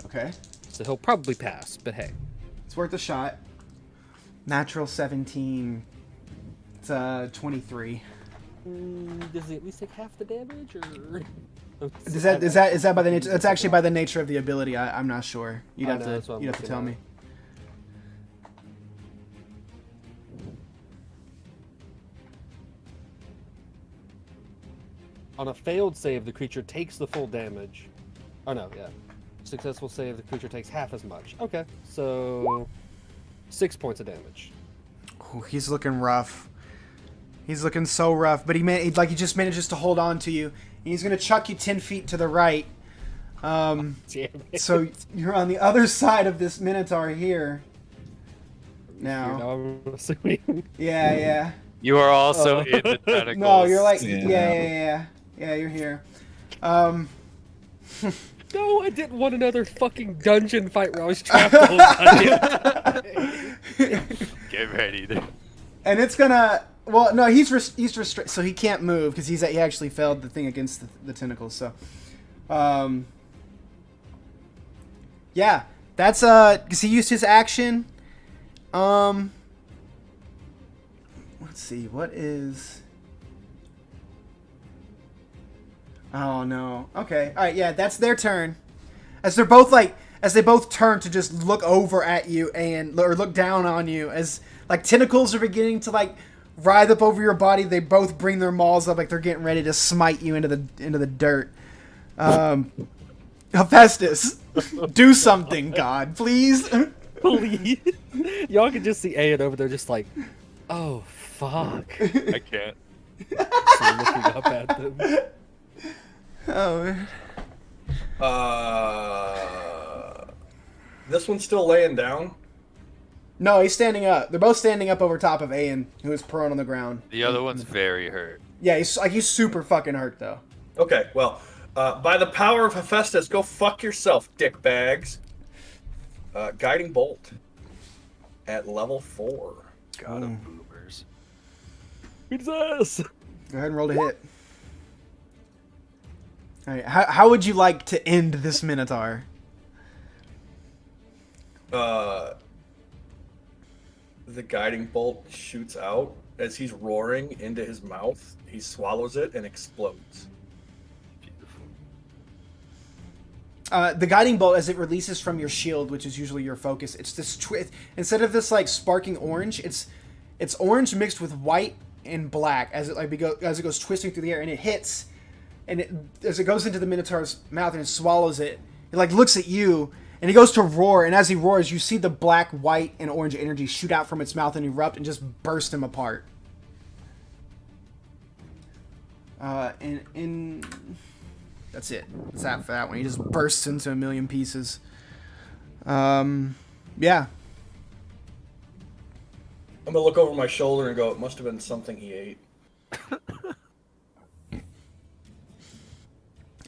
Okay. so he'll probably pass. But hey, It's worth a shot. Natural 17. It's 23. does he at least take half the damage, or Is that by the nature? That's actually by the nature of the ability. I'm not sure. You'd I have know, that's what I'm to looking tell at. me. On a failed save, the creature takes the full damage. Oh no, yeah. Successful save, the creature takes half as much. Okay, so 6 points of damage. Ooh, he's looking rough. He's looking so rough, but he just manages to hold on to you. And he's gonna chuck you 10 feet to the right. Damn it. So you're on the other side of this Minotaur here. Now, Now I'm assuming. yeah. You are also Oh. in the tentacles. No, you're like, Yeah. yeah, you're here. No, I didn't want another fucking dungeon fight where I was trapped the whole time. Get ready. To... And it's gonna. Well, no, he's restricted, so he can't move because he actually failed the thing against the tentacles. So, yeah, that's because he used his action. Let's see, what is? Oh no. Okay. All right. Yeah, that's their turn. As they both turn to just look over at you or look down on you as like tentacles are beginning to like writhe up over your body. They both bring their maws up like they're getting ready to smite you into the dirt. Hephaestus, do something, God, please. Please. Y'all can just see Ayan over there just like, oh, fuck. I can't. So looking up at them. Oh man. This one's still laying down. No, he's standing up. They're both standing up over top of Ayan, who is prone on the ground. The other one's very hurt. Yeah, he's super fucking hurt though. Okay, well, by the power of Hephaestus, go fuck yourself, dickbags. Guiding Bolt at level 4. Got him, boomers. Beat his ass. Go ahead and roll to hit. All right, how would you like to end this Minotaur? The Guiding Bolt shoots out. As he's roaring into his mouth, he swallows it and explodes. Beautiful. The guiding bolt, as it releases from your shield, which is usually your focus, it's this instead of this like sparking orange, it's orange mixed with white and black as it goes twisting through the air, and it hits, and as it goes into the Minotaur's mouth and it swallows it, it like looks at you, and he goes to roar, and as he roars, you see the black, white, and orange energy shoot out from its mouth and erupt and just burst him apart. And that's it. That's that for that one. He just bursts into a million pieces. Yeah. I'm gonna look over my shoulder and go, it must have been something he ate.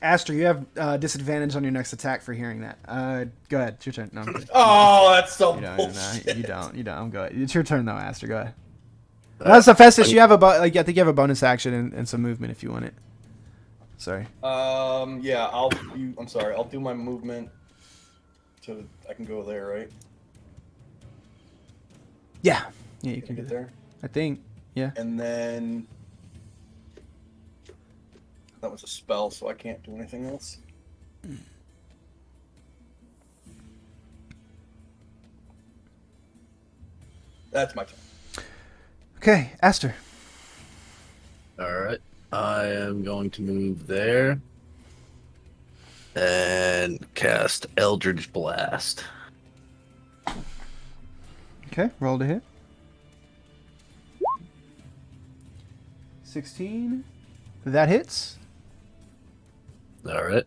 Aster, you have disadvantage on your next attack for hearing that. Go ahead. It's your turn. No, I'm kidding. Oh, that's so You don't. bullshit. You don't. Go ahead. It's your turn though, Aster. Go ahead. That's the Festus. You have I think you have a bonus action and some movement if you want it. Sorry. Yeah, I'm sorry. I'll do my movement so I can go there, right? Yeah. Yeah, you Can can I get do that. there? I think. Yeah. And then that was a spell, so I can't do anything else. That's my turn. Okay, Aster. Alright. I am going to move there and cast Eldritch Blast. Okay, roll to hit. 16. That hits. Alright.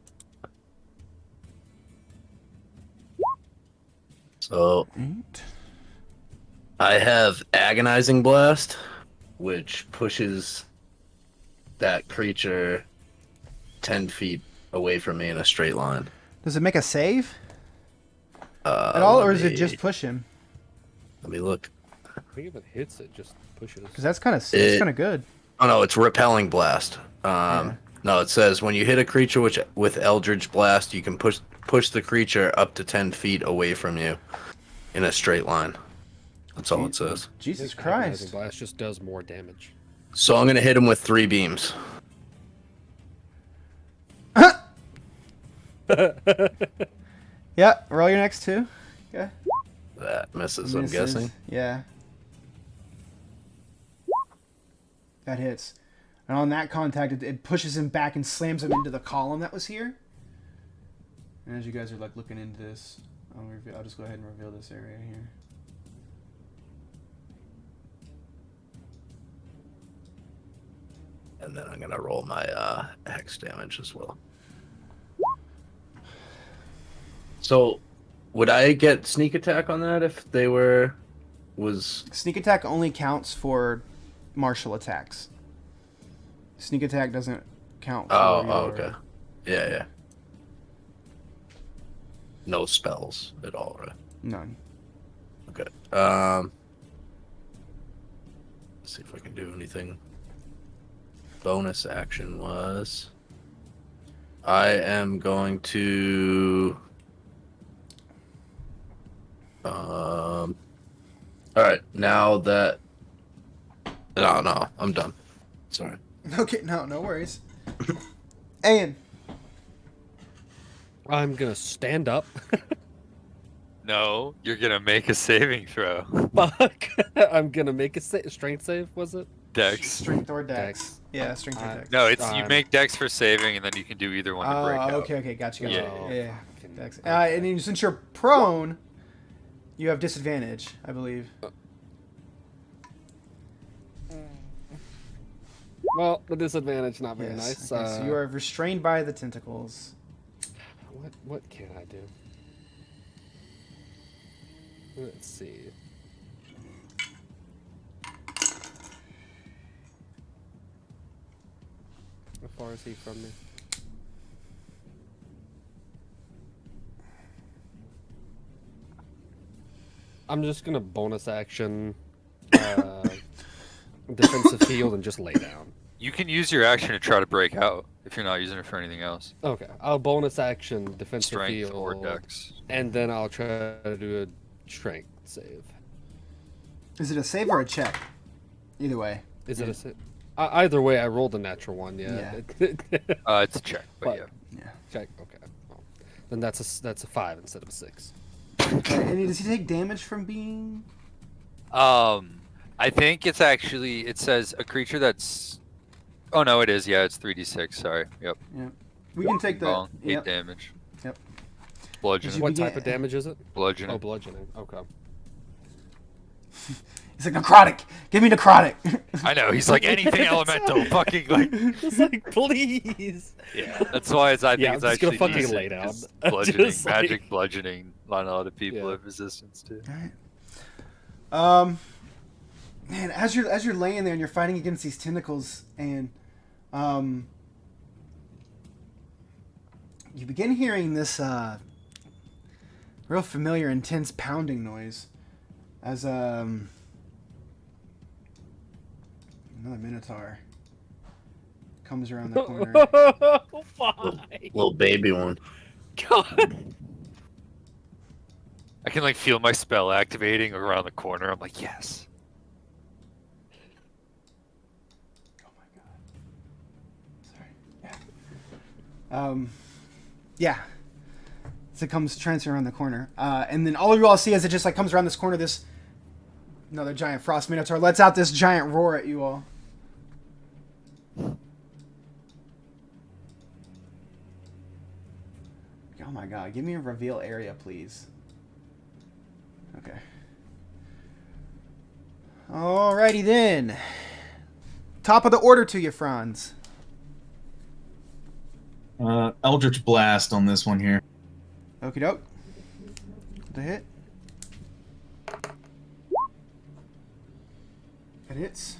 So 8. I have Agonizing Blast, which pushes that creature 10 feet away from me in a straight line. Does it make a save at all, Let or does it me- just push him? Let me look. I think if it hits, it just pushes. Because that's kind of It- good. Oh no, it's Repelling Blast. No, it says when you hit a creature with Eldritch Blast, you can push the creature up to 10 feet away from you in a straight line. That's all it says. I Jesus think Agonizing Christ. Blast just does more damage. So I'm gonna hit him with 3 beams. Yeah, roll your next 2. Okay. That misses, I'm Misses. guessing. Yeah. That hits. And on that contact, it pushes him back and slams him into the column that was here. And as you guys are like looking into this, I'll just go ahead and reveal this area here. And then I'm gonna roll my hex damage as well. So, would I get sneak attack on that if they was? Sneak attack only counts for martial attacks. Sneak attack doesn't count for Okay. Yeah. No spells at all, right? None. Okay. Let's see if I can do anything. Bonus action was. I am going to. All right. Now that. No, I'm done. Sorry. Okay, no worries. Ian. I'm gonna stand up. No, you're gonna make a saving throw. Fuck. I'm gonna make a strength save. Was it? Dex. Strength or dex. Dex. Yeah, strength or dex. No, it's you I'm- make Dex for saving, and then you can do either one to break out. okay, gotcha. Yeah. Yeah. Fucking- Dex. And then since you're prone, you have disadvantage, I believe. Well, the disadvantage not very Yes. nice. Okay, so you are restrained by the tentacles. What can I do? Let's see. How far is he from me? I'm just gonna bonus action defensive field and just lay down. You can use your action to try to break out if you're not using it for anything else. Okay, I'll bonus action defensive Strength field or Dex. and then I'll try to do a strength save. Is it a save or a check? Either way. Is it a save? Either way, I rolled a natural one. Yeah. It's a check, but But- yeah. Yeah. Check. Okay. Well, then that's a 5 instead of a 6. Okay, and does he take damage from being? I think it's actually it says a creature that's. Oh no, it is. Yeah, it's 3d6. Sorry. Yep. We can take the. Wrong. 8 Yep. damage. Yep. Bludgeoning. You What begin- type of damage is it? Bludgeoning. Oh, bludgeoning. Okay. He's like necrotic. Give me necrotic. I know. He's like anything elemental. Fucking like. It's like, please. Yeah. That's why I think Yeah, it's I'm just gonna actually fucking decent, lay down. 'cause Bludgeoning, Just like- magic bludgeoning. Not a lot of people Yeah. have resistance to. Alright. Man, as you're laying there and you're fighting against these tentacles, and you begin hearing this real familiar, intense pounding noise as another minotaur comes around the corner. Why? Little baby one. God. I can like feel my spell activating around the corner. I'm like, yes. Oh my god. Sorry. Yeah. So it comes trancing around the corner. And then all of you all see as it just like comes around this corner, this another giant frost minotaur lets out this giant roar at you all. Oh my god, give me a reveal area, please. Okay. Alrighty then. Top of the order to you, Franz. Eldritch Blast on this one here. Okie doke. The hit. That hits.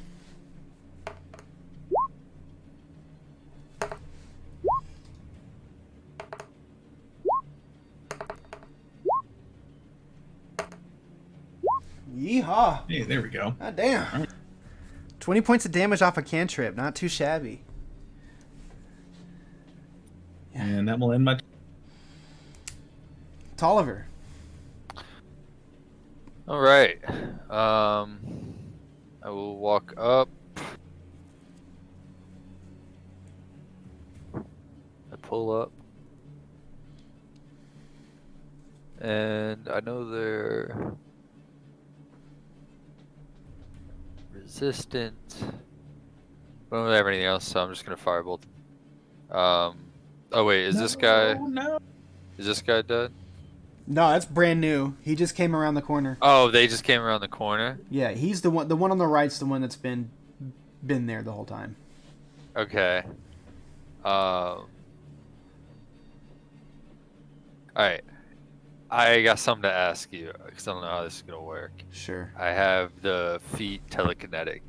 Yeehaw! Hey, there we go. God damn. 20 points of damage off a cantrip. Not too shabby. And that will end my. Tolliver. All right. I will walk up. I pull up. And I know they're resistant. I don't have anything else, so I'm just gonna firebolt. Oh wait, is this guy? No. Is this guy dead? No, that's brand new. He just came around the corner. Oh, they just came around the corner. Yeah, he's the one. The one on the right's the one that's been there the whole time. Okay. All right. I got something to ask you because I don't know how this is gonna work. Sure. I have the feat telekinetic,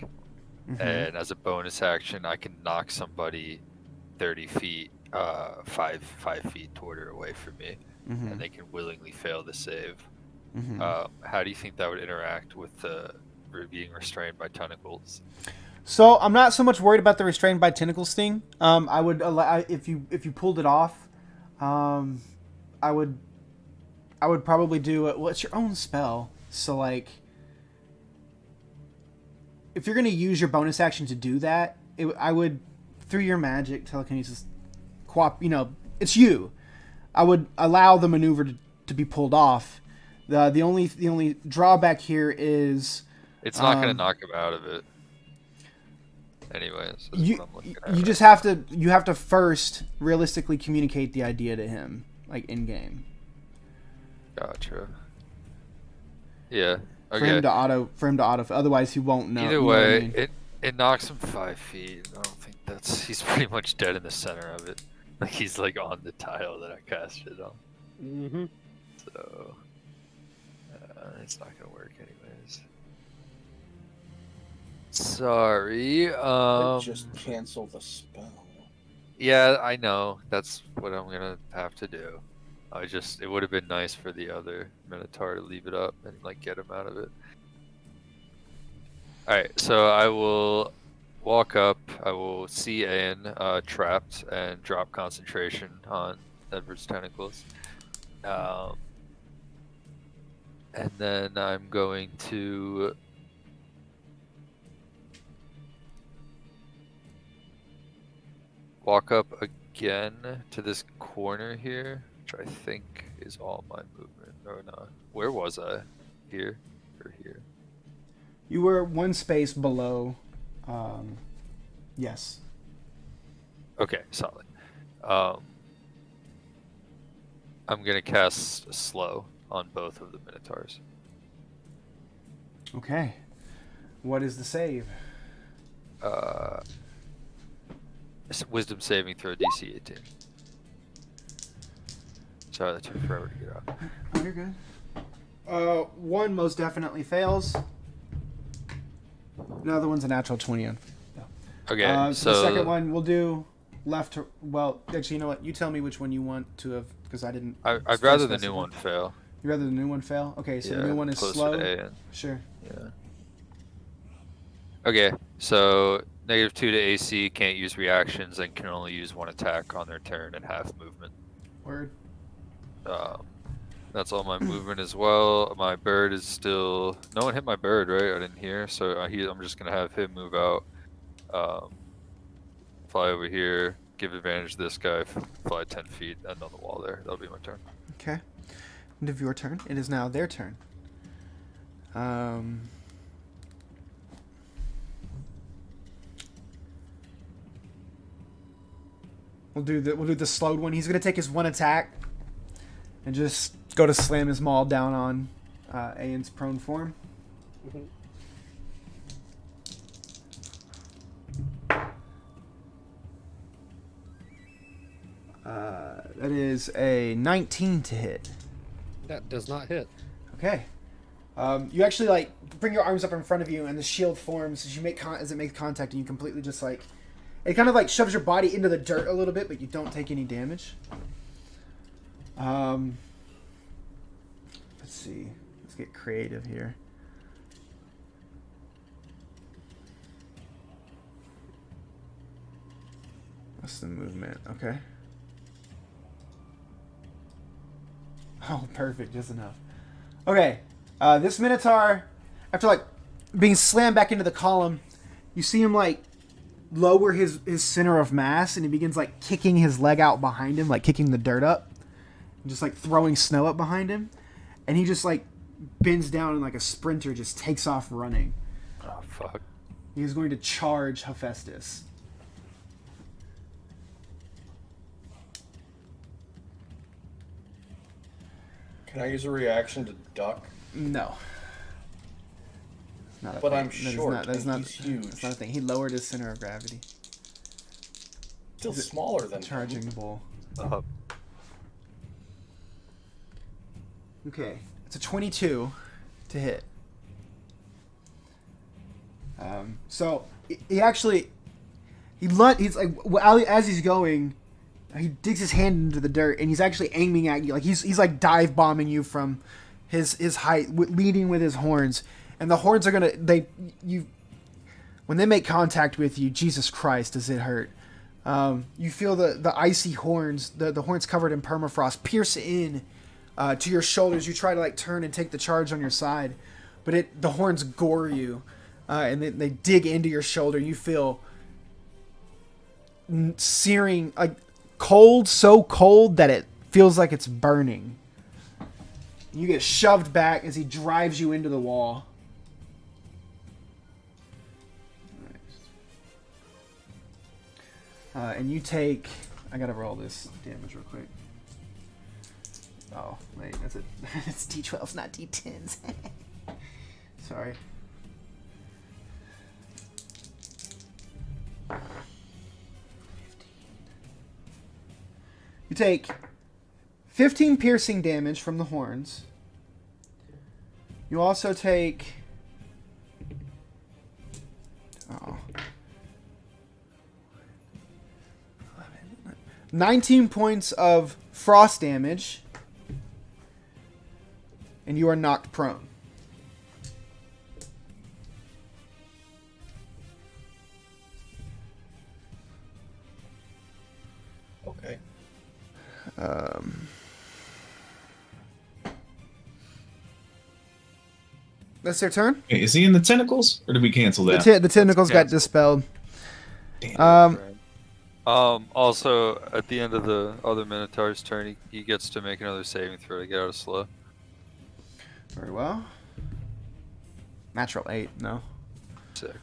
Mhm. and as a bonus action, I can knock somebody 30 feet, 5 feet toward or away from me, and they can willingly fail the save. How do you think that would interact with the being restrained by tentacles? So I'm not so much worried about the restrained by tentacles thing. I would allow if you pulled it off. I would probably do it. Well, it's your own spell, so like, if you're gonna use your bonus action to do that, I would, through your magic telekinesis, it's you. I would allow the maneuver to be pulled off. The only drawback here is It's not going to knock him out of it. Anyways, that's you what I'm looking at you right just have to first realistically communicate the idea to him, like in game. now. Gotcha. Yeah. For Okay. him to auto. Otherwise, he won't know. Either you know what I way, mean? it knocks him 5 feet. I don't think he's pretty much dead in the center of it. Like he's like on the tile that I cast it on. Mm-hmm. So it's not gonna work anyways. Sorry. Just cancel the spell. Yeah, I know. That's what I'm gonna have to do. It would have been nice for the other Minotaur to leave it up and like get him out of it. Alright, so I will walk up, I will see Aeon trapped and drop concentration on Edward's tentacles. And then I'm going to walk up again to this corner here, which I think is all my movement. Or not. Where was I? Here or here? You were one space below. Yes. Okay, solid. I'm gonna cast slow on both of the Minotaurs. Okay. What is the save? It's Wisdom saving throw DC 18. Sorry, that took forever to get out. Oh, you're good. One most definitely fails. The other one's a natural 20 on. Okay, so the second one we'll do left to. Well, actually, you know what? You tell me which one you want to have, because I didn't. I'd rather the new one fail. You'd rather the new one fail? Okay, so the new one is closer slow. to Aeon. Sure. Yeah. Okay, so -2 to AC, can't use reactions, and can only use one attack on their turn and half movement. Word. That's all my movement as well. My bird is still. No one hit my bird, right? I didn't hear, so I'm just gonna have him move out. Fly over here, give advantage to this guy, fly 10 feet, end on the wall there. That'll be my turn. Okay. End of your turn. It is now their turn. We'll do the slowed one. He's gonna take his one attack and just go to slam his maul down on Aeon's prone form. That is a 19 to hit. That does not hit. Okay. You actually like bring your arms up in front of you, and the shield forms as you make as it makes contact, and you completely just like it kind of like shoves your body into the dirt a little bit, but you don't take any damage. Let's see. Let's get creative here. What's the movement? Okay. Oh, perfect. Just enough. Okay. This Minotaur, after like being slammed back into the column, you see him like lower his center of mass, and he begins like kicking his leg out behind him, like kicking the dirt up, and just like throwing snow up behind him, and he just like bends down and like a sprinter just takes off running. Oh fuck. He's going to charge Hephaestus. Can I use a reaction to duck? No. It's not a But thing. I'm That is short, not- that's and not, he's huge. That's not a thing. He lowered his center of gravity. Still Is it smaller than Charging him. bull. Okay. It's a 22 to hit. So he actually he's like as he's going, he digs his hand into the dirt, and he's actually aiming at you, like he's like dive bombing you from his height, leading with his horns, and the horns are gonna when they make contact with you, Jesus Christ, does it hurt? You feel the icy horns, the horns covered in permafrost, pierce in to your shoulders. You try to like turn and take the charge on your side, but the horns gore you, and they dig into your shoulder. You feel searing, like cold, so cold that it feels like it's burning. You get shoved back as he drives you into the wall. And you take... I gotta roll this damage real quick. Oh, wait, that's it. It's D12s, not D10s. Sorry. You take 15 piercing damage from the horns. You also take... Oh. 19 points of frost damage, and you are knocked prone. Okay. That's their turn. Okay, is he in the tentacles, or did we cancel that? The tentacles got dispelled. Also, at the end of the other Minotaur's turn, he gets to make another saving throw to get out of slow. Very well. Natural 8, no. Sick.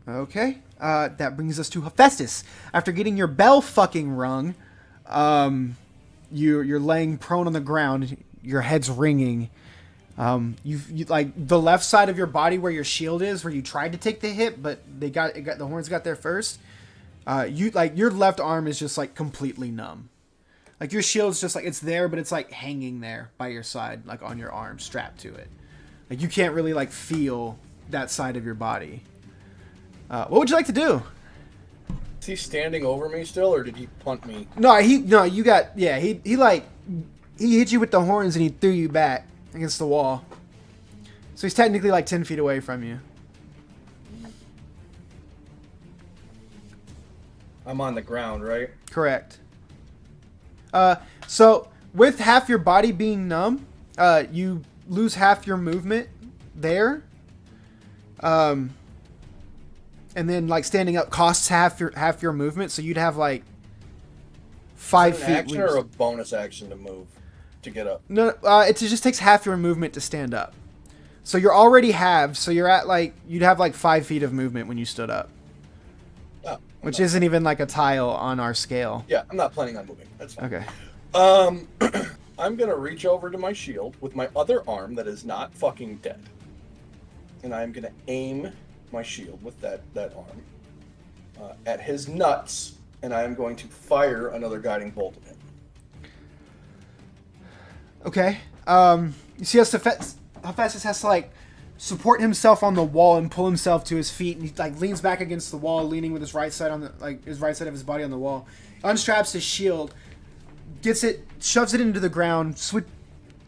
Okay. That brings us to Hephaestus. After getting your bell fucking rung, you're laying prone on the ground. Your head's ringing. You like the left side of your body where your shield is, where you tried to take the hit, but the horns got there first. Your left arm is just like completely numb. Like your shield's just like it's there, but it's like hanging there by your side, like on your arm, strapped to it. Like you can't really like feel that side of your body. What would you like to do? Is he standing over me still, or did he punt me? He hit you with the horns and he threw you back against the wall. So he's technically like 10 feet away from you. I'm on the ground, right? Correct. So with half your body being numb, you lose half your movement there. And then like standing up costs half your movement, so you'd have like 5 Is it feet. an action or a bonus action to move to get up? No, it just takes half your movement to stand up. So you're already halved, so you're at like you'd have like 5 feet of movement when you stood up. Oh, Which isn't even like a tile on our scale. Yeah, I'm not planning on moving. That's fine. Okay. I'm gonna reach over to my shield with my other arm that is not fucking dead, and I'm gonna aim my shield with that arm at his nuts, and I am going to fire another guiding bolt at him. Okay. You see Hephaestus has to like support himself on the wall and pull himself to his feet, and he like leans back against the wall, leaning with his right side on the his right side of his body on the wall. Unstraps his shield, gets it, shoves it into the ground,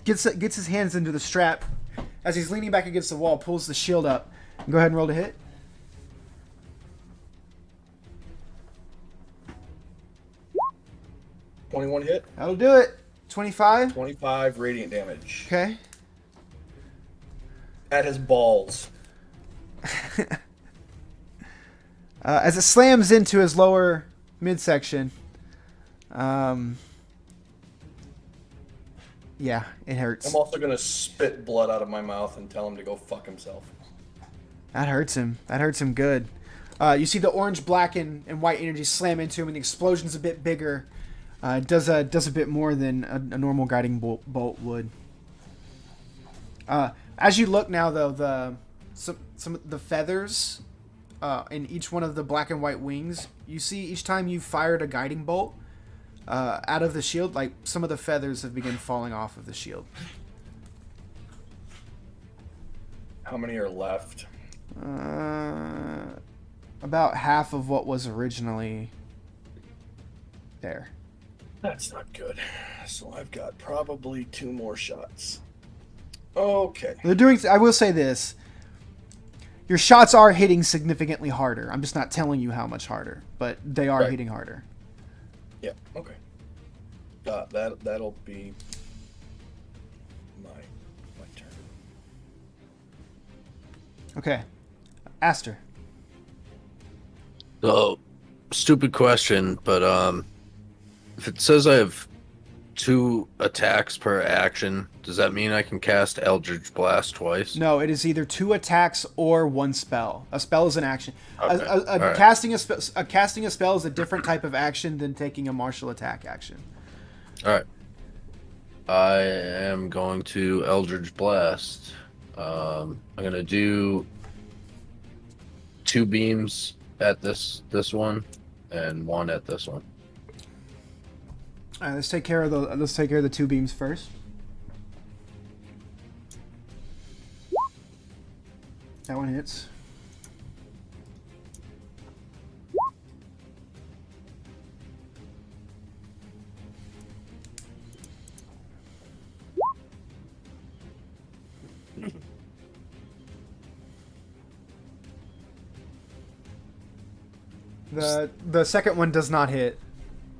gets his hands into the strap as he's leaning back against the wall, pulls the shield up. Go ahead and roll to hit. $21 hit, That'll do it. 25. 25 radiant damage. Okay. At his balls. As it slams into his lower midsection, yeah, it hurts. I'm also gonna spit blood out of my mouth and tell him to go fuck himself. That hurts him. That hurts him good. You see the orange, black, and white energy slam into him, and the explosion's a bit bigger. It does a bit more than a normal guiding bolt would. As you look now, though, some of the feathers in each one of the black and white wings, you see each time you fired a guiding bolt out of the shield, like some of the feathers have begun falling off of the shield. How many are left? About half of what was originally there. That's not good. So I've got probably 2 more shots. Okay. They're doing. I will say this: your shots are hitting significantly harder. I'm just not telling you how much harder, but they are Right. hitting harder. Yeah. Okay. That'll be my turn. Okay, Aster. So, stupid question, but if it says I have 2 attacks per action, does that mean I can cast Eldritch Blast twice? No, it is either 2 attacks or 1 spell. A spell is an action. Okay. All right. Casting a spell is a different type of action than taking a martial attack action. All right. I am going to Eldritch Blast. I'm gonna do 2 beams at this one, and 1 at this one. All right, let's take care of the 2 beams first. That one hits. The second one does not hit.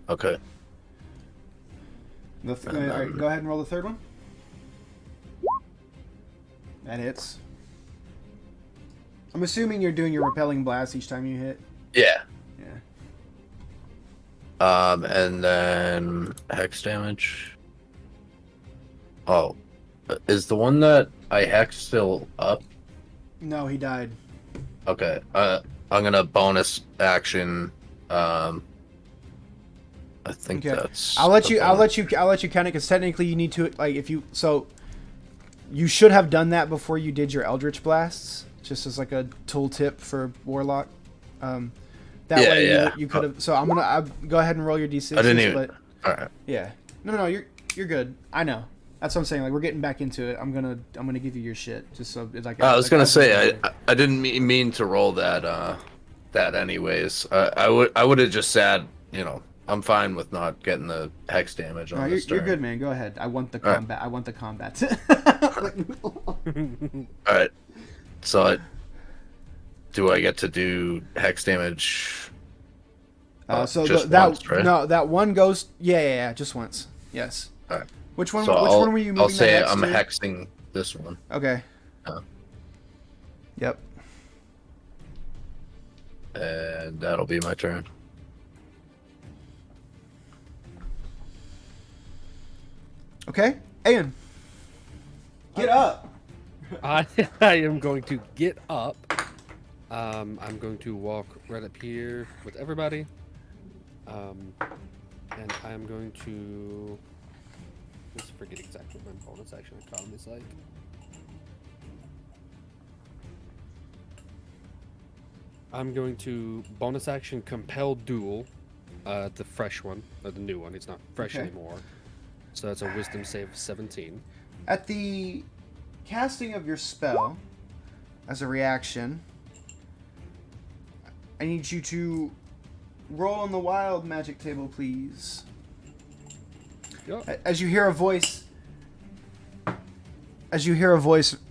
Okay. All right, go ahead and roll the third one. That hits. I'm assuming you're doing your repelling blast each time you hit. Yeah. Yeah. And then hex damage. Oh, is the one that I hexed still up? No, he died. Okay. I'm gonna bonus action. I think Okay. that's. I'll let the you count it because technically you need to you should have done that before you did your Eldritch Blasts, just as like a tool tip for Warlock. That Yeah, way yeah. you could have. So I'll go ahead and roll your d6. I didn't even. But All right. yeah, no, you're good. I know. That's what I'm saying. Like we're getting back into it. I'm gonna give you your shit just so it's like. I was gonna say I I didn't mean to roll that anyways. I would have just said, I'm fine with not getting the hex damage on No, this you're turn. good, man. Go ahead. I want the All right. combat. I want the combat. All right. So do I get to do hex damage? Just once, right? No, that one goes. Yeah, just once. Yes. All right. Which one? So Which one were you moving? I'll say the hex I'm to? hexing this one. Okay. Oh. Yep. And that'll be my turn. Okay. Aeon. Get up. I am going to get up. I'm going to walk right up here with everybody. And I'm going to. Let's forget exactly what my bonus action economy is like. I'm going to bonus action compel duel, the fresh one, or the new one. It's not fresh Okay. anymore. So that's a wisdom save of 17. At the casting of your spell, as a reaction, I need you to roll on the wild magic table, please. Yep. As you hear a voice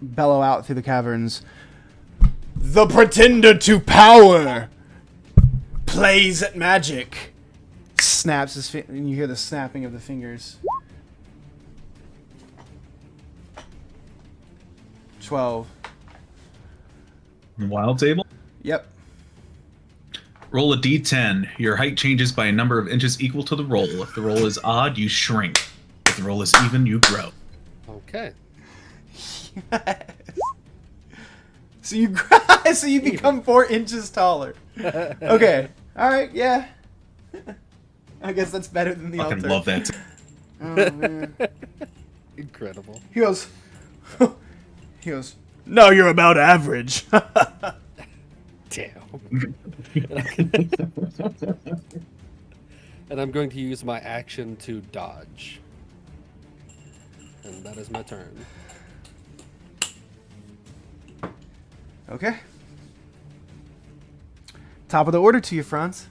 bellow out through the caverns, the pretender to power plays at magic. Snaps his and you hear the snapping of the fingers. 12. Wild table. Yep. Roll a d10. Your height changes by a number of inches equal to the roll. If the roll is odd, you shrink. If the roll is even, you grow. Okay. So you become 4 inches taller. Okay. All right. Yeah. I guess that's better than the Fucking altar. love that. Oh man. Incredible. He goes. No, you're about average. Damn. And I'm going to use my action to dodge. And that is my turn. Okay. Top of the order to you, Franz.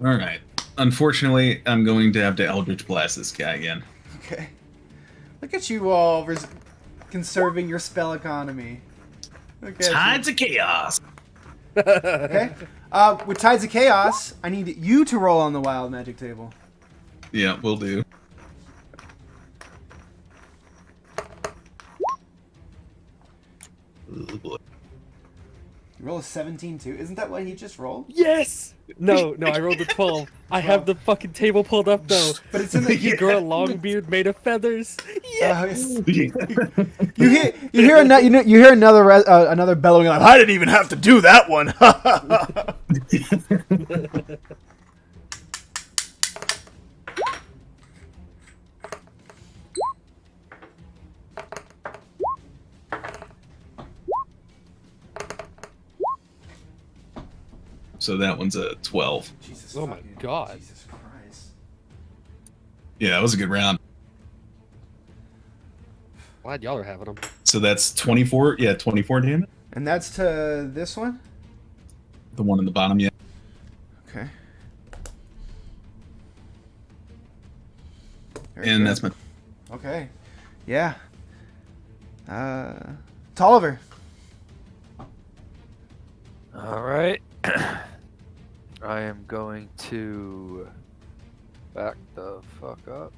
All right. Unfortunately, I'm going to have to Eldritch Blast this guy again. Okay. Look at you all conserving your spell economy. Look at you. Tides of Chaos. Okay. With Tides of Chaos, I need you to roll on the wild magic table. Yeah, will do. Oh, boy. You roll a 17 too. Isn't that what he just rolled? Yes! No, I rolled a 12. I have the fucking table pulled up though. But it's in the You grow a long beard made of feathers. Yes. You hear another bellowing like, I didn't even have to do that one. So that one's a 12. Jesus Oh my fucking- God. Jesus Christ. Yeah, that was a good round. Glad y'all are having them. So that's 24. Yeah, 24 damage. And that's to this one? The one in the bottom, yeah. Okay. Very And good. that's my. Okay. Yeah. Tolliver. All right. I am going to back the fuck up.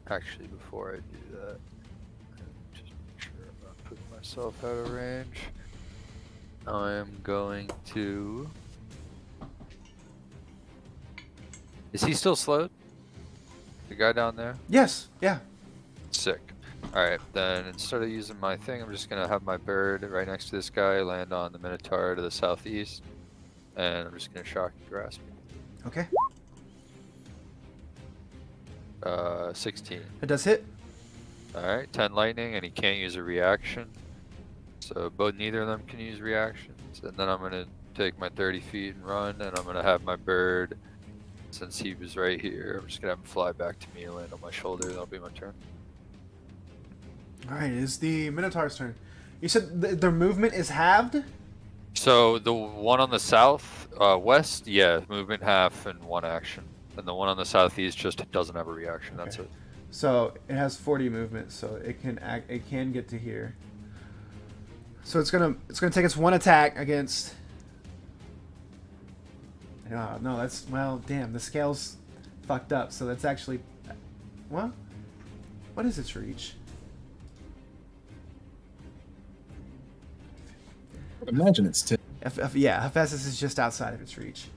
Actually, before I do that, just make sure I'm not putting myself out of range. I am going to. Is he still slowed? The guy down there? Yes. Yeah. Sick. Alright, then instead of using my thing, I'm just gonna have my bird right next to this guy land on the Minotaur to the southeast. And I'm just gonna shock and grasp. Okay. 16. It does hit. Alright, 10 lightning, and he can't use a reaction. So neither of them can use reactions. And then I'm gonna take my 30 feet and run, and I'm gonna have my bird, since he was right here, I'm just gonna have him fly back to me and land on my shoulder. That'll be my turn. All right. It is the Minotaur's turn. You said their movement is halved? So the one on the south, west, yeah, movement half and 1 action. And the one on the southeast just doesn't have a reaction. That's Okay. it. So it has 40 movement, so it can get to here. So it's gonna take its 1 attack against. No, that's damn. The scale's fucked up. So that's actually, what is its reach? Imagine it's 10. Yeah, Hephaestus is just outside of its reach.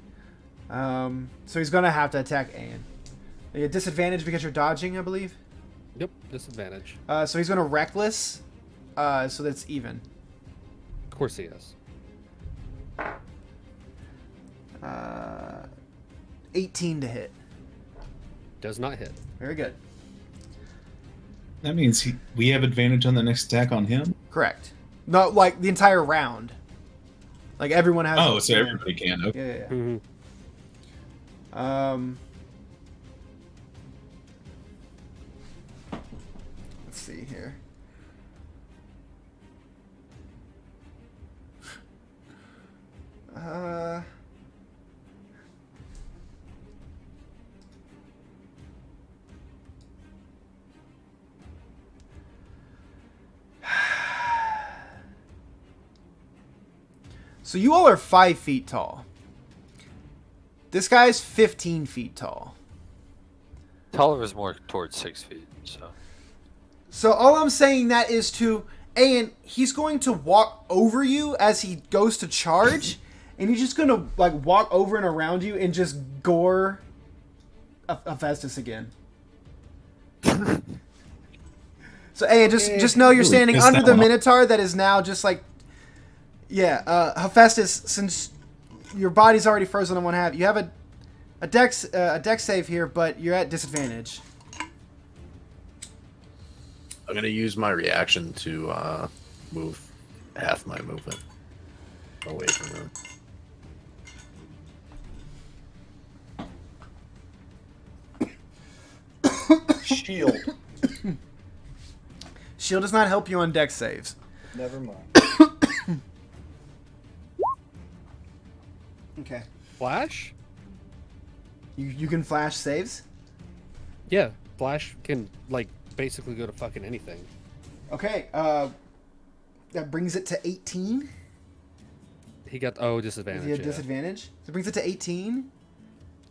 So he's gonna have to attack Aeon. You get disadvantage because you're dodging, I believe. Yep, disadvantage. So he's gonna reckless, so that's even. Of course he is. 18 to hit. Does not hit. Very good. That means we have advantage on the next attack on him? Correct. No, like the entire round. Like everyone has. Oh, so everybody can. Okay. Yeah. Mhm. Let's see here. Uh, so you all are 5 feet tall. This guy's 15 feet tall. Taller is more towards 6 feet, so. So all I'm saying that is to, and he's going to walk over you as he goes to charge, and he's just going to like walk over and around you and just gore Hephaestus again. So hey, just know you're Really standing pissed under that the one off. Minotaur that is now just like, yeah, Hephaestus, since your body's already frozen on one half, you have a dex save here, but you're at disadvantage. I'm gonna use my reaction to move half my movement away from him. Shield. Shield does not help you on dex saves. Never mind. Okay. Flash? You can flash saves? Yeah, Flash can like basically go to fucking anything. Okay, that brings it to 18. He got disadvantage. Is he a yeah. disadvantage? So it brings it to 18.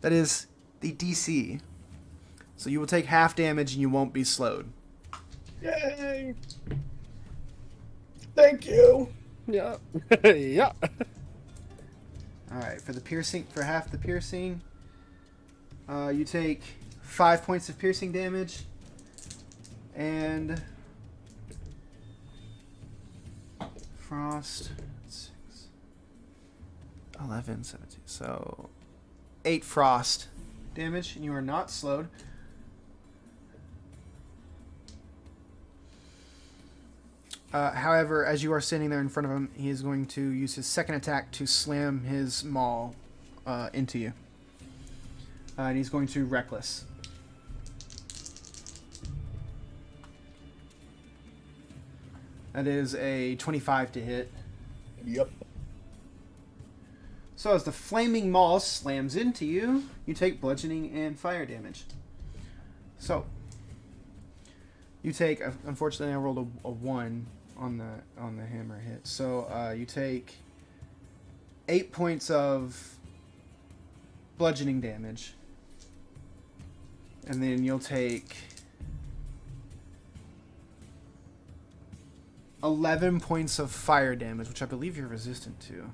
That is the DC. So you will take half damage and you won't be slowed. Yay! Thank you. Yeah. Yeah. Alright, for half the piercing, you take 5 points of piercing damage. And frost 6 11 17, so 8 frost damage, and you are not slowed. However, as you are standing there in front of him, he is going to use his second attack to slam his maul into you, and he's going to reckless. That is a 25 to hit. Yep. So as the flaming maul slams into you, you take bludgeoning and fire damage. So you take, unfortunately I rolled a 1 on the hammer hit. So you take 8 points of bludgeoning damage. And then you'll take 11 points of fire damage, which I believe you're resistant to.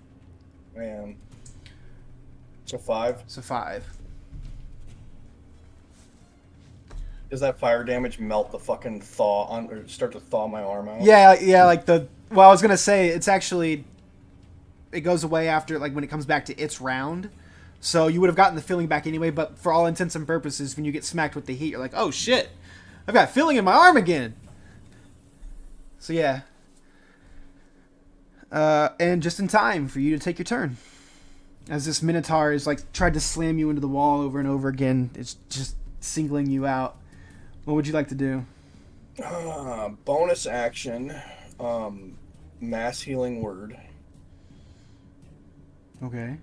Man. So 5. So 5. Does that fire damage melt the fucking thaw on, or start to thaw my arm out? Yeah, like the. Well, I was gonna say it's actually. It goes away after, like, when it comes back to its round. So you would have gotten the feeling back anyway, but for all intents and purposes, when you get smacked with the heat, you're like, oh shit, I've got feeling in my arm again. So yeah. And just in time for you to take your turn. As this Minotaur is like tried to slam you into the wall over and over again, it's just singling you out. What would you like to do? Bonus action. Mass healing word. Okay.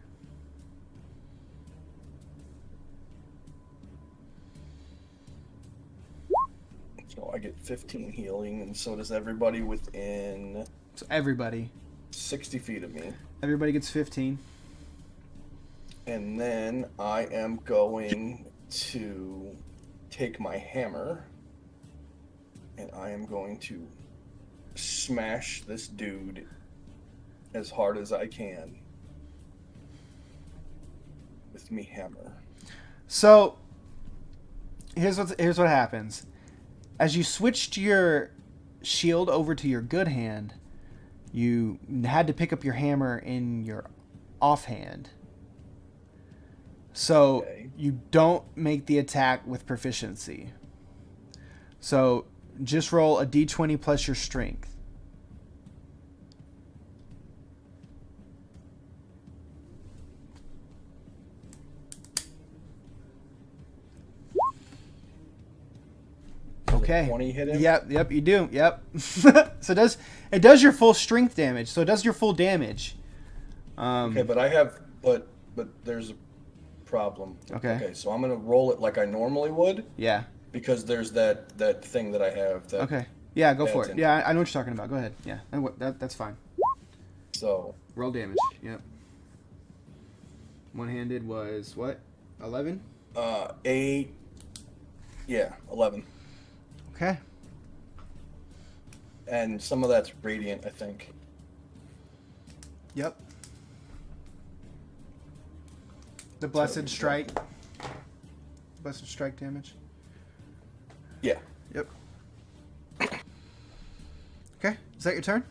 So I get 15 healing, and so does everybody within So everybody 60 feet of me. gets 15. And then I am going to take my hammer, and I am going to smash this dude as hard as I can with me hammer. So here's what happens. As you switched your shield over to your good hand, you had to pick up your hammer in your offhand. So Okay. you don't make the attack with proficiency. So just roll a d20 plus your strength. Okay. 20 hit him? Yep, you do. Yep. So it does your full strength damage. So it does your full damage. Okay, but there's a problem. Okay. Okay, so I'm gonna roll it like I normally would Yeah. because there's that thing that I have. That, Okay. Yeah, go for Adds it. in. Yeah, I know what you're talking about. Go ahead. Yeah, that's fine. So Roll damage. Yep. One-handed was what? 11. 8. Yeah, 11. Okay. And some of that's radiant, I think. Yep. The blessed strike. Blessed strike damage. Yeah. Yep. Okay. Is that your turn?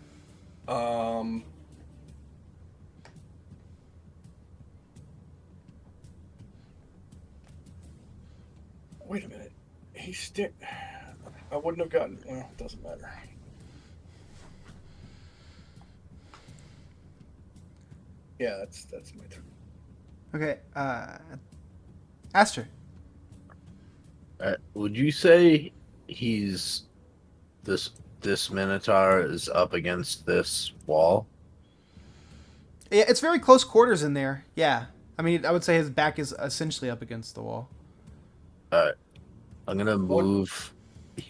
Wait a minute. I wouldn't have gotten. Well, it doesn't matter. Yeah, that's my turn. Okay. Aster. Would you say he's this Minotaur is up against this wall? Yeah, it's very close quarters in there. Yeah. I mean, I would say his back is essentially up against the wall. Alright. I'm gonna move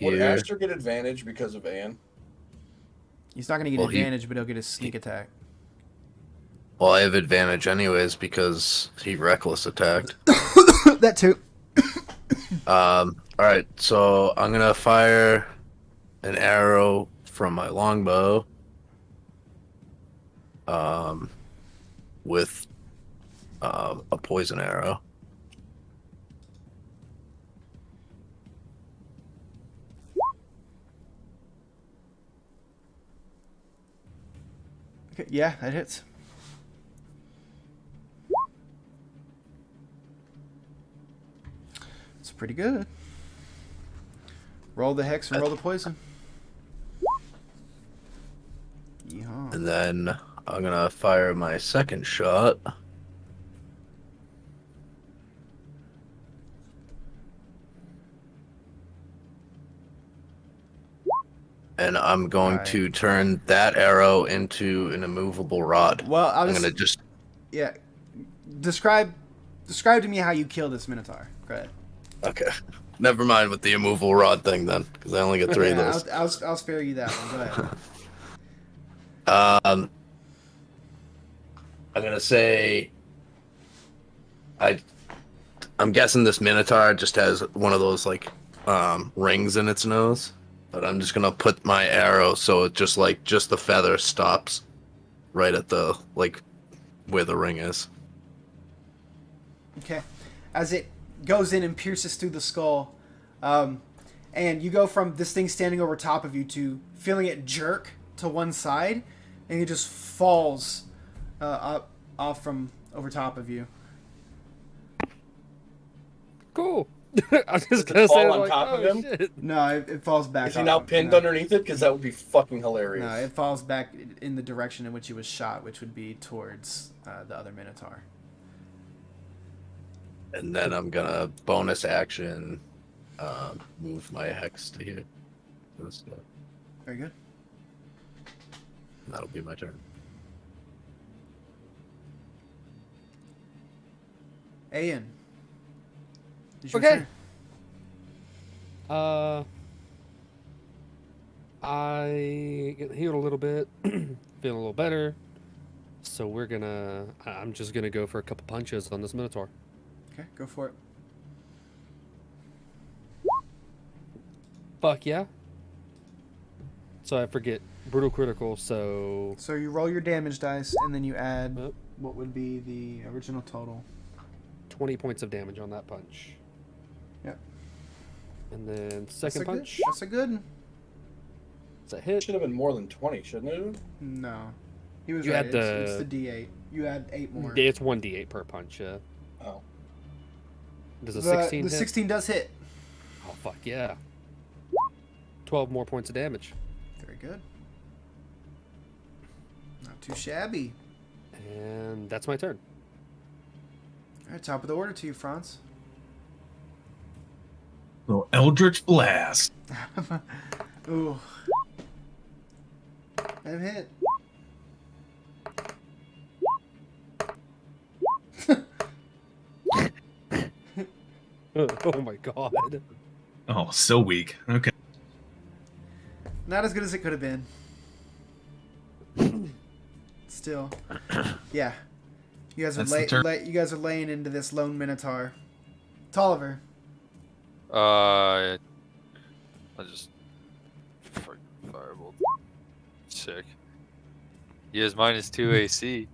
Would here. Aster get advantage because of Anne? He's not going to get Well, advantage, but he'll get his sneak attack. Well, I have advantage anyways because he reckless attacked. That too. Alright, so I'm gonna fire an arrow from my longbow. With a poison arrow. Okay, yeah, that hits. It's pretty good. Roll the hex and roll the poison. Yeehaw. And then I'm gonna fire my second shot. And I'm going Alright. to turn that arrow into an immovable rod. Well, I'm gonna just yeah. Describe to me how you kill this Minotaur. Go ahead. okay. Never mind with the immovable rod thing then, because I only get 3 of Yeah, those. I'll spare you that one. Go ahead. I'm gonna say I'm guessing this Minotaur just has one of those like rings in its nose. But I'm just gonna put my arrow so it just the feather stops right at the where the ring is. Okay. As it goes in and pierces through the skull, and you go from this thing standing over top of you to feeling it jerk to one side, and it just falls up off from over top of you. Cool. I was just Does it gonna say fall on like, top oh, of him? shit. No, it falls back. Is he off- now pinned no. underneath it? Because that would be fucking hilarious. No, it falls back in the direction in which he was shot, which would be towards the other Minotaur. And then I'm gonna bonus action move my hex to here. Very good. That'll be my turn. Ayan. It's your Okay. turn. I get healed a little bit, feeling a little better. So I'm just gonna go for a couple punches on this Minotaur. Okay, go for it. Fuck yeah. So I forget brutal critical. So So you roll your damage dice, and then you add Yep. what would be the original total. 20 points of damage on that punch. Yep. And then That's second a punch. Good, that's a good one. It's a hit. Should have been more than 20, shouldn't it? No. He was You right. had It's the- the D8. You add 8 more. It's 1d8 per punch. Oh. Does a The 16 the hit? 16 does hit. Oh fuck yeah. 12 more points of damage. Very good. Not too shabby. And that's my turn. All right, top of the order to you, Franz. Little Eldritch Blast. Ooh. I've hit. Oh my god. Oh, so weak. Okay. Not as good as it could have been. Still. Yeah. You guys are That's the turn. you guys are laying into this lone minotaur. Tolliver. I just fucking firebolt. Sick. He has -2 AC.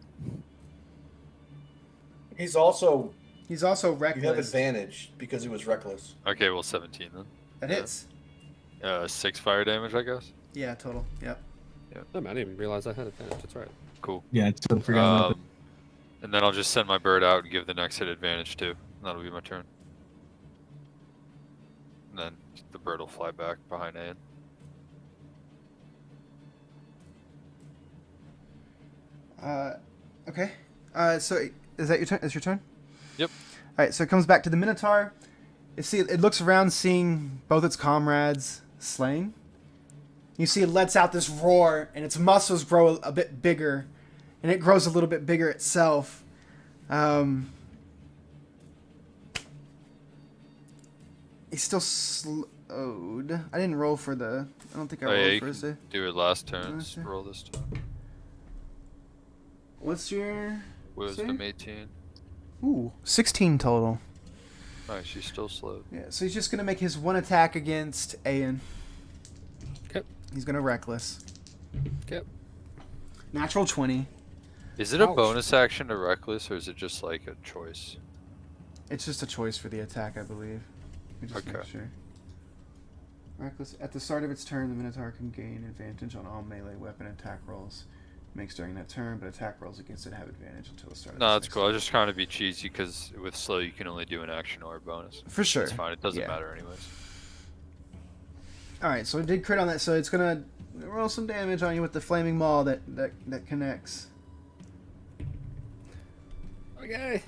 He's also He's also you have reckless. advantage because he was reckless. Okay, well 17 then. That hits. 6 fire damage, I guess. Yeah, total. Yep. Oh, man, I didn't even realize I had advantage. That's right. Cool. Yeah, I totally forgot about that. And then I'll just send my bird out and give the next hit advantage too. That'll be my turn. And then the bird will fly back behind Ayan. Okay. So is that your turn? Is your turn? Yep. All right. So it comes back to the minotaur. You see, it looks around, seeing both its comrades slain. You see, it lets out this roar, and its muscles grow a bit bigger, and it grows a little bit bigger itself. He's still slowed. I didn't roll for the. I don't think I Oh rolled yeah, you for can his. do it last turn. Last turn. Roll this time. What's your? Wisdom save? 18. Ooh, 16 total. Nice, she's still slowed. Yeah, so he's just gonna make his one attack against Ayan. Okay. He's gonna reckless. Okay. Natural 20. Is it a Ouch. bonus action to reckless, or is it just like a choice? It's just a choice for the attack, I believe. Let me just make Okay. sure. Reckless. At the start of its turn, the Minotaur can gain advantage on all melee weapon attack rolls. Makes during that turn, but attack rolls against it have advantage until the start of No, its that's next cool. I was turn. just trying to be cheesy because with slow you can only do an action or a bonus. For sure. It's fine. It doesn't Yeah. matter anyways. Alright, so it did crit on that, so it's gonna roll some damage on you with the flaming maul that connects. Okay.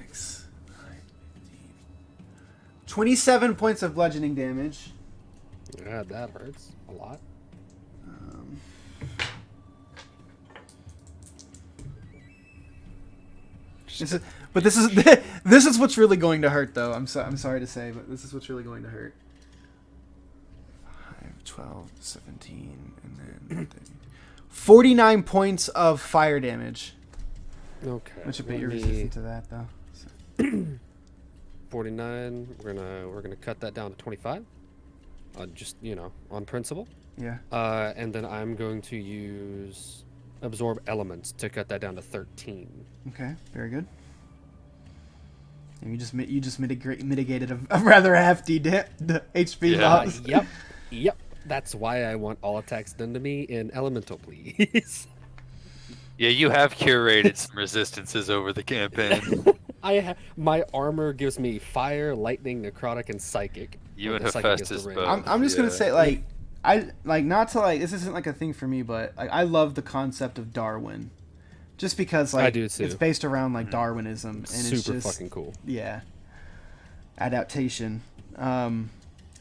6, 9, 15. 27 points of bludgeoning damage. Yeah, that hurts a lot. This is this is what's really going to hurt, though. I'm sorry to say, but this is what's really going to hurt. 5, 12, 17, and then 49 points of fire damage. Okay. Which would be let you're me- resistant to that, though. So. 49. We're gonna cut that down to 25. Just on principle. Yeah. And then I'm going to use absorb elements to cut that down to 13. Okay. Very good. And you just mitigated a rather hefty HP Yeah. loss. Yep. That's why I want all attacks done to me in elemental, please. Yeah, you have curated some resistances over the campaign. My armor gives me fire, lightning, necrotic, and psychic. You Well, and the psychic is the Hephaestus ring. both. I'm just gonna Yeah. say not to this isn't like a thing for me, but I love the concept of Darwin, just because I do too. it's based around like Darwinism and it's Super just fucking cool. yeah, adaptation. And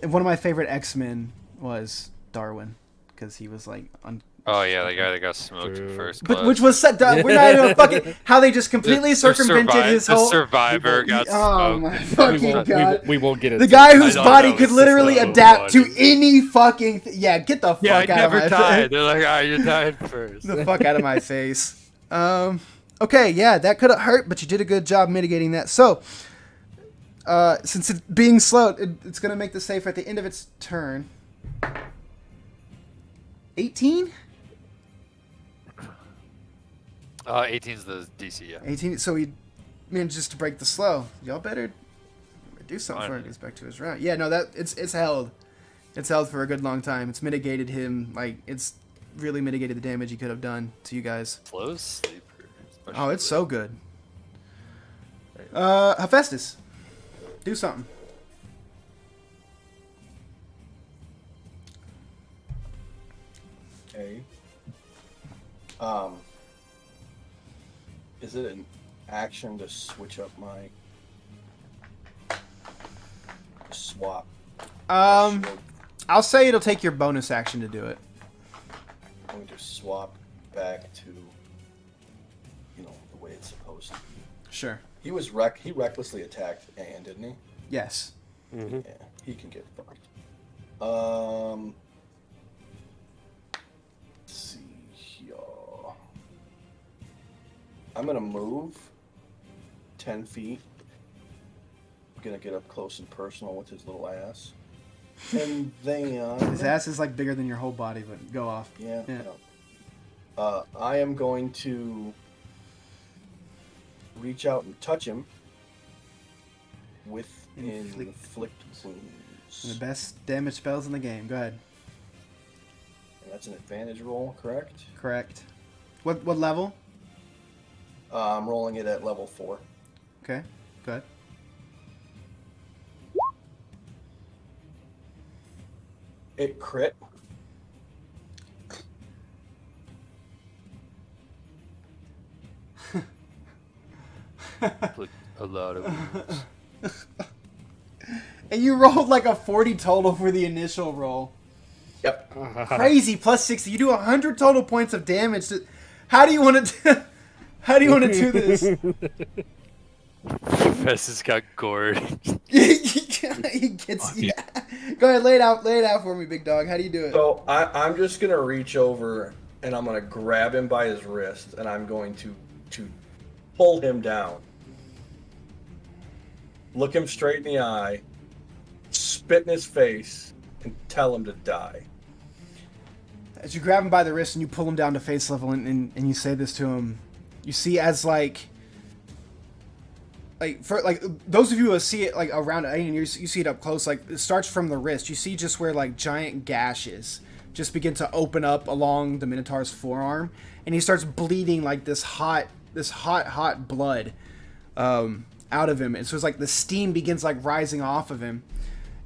one of my favorite X-Men was Darwin because he was like Oh yeah, the guy that got smoked in True. first but class. which was set down. We're not even fucking how they just completely circumvented his the whole. survivor got Oh smoked. my in fucking first- god! We won't get it. The guy I whose know, body that could was literally so adapt to funny. any fucking yeah. Get the fuck Yeah, I out never of my died. They're like, ah, you died first. the fuck out of my face. Okay, yeah, that could have hurt, but you did a good job mitigating that. So, since it being slow, it's gonna make the save at the end of its turn. 18? 18's the DC, yeah. 18. So he manages to break the slow. Y'all better do something Fine. before it gets back to his round. Yeah, no, that it's held. It's held for a good long time. It's mitigated him it's really mitigated the damage he could have done to you guys. Slow sleeper. Oh, it's so good. Hephaestus, do something. Okay. Is it an action to switch up my swap Um, shield. I'll say it'll take your bonus action to do it. I'm going to swap back to, the way it's supposed to be. Sure. He recklessly attacked Anne, didn't he? Yes. Yeah, he can get fucked. Let's see here. I'm gonna move 10 feet. I'm gonna get up close and personal with his little ass. And then His ass is like bigger than your whole body, but go off. yeah. Yeah. I am going to reach out and touch him with inflict wounds. The best damage spells in the game. Go ahead. And that's an advantage roll, correct? Correct. What level? I'm rolling it at level 4. Okay. Good. It crit. Inflict a lot of wounds. And you rolled like a 40 total for the initial roll. Yep. Crazy. Plus 60. You do 100 total points of damage. How do you want to? How do you want to do this? Festus got gored. He gets. Yeah. Go ahead. Lay it out for me, big dog. How do you do it? So I'm just gonna reach over and I'm gonna grab him by his wrist and I'm going to pull him down. Look him straight in the eye, spit in his face, and tell him to die. As you grab him by the wrist and you pull him down to face level and you say this to him, you see as like for like those of you who see it like around and you see it up close, like it starts from the wrist. You see just where like giant gashes just begin to open up along the Minotaur's forearm, and he starts bleeding like this hot blood out of him. And so it's like the steam begins like rising off of him.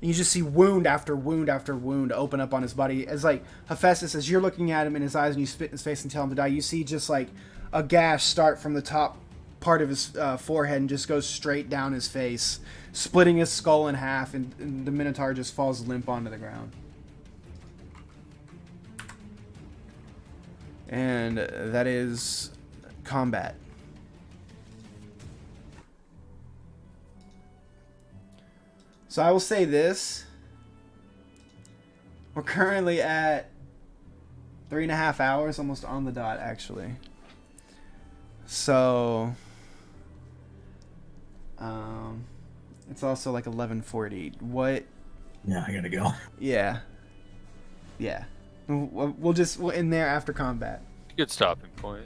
And you just see wound after wound after wound open up on his body. As like Hephaestus, as you're looking at him in his eyes and you spit in his face and tell him to die, you see just like a gash start from the top part of his forehead and just goes straight down his face, splitting his skull in half, and the Minotaur just falls limp onto the ground. And that is combat. So I will say this. We're currently at 3.5 hours, almost on the dot, actually. So, it's also like 11:40. What? Yeah, I gotta go. Yeah. We'll in there after combat. Good stopping point.